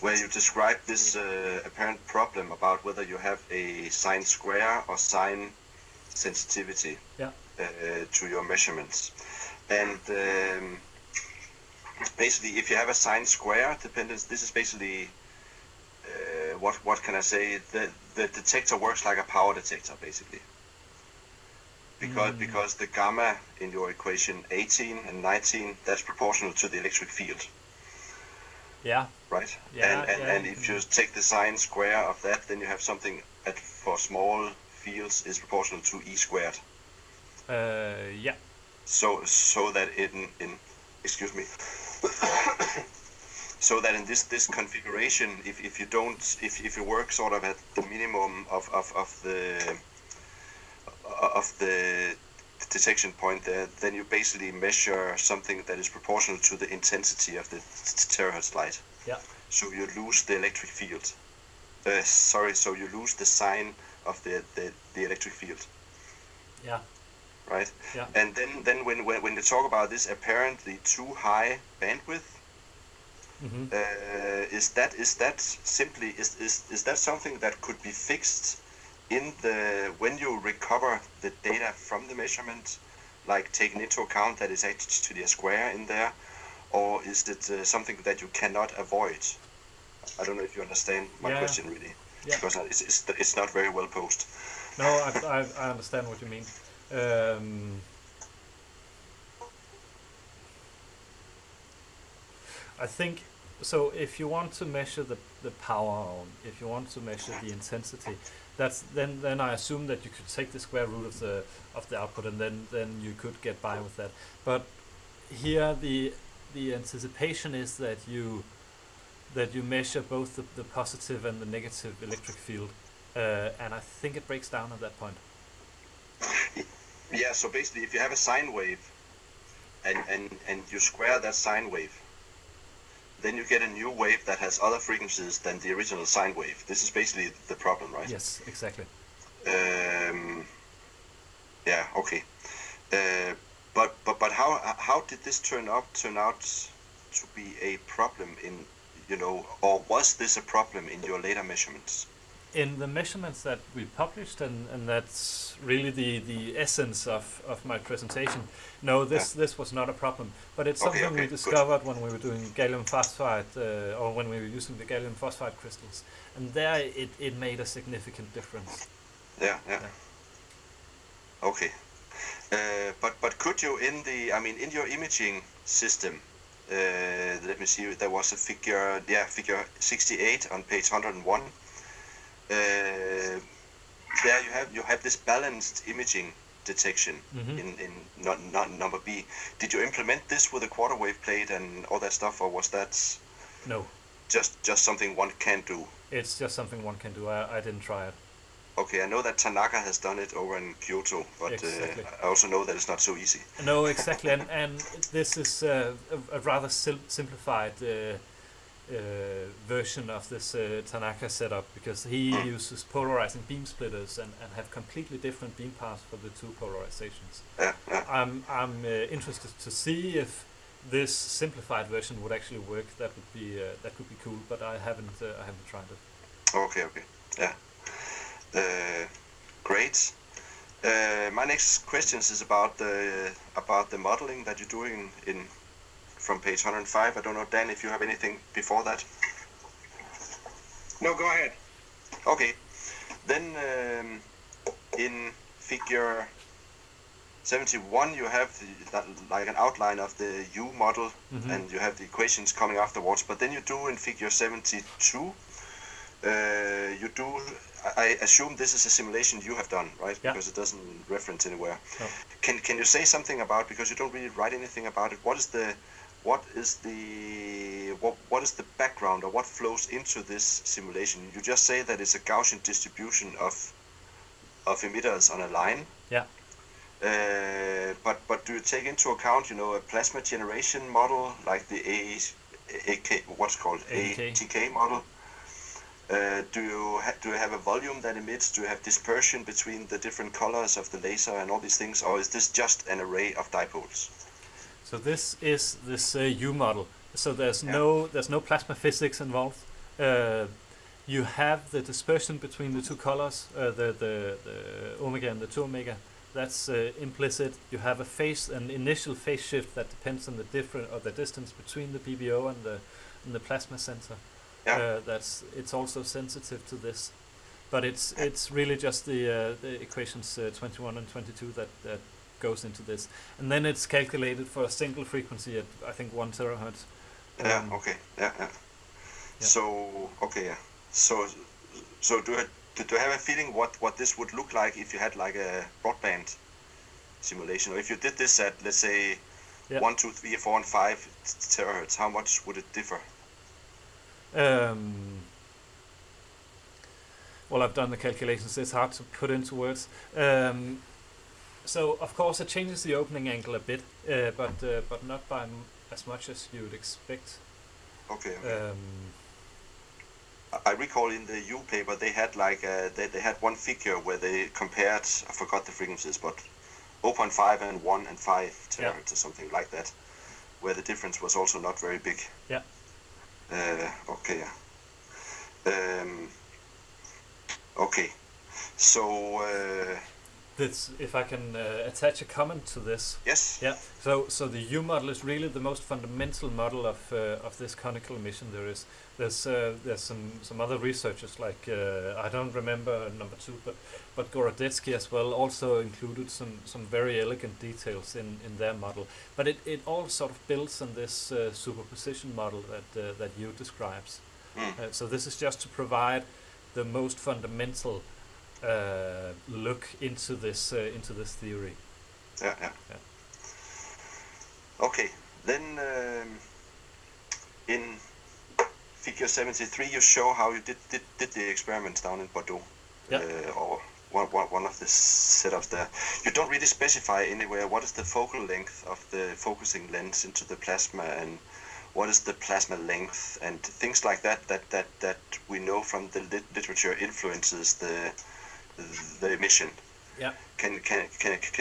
where you describe this apparent problem about whether you have a sine square or sine sensitivity to your measurements. And basically, if you have a sine square dependence, this is basically what can I say? The detector works like a power detector, basically. Because the gamma in your equation 18 and 19, that's proportional to the electric field. Yeah. Right? Yeah, and if you take the sine square of that, then you have something that for small fields is proportional to E squared. Yeah. So that in excuse me. So that in this configuration, if you work sort of at the minimum of the detection point there, then you basically measure something that is proportional to the intensity of the terahertz light. Yeah. So you lose the electric field. So you lose the sign of the electric field. Yeah. Right. Yeah. And then when you talk about this apparently too high bandwidth, is that something that could be fixed in when you recover the data from the measurement, like taking into account that it's actually a square in there, or is it something that you cannot avoid? I don't know if you understand my question really, because it's not very well posed. No, I understand what you mean. I think so. If you want to measure the power, or if you want to measure the intensity, then I assume that you could take the square root of the output, and then you could get by with that. But here the anticipation is that you measure both the positive and the negative electric field, and I think it breaks down at that point. Yeah, so basically if you have a sine wave and you square that sine wave, then you get a new wave that has other frequencies than the original sine wave. This is basically the problem, right? Yes, exactly. Yeah, okay. But how did this turn out to be a problem in, or was this a problem in your later measurements? In the measurements that we published, and that's really the essence of my presentation, no, this was not a problem. But it's something we discovered when we were doing gallium phosphide, or when we were using the gallium phosphide crystals. And there it made a significant difference. Yeah. Okay. But could you in your imaging system, let me see, there was a figure 68 on page 101. There you have this balanced imaging detection in number B. Did you implement this with a quarter wave plate and all that stuff, or was that no, just something one can do? It's just something one can do. I didn't try it. Okay, I know that Tanaka has done it over in Kyoto, but exactly. I also know that it's not so easy. No, exactly, and this is a rather simplified version of this Tanaka setup, because he uses polarizing beam splitters and have completely different beam paths for the two polarizations. I'm interested to see if this simplified version would actually work. That could be cool, but I haven't tried it. Okay, yeah. Great. My next question is about the modeling that you're doing from page 105. I don't know, Dan, if you have anything before that. No, go ahead. Okay. Then in figure 71, you have like an outline of the U model, and you have the equations coming afterwards. But then you do in figure 72, you do. I assume this is a simulation you have done, right? Yeah. Because it doesn't reference anywhere. No. Can you say something about, because you don't really write anything about it, what is the background, or what flows into this simulation? You just say that it's a Gaussian distribution of emitters on a line. Yeah. But do you take into account, a plasma generation model like the ATK model? Do you have a volume that emits? Do you have dispersion between the different colors of the laser and all these things, or is this just an array of dipoles? So this is this U model. So there's no plasma physics involved. You have the dispersion between the two colors, the omega and the 2 omega. That's implicit. You have an initial phase shift that depends on the distance between the PBO and the plasma center. Yeah. It's also sensitive to this, but it's really just the equations 21 and 22 that goes into this, and then it's calculated for a single frequency at, I think, 1 terahertz. Okay. Yeah. So okay. Yeah. So do you have a feeling what this would look like if you had like a broadband simulation, or if you did this at, let's say, 1, 2, 3, 4, and 5 terahertz? How much would it differ? Well, I've done the calculations. It's hard to put into words. So of course it changes the opening angle a bit, but not by as much as you would expect. Okay. I recall in the U paper they had like they had one figure where they compared, I forgot the frequencies, but 0.5 and 1 and 5 terahertz or something like that, where the difference was also not very big. Yeah. Okay. Okay. So. This, if I can attach a comment to this. Yes. Yeah. So the U model is really the most fundamental model of this conical emission there is. There's some other researchers like I don't remember number 2, but Gorodetsky as well also included some very elegant details in their model. But it all sort of builds on this superposition model that U describes. So this is just to provide the most fundamental look into this theory. Yeah. Okay, then in figure 73 you show how you did the experiments down in Bordeaux, or one of the setups there. You don't really specify anywhere what is the focal length of the focusing lens into the plasma, and what is the plasma length, and things like that we know from the literature influences the emission. Yeah. Can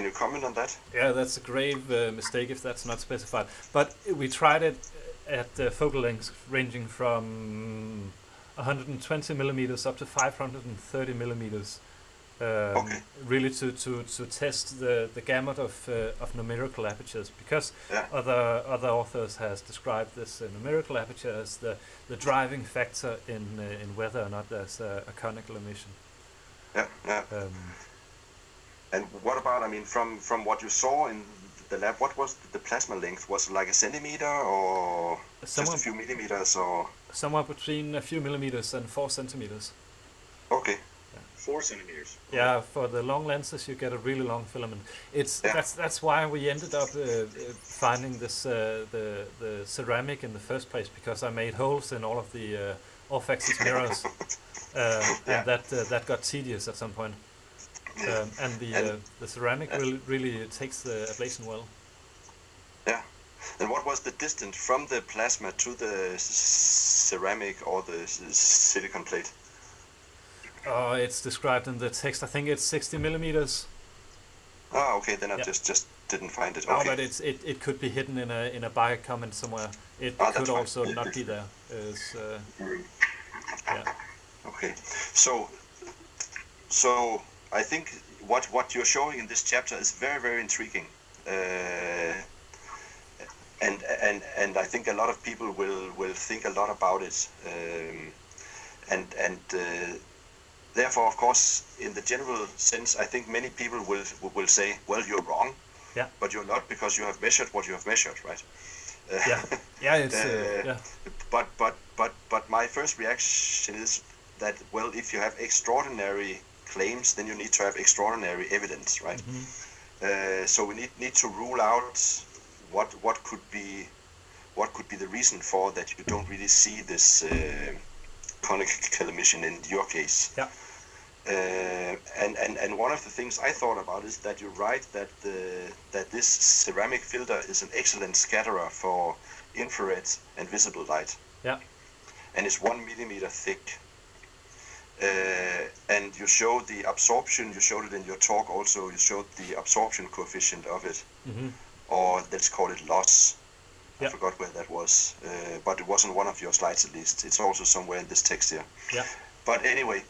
you comment on that? Yeah, that's a grave mistake if that's not specified. But we tried it at focal lengths ranging from 120 millimeters up to 530 millimeters. Really to test the gamut of numerical apertures, because other authors has described this numerical aperture as the driving factor in whether or not there's a conical emission. And what about, I mean, from what you saw in the lab, what was the plasma length? Was it like a centimeter or just a few millimeters, or somewhere between a few millimeters and 4 centimeters? Okay. 4 centimeters. Yeah, for the long lenses you get a really long filament. That's why we ended up finding this the ceramic in the first place, because I made holes in all of the off-axis mirrors, and that got tedious at some point. And the ceramic really takes the ablation well. Yeah. And what was the distance from the plasma to the ceramic or the silicon plate? It's described in the text. I think it's 60 millimeters. Ah, okay. Then I just didn't find it. Oh, Okay. but it could be hidden in a bio comment somewhere. It could also not be there. Okay. So I think what you're showing in this chapter is very, very intriguing, and I think a lot of people will think a lot about it, and therefore, of course, in the general sense, I think many people will say, well, you're wrong, but you're not, because you have measured what you have measured, right? But my first reaction is that, well, if you have extraordinary claims, then you need to have extraordinary evidence, right? Mm-hmm. So we need to rule out what could be the reason for that you don't really see this conical emission in your case. Yeah. And one of the things I thought about is that you write that this ceramic filter is an excellent scatterer for infrared and visible light. Yeah. And it's 1 millimeter thick. And you showed the absorption, you showed it in your talk also, you showed the absorption coefficient of it, or let's call it loss. I forgot where that was, but it wasn't one of your slides at least. It's also somewhere in this text here. Yeah. But anyway,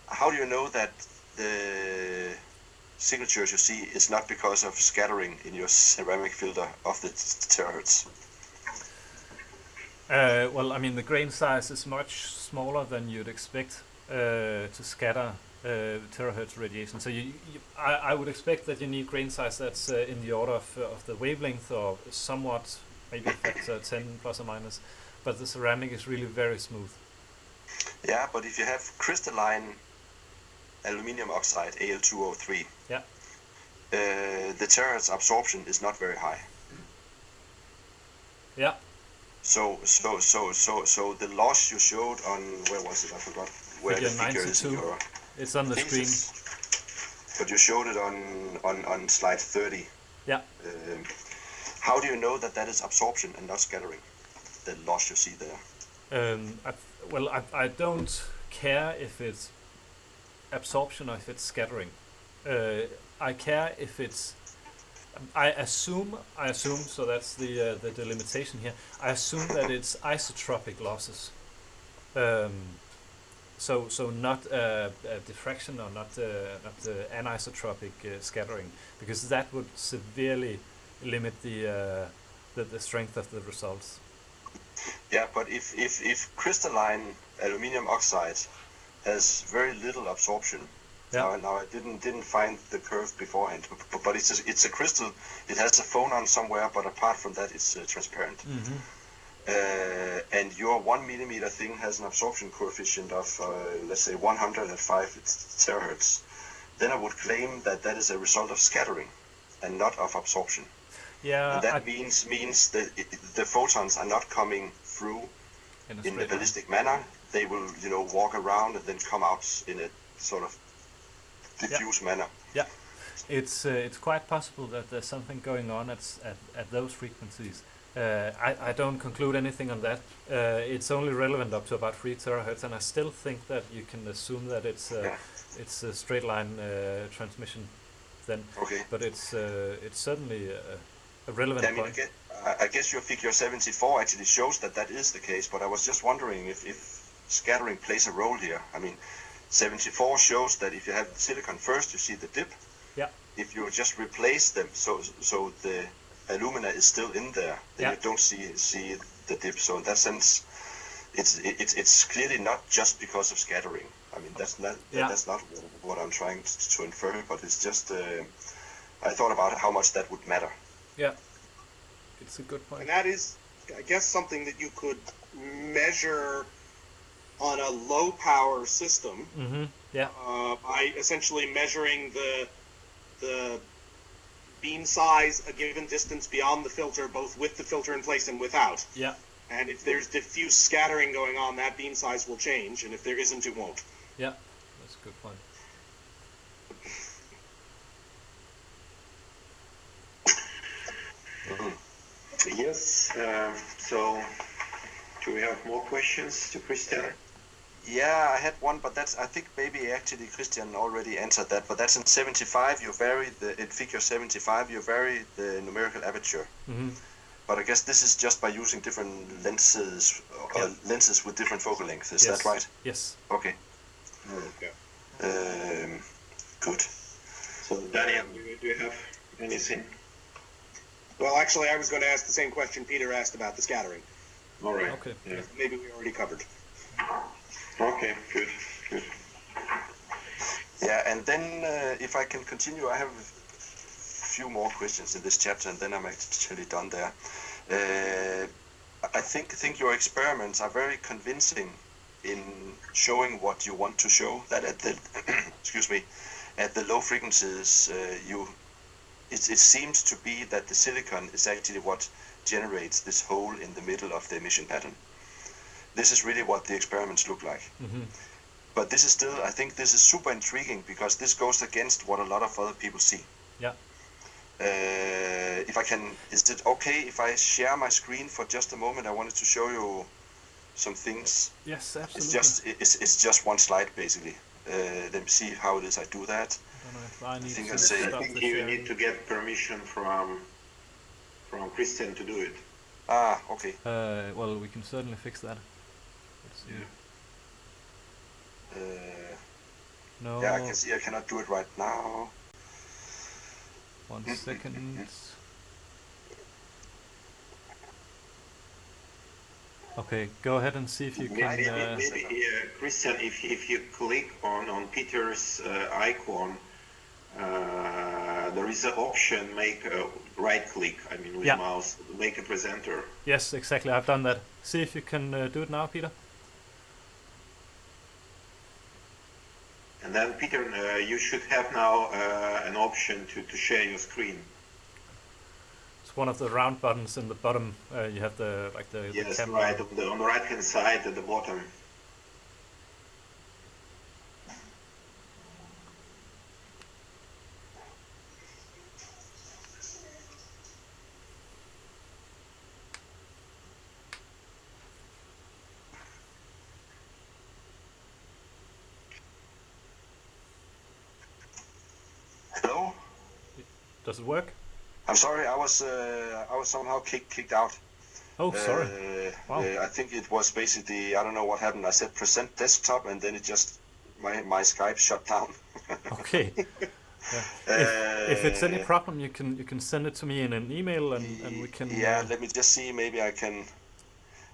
how do you know that the signatures you see is not because of scattering in your ceramic filter of the terahertz? Well, I mean, the grain size is much smaller than you'd expect to scatter terahertz radiation. So I would expect that you need grain size that's in the order of the wavelength, or somewhat, maybe a factor 10 plus or minus. But the ceramic is really very smooth. Yeah, but if you have crystalline aluminium oxide, Al2O3, the terahertz absorption is not very high. Yeah. So the loss you showed on, where was it? I forgot where the figure is in your. It's on the screen. But you showed it on slide 30. Yeah. How do you know that is absorption and not scattering? The loss you see there. I don't care if it's absorption or if it's scattering. I care if it's. I assume. So that's the delimitation here. I assume that it's isotropic losses. So not diffraction, or not anisotropic scattering, because that would severely limit the strength of the results. Yeah, but if crystalline aluminium oxide has very little absorption. Now I didn't find the curve beforehand, but it's a crystal. It has a phonon somewhere, but apart from that, it's transparent. and your 1 millimeter thing has an absorption coefficient of, let's say, 105 terahertz, then I would claim that that is a result of scattering and not of absorption. Yeah, and that means that the photons are not coming through in a ballistic manner. They will, walk around and then come out in a sort of diffuse manner. Yeah, it's quite possible that there's something going on at those frequencies. I don't conclude anything on that. It's only relevant up to about 3 terahertz, and I still think that you can assume that it's a straight line transmission then. Okay. But it's certainly a relevant point. I guess your figure 74 actually shows that that is the case, but I was just wondering if scattering plays a role here. I mean, 74 shows that if you have silicon first, you see the dip. Yeah. If you just replace them, so the alumina is still in there, then you don't see the dip. So in that sense, it's clearly not just because of scattering. I mean, that's not what I'm trying to infer, but it's just I thought about how much that would matter. Yeah, it's a good point. And that is, I guess, something that you could measure on a low power system. Mm-hmm. Yeah. By essentially measuring the beam size a given distance beyond the filter, both with the filter in place and without. Yeah. And if there's diffuse scattering going on, that beam size will change, and if there isn't, it won't. Yeah, that's a good point. Yes. So, do we have more questions to Christian? Yeah, I had one, but I think maybe actually Christian already answered that. But that's in 75. You vary in figure 75. You vary the numerical aperture. Mm-hmm. But I guess this is just by using different lenses, lenses with different focal lengths. Is that right? Yes. Okay. Okay. Good. So, Daniel, do you have anything? Well, actually, I was going to ask the same question Peter asked about the scattering. All right. Okay. Yeah. Maybe we already covered. Okay. Good. Yeah, and then if I can continue, I have a few more questions in this chapter, and then I'm actually done there. I think your experiments are very convincing in showing what you want to show. That at the at the low frequencies, it seems to be that the silicon is actually what generates this hole in the middle of the emission pattern. This is really what the experiments look like. Mm-hmm. But this is still, I think this is super intriguing because this goes against what a lot of other people see. Yeah. If I can, is it okay if I share my screen for just a moment? I wanted to show you some things. Yes, absolutely. It's just one slide basically. Let me see how it is I do that. I think you need to get permission from Christian to do it. Ah, okay. Well, we can certainly fix that. Let's see. No. Yeah, I can see I cannot do it right now. 1 second. Okay, go ahead and see if you can. Maybe Christian, if you click on Peter's icon, there is an option, make a right click, with mouse, make a presenter. Yes, exactly, I've done that. See if you can do it now, Peter. And then Peter, you should have now an option to share your screen. It's one of the round buttons in the bottom. You have the yes, camera. right, on the right hand side at the bottom. Hello? Does it work? I'm sorry, I was somehow kicked out. Oh, sorry. Wow. I think it was basically, I don't know what happened. I said present desktop, and then it just my Skype shut down. Okay. Yeah. If it's any problem, you can send it to me in an email, and we can. Yeah, let me just see. Maybe I can.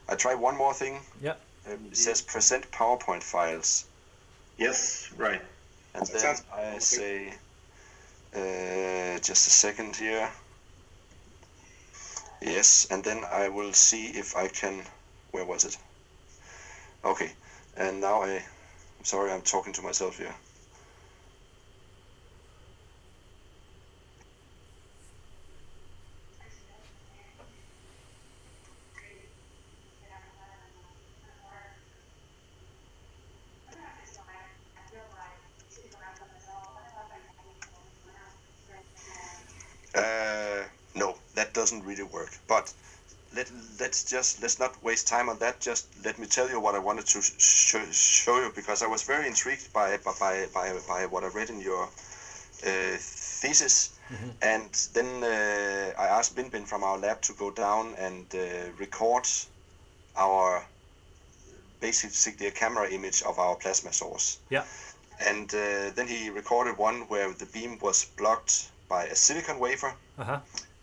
I try one more thing. Yeah. It says present PowerPoint files. Yes, right. And then I say, just a second here. Yes, and then I will see if I can. Where was it? Okay, and now I'm sorry, I'm talking to myself here. No, that doesn't really work. But let's not waste time on that. Just let me tell you what I wanted to show you, because I was very intrigued by what I read in your thesis. Mm-hmm. And then I asked Bin from our lab to go down and record our basically a camera image of our plasma source. Yeah. And then he recorded one where the beam was blocked by a silicon wafer, Uh-huh.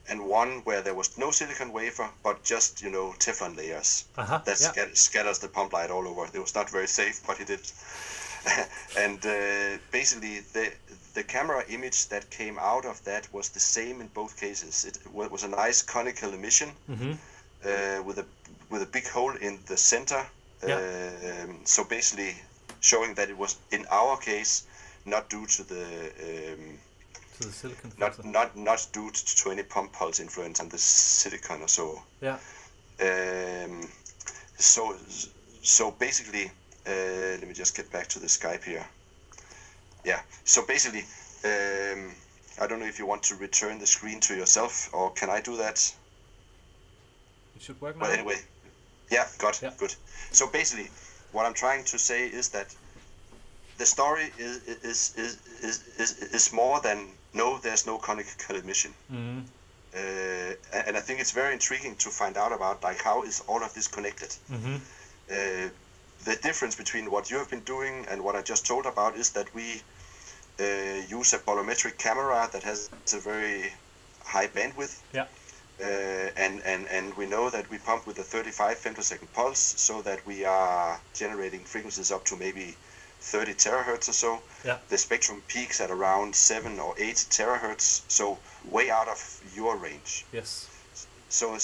and one where there was no silicon wafer, but just, Teflon layers. Uh-huh. That Yeah. scatters the pump light all over. It was not very safe, but he did. And basically, the camera image that came out of that was the same in both cases. It was a nice conical emission, Mm-hmm. with a big hole in the center. Yeah. So basically, showing that it was, in our case, not due to the To the silicon filter. not due to any pump pulse influence on the silicon or so. Yeah. So basically, let me just get back to the Skype here. Yeah. So basically, I don't know if you want to return the screen to yourself, or can I do that? It should work now. But anyway, yeah, Yeah. good. So basically, what I'm trying to say is that the story is more than no, there's no conical emission. Mm-hmm. And I think it's very intriguing to find out about, like, how is all of this connected. Mm-hmm. The difference between what you have been doing and what I just told about is that we use a bolometric camera that has a very high bandwidth. Yeah. And we know that we pump with a 35 femtosecond pulse, so that we are generating frequencies up to maybe 30 terahertz or so. Yeah. The spectrum peaks at around 7 or 8 terahertz, so way out of your range. Yes. So in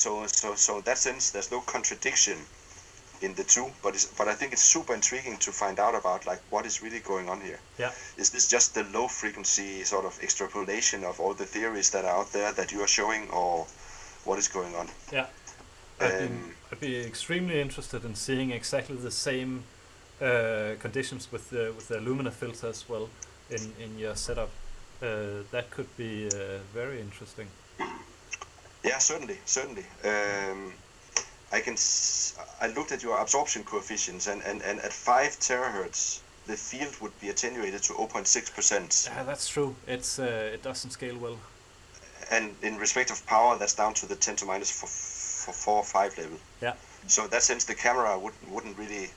that sense, there's no contradiction in the two, but I think it's super intriguing to find out about, like, what is really going on here. Yeah. Is this just the low frequency sort of extrapolation of all the theories that are out there that you are showing, or what is going on? Yeah. I'd be extremely interested in seeing exactly the same conditions with the Alumina filter as well in your setup. That could be very interesting. Yeah, certainly. I looked at your absorption coefficients, and at 5 terahertz, the field would be attenuated to 0.6%. Yeah, that's true. It doesn't scale well. And in respect of power, that's down to the 10 to minus 4 or 5 level. Yeah. So in that sense, the camera wouldn't really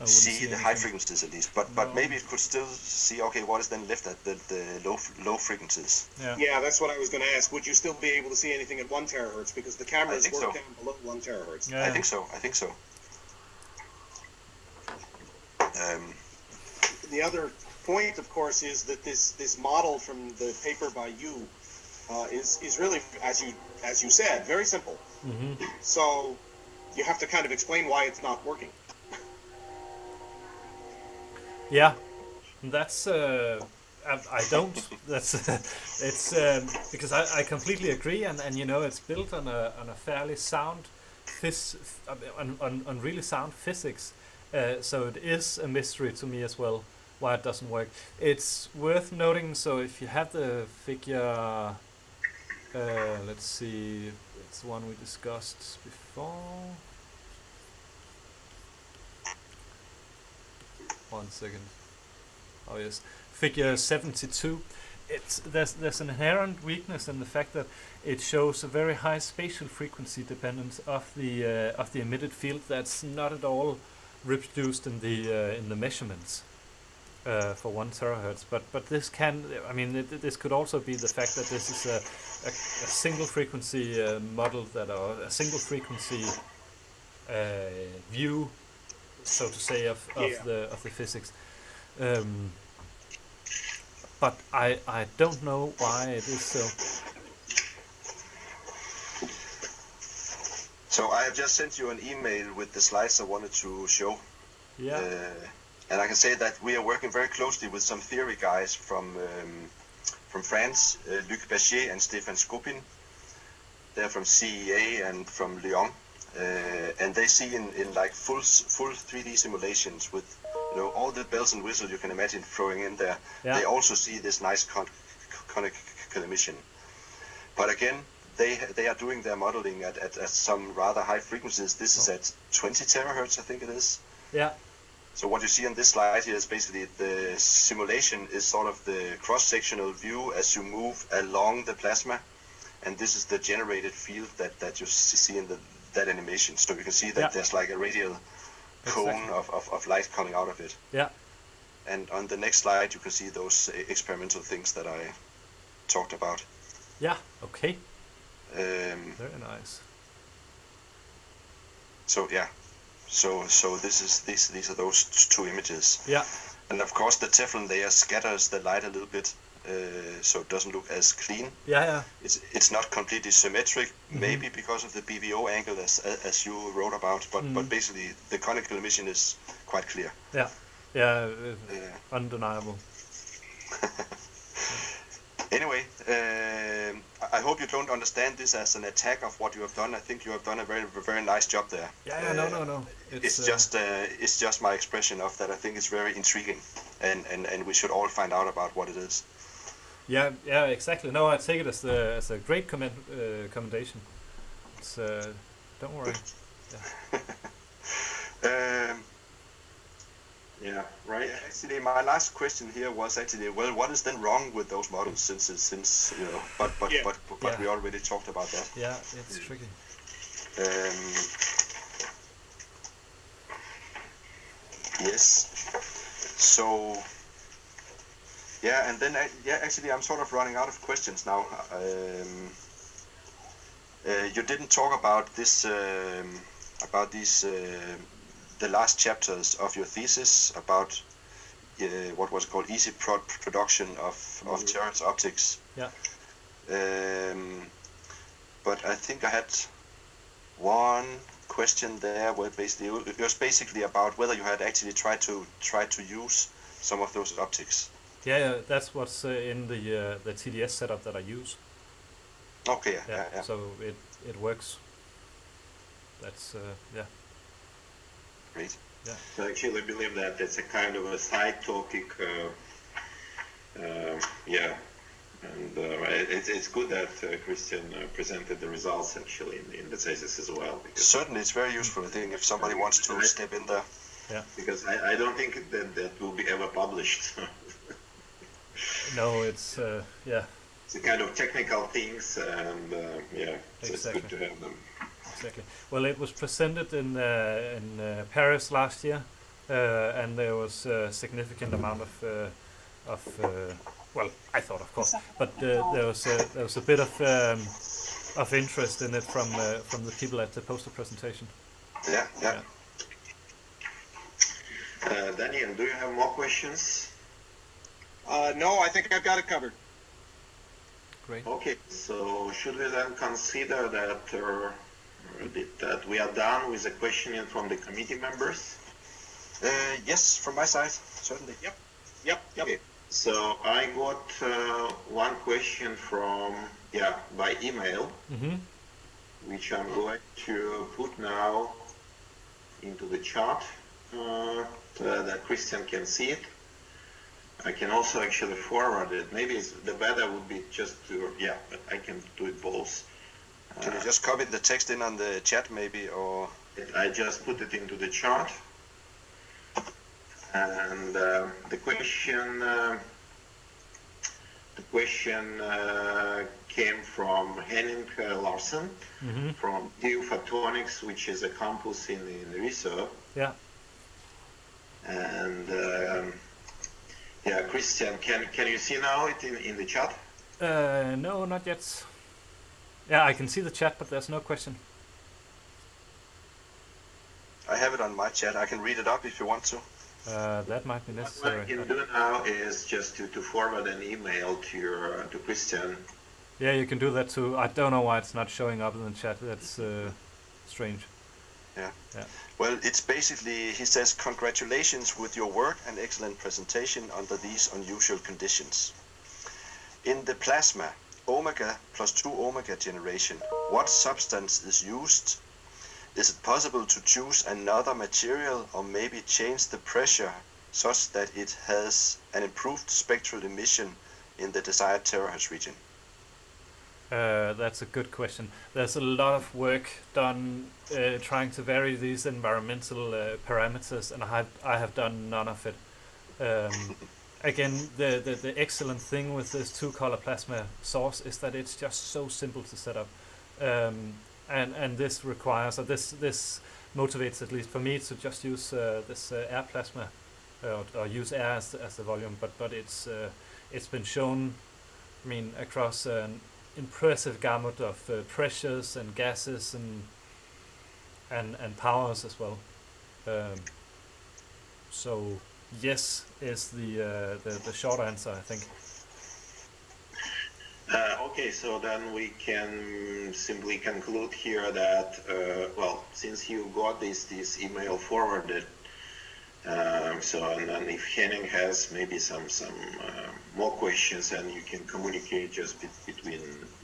see the high frequencies at least, but maybe it could still see, okay, what is then left at the low frequencies. Yeah, that's what I was going to ask. Would you still be able to see anything at 1 terahertz, because the cameras work down below 1 terahertz? Yeah. I think so. The other point, of course, is that this model from the paper by you is really, as you said, very simple. Mm-hmm. So you have to kind of explain why it's not working. Yeah, that's I don't. That's it's because I completely agree, and it's built on a fairly sound on really sound physics. So it is a mystery to me as well why it doesn't work. It's worth noting. So if you have the figure, let's see, it's one we discussed before. 1 second. Oh yes, figure 72. There's an inherent weakness in the fact that it shows a very high spatial frequency dependence of the emitted field that's not at all reproduced in the measurements for 1 terahertz. But this this could also be the fact that this is a single frequency model or a single frequency view, so to say, of the physics. But I don't know why it is so. So I have just sent you an email with the slides I wanted to show. Yeah. And I can say that we are working very closely with some theory guys from France, Luc Bachier and Stefan Skopin. They're from CEA and from Lyon, and they see in like full 3D simulations with all the bells and whistles you can imagine throwing in there. Yeah. They also see this nice conical emission. But again, they are doing their modeling at some rather high frequencies. This is at 20 terahertz, I think it is. Yeah. So what you see on this slide here is basically the simulation is sort of the cross-sectional view as you move along the plasma, and this is the generated field that you see in that animation. So you can see that there's like a radial cone of light coming out of it. Yeah. And on the next slide you can see those experimental things that I talked about. Yeah. Okay. Very nice. So yeah. So these are those two images. Yeah. And of course the Teflon layer scatters the light a little bit, so it doesn't look as clean. Yeah. It's not completely symmetric, maybe because of the BVO angle as you wrote about, but basically the conical emission is quite clear. Yeah. Undeniable. Anyway, I hope you don't understand this as an attack of what you have done. I think you have done a very nice job there. Yeah. No. It's just my expression of that. I think it's very intriguing, and we should all find out about what it is. Yeah. Exactly. No, I take it as a great commendation. It's don't worry. Yeah, right. Actually, my last question here was actually, well, what is then wrong with those models? Since but we already talked about that. Yeah, it's tricky. Yes. So. Yeah, and then actually, I'm sort of running out of questions now. You didn't talk about this about these. The last chapters of your thesis about what was called easy production of Terahertz optics. Yeah. But I think I had one question there where it was basically about whether you had actually tried to use some of those optics. Yeah, that's what's in the TDS setup that I use. Okay. Yeah. So it works. That's yeah. Great. Yeah. So I actually believe that it's a kind of a side topic. And it's good that Christian presented the results actually in the thesis as well. Certainly, it's very useful. I think if somebody wants to step in there. Yeah. Because I don't think that will be ever published. No, it's yeah. It's a kind of technical things, and so it's good to have them. Exactly. Well, it was presented in Paris last year, and there was a significant amount of well, I thought, of course, but there was a bit of interest in it from the people at the poster presentation. Yeah. Daniel, do you have more questions? No, I think I've got it covered. Great. Okay, so should we then consider that we are done with the questioning from the committee members? Yes, from my side, certainly. Yep. Okay. So I got one question by email, which I'm going to put now into the chat so that Christian can see it. I can also actually forward it. Maybe the better would be just to, but I can do it both. Can you just copy the text in on the chat maybe, or? I just put it into the chart. And the question came from Henning Larsen from TU Photonics, which is a campus in Risør. Yeah. And Christian, can you see now it in the chat? No, not yet. Yeah, I can see the chat, but there's no question. I have it on my chat. I can read it up if you want to. That might be necessary. What I can do now is just to forward an email to Christian. Yeah, you can do that too. I don't know why it's not showing up in the chat. That's strange. Yeah. Yeah. Well, it's basically, he says, congratulations with your work and excellent presentation under these unusual conditions. In the plasma, omega plus 2 omega generation, what substance is used? Is it possible to choose another material or maybe change the pressure such that it has an improved spectral emission in the desired terahertz region? That's a good question. There's a lot of work done trying to vary these environmental parameters, and I have done none of it. Again, the excellent thing with this two-color plasma source is that it's just so simple to set up, and this requires, this motivates, at least for me, to just use this air plasma, or use air as the volume. But it's been shown, I mean, across an impressive gamut of pressures and gases and powers as well. So yes is the short answer, I think. Okay, so then we can simply conclude here that, well, since you got this email forwarded, so and then if Henning has maybe some more questions, and you can communicate just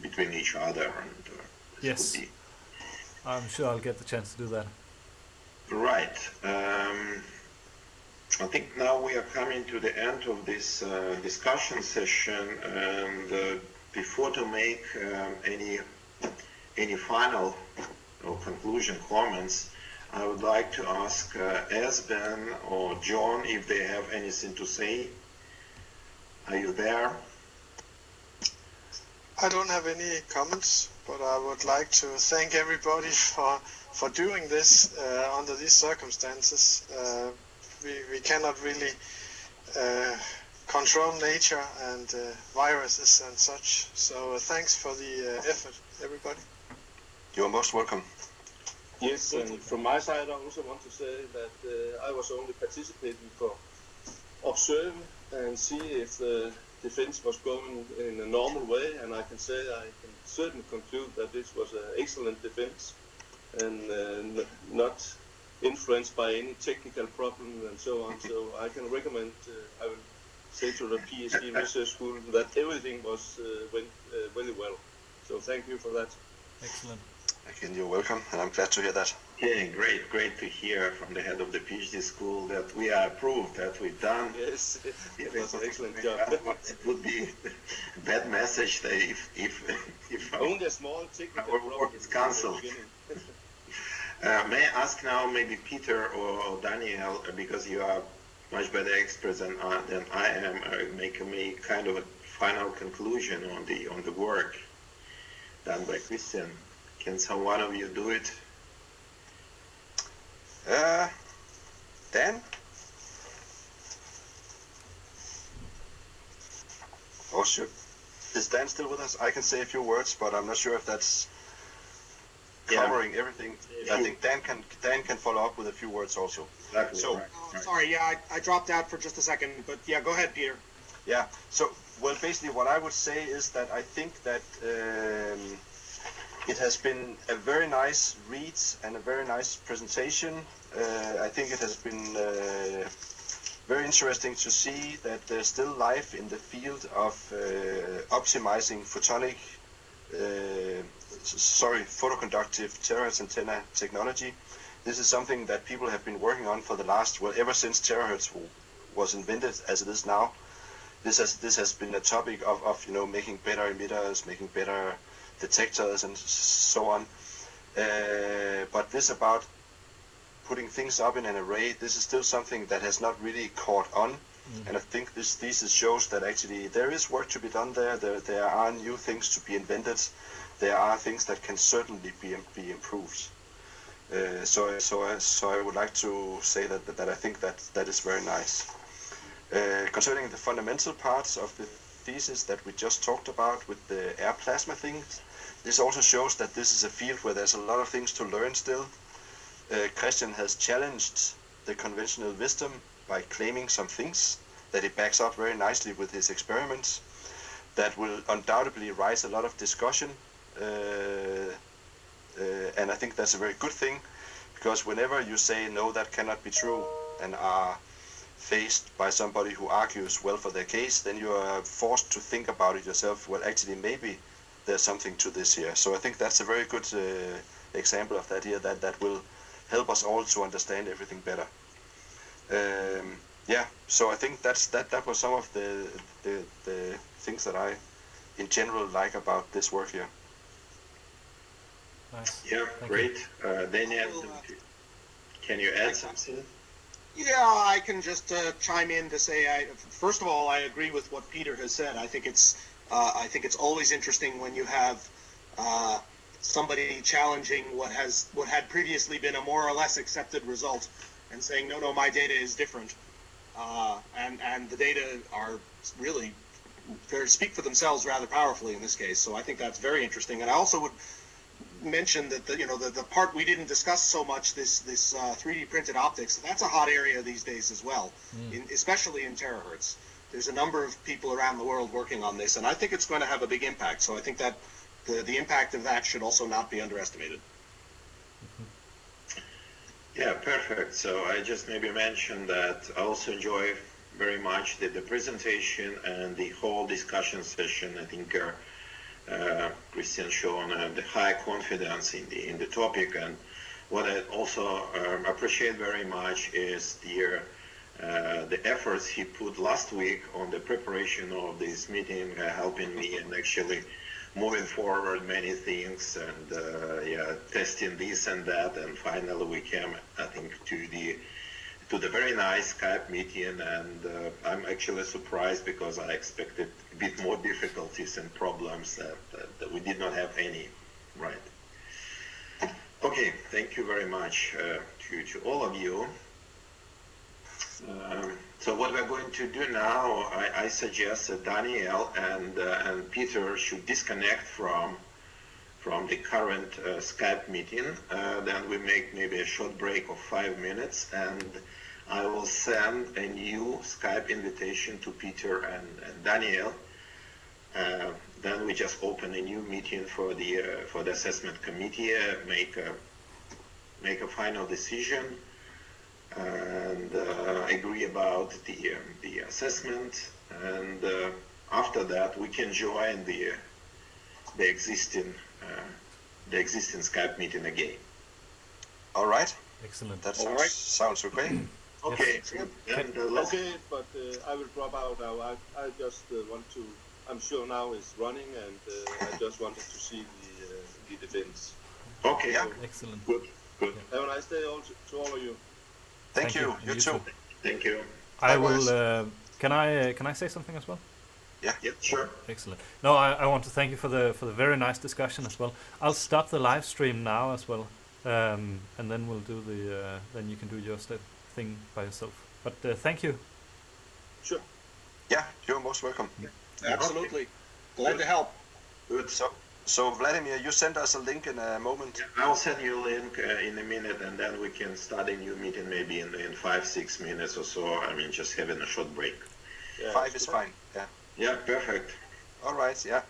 between each other, and yes, I'm sure I'll get the chance to do that. Right. I think now we are coming to the end of this discussion session, and before to make any final or conclusion comments, I would like to ask Esben or John if they have anything to say. Are you there? I don't have any comments, but I would like to thank everybody for doing this under these circumstances. We cannot really control nature and viruses and such. So thanks for the effort, everybody. You are most welcome. Yes, and from my side, I also want to say that I was only participating for observe and see if the defense was going in a normal way, and I can say I can certainly conclude that this was an excellent defense and not influenced by any technical problems and so on. So I can recommend, I will say to the Ph.D. research school that everything went very well. So thank you for that. Excellent. Again, you're welcome, and I'm glad to hear that. Yeah, great to hear from the head of the PhD school that we are approved, that we've done. Yes, it was an excellent job. It would be a bad message that if only a small technical our work is cancelled. May I ask now maybe Peter or Daniel, because you are much better experts than I am, make a kind of a final conclusion on the work done by Christian. Can one of you do it? Dan? Oh, sure. Is Dan still with us? I can say a few words, but I'm not sure if that's covering everything. I think Dan can follow up with a few words also. Exactly. So, right. Sorry, yeah, I dropped out for just a second, but yeah, go ahead, Peter. yeah. So, well, basically, what I would say is that I think that it has been a very nice read and a very nice presentation. I think it has been very interesting to see that there's still life in the field of optimizing photo-conductive Terahertz antenna technology. This is something that people have been working on for the last, well, ever since Terahertz was invented as it is now. This has been a topic of making better emitters, making better detectors and so on. But this about putting things up in an array, this is still something that has not really caught on. Mm-hmm. And I think this thesis shows that actually there is work to be done there. There are new things to be invented. There are things that can certainly be improved. So I would like to say that I think that is very nice. Concerning the fundamental parts of the thesis that we just talked about with the air plasma things, this also shows that this is a field where there's a lot of things to learn still. Christian has challenged the conventional wisdom by claiming some things that he backs up very nicely with his experiments that will undoubtedly raise a lot of discussion and I think that's a very good thing, because whenever you say no, that cannot be true, and are faced by somebody who argues well for their case, then you are forced to think about it yourself. Well, actually, maybe there's something to this here. So I think that's a very good example of that here, that will help us all to understand everything better. Yeah, so I think that was some of the things that I, in general, like about this work here. Nice. Yeah, Thank great. Daniel, Well, can you add something? Yeah, I can just chime in to say, first of all, I agree with what Peter has said. I think it's always interesting when you have somebody challenging what had previously been a more or less accepted result, and saying, no, my data is different, and the data are really speak for themselves rather powerfully in this case. So I think that's very interesting. And I also would mention that the part we didn't discuss so much, this 3D printed optics, that's a hot area these days as well, especially in terahertz. There's a number of people around the world working on this, and I think it's going to have a big impact. So I think that the impact of that should also not be underestimated. Yeah, perfect. So I just maybe mentioned that I also enjoy very much the presentation and the whole discussion session. I think Christian shown the high confidence in the topic, and what I also appreciate very much is the efforts he put last week on the preparation of this meeting, helping me and actually moving forward many things, and testing this and that, and finally we came, I think, to the very nice Skype meeting, and I'm actually surprised because I expected a bit more difficulties and problems that we did not have any, right? Okay, thank you very much to all of you. So what we're going to do now, I suggest that Daniel and Peter should disconnect from the current Skype meeting. Then we make maybe a short break of 5 minutes, and I will send a new Skype invitation to Peter and Daniel. Then we just open a new meeting for the assessment committee, make a final decision, and agree about the assessment. And after that, we can join the existing Skype meeting again. All right. Excellent. That All right. sounds okay. Okay. And, Okay, but I will drop out now. I just want to. I'm sure now it's running, and I just wanted to see the defense. Okay. Yeah. Excellent. Good. Have a nice day to all of you. Thank you. You too. Thank you. I Likewise. will. Can I say something as well? Yeah, sure. Excellent. No, I want to thank you for the very nice discussion as well. I'll stop the live stream now as well, and then we'll do then you can do your thing by yourself. But thank you. Sure. Yeah, you're most welcome. Absolutely. Glad to help. Good. So Vladimir, you send us a link in a moment. I'll send you a link in a minute, and then we can start a new meeting maybe in 5-6 minutes or so. I mean, just having a short break. Yeah, 5 is fine. Yeah. Yeah, perfect. All right. Yeah.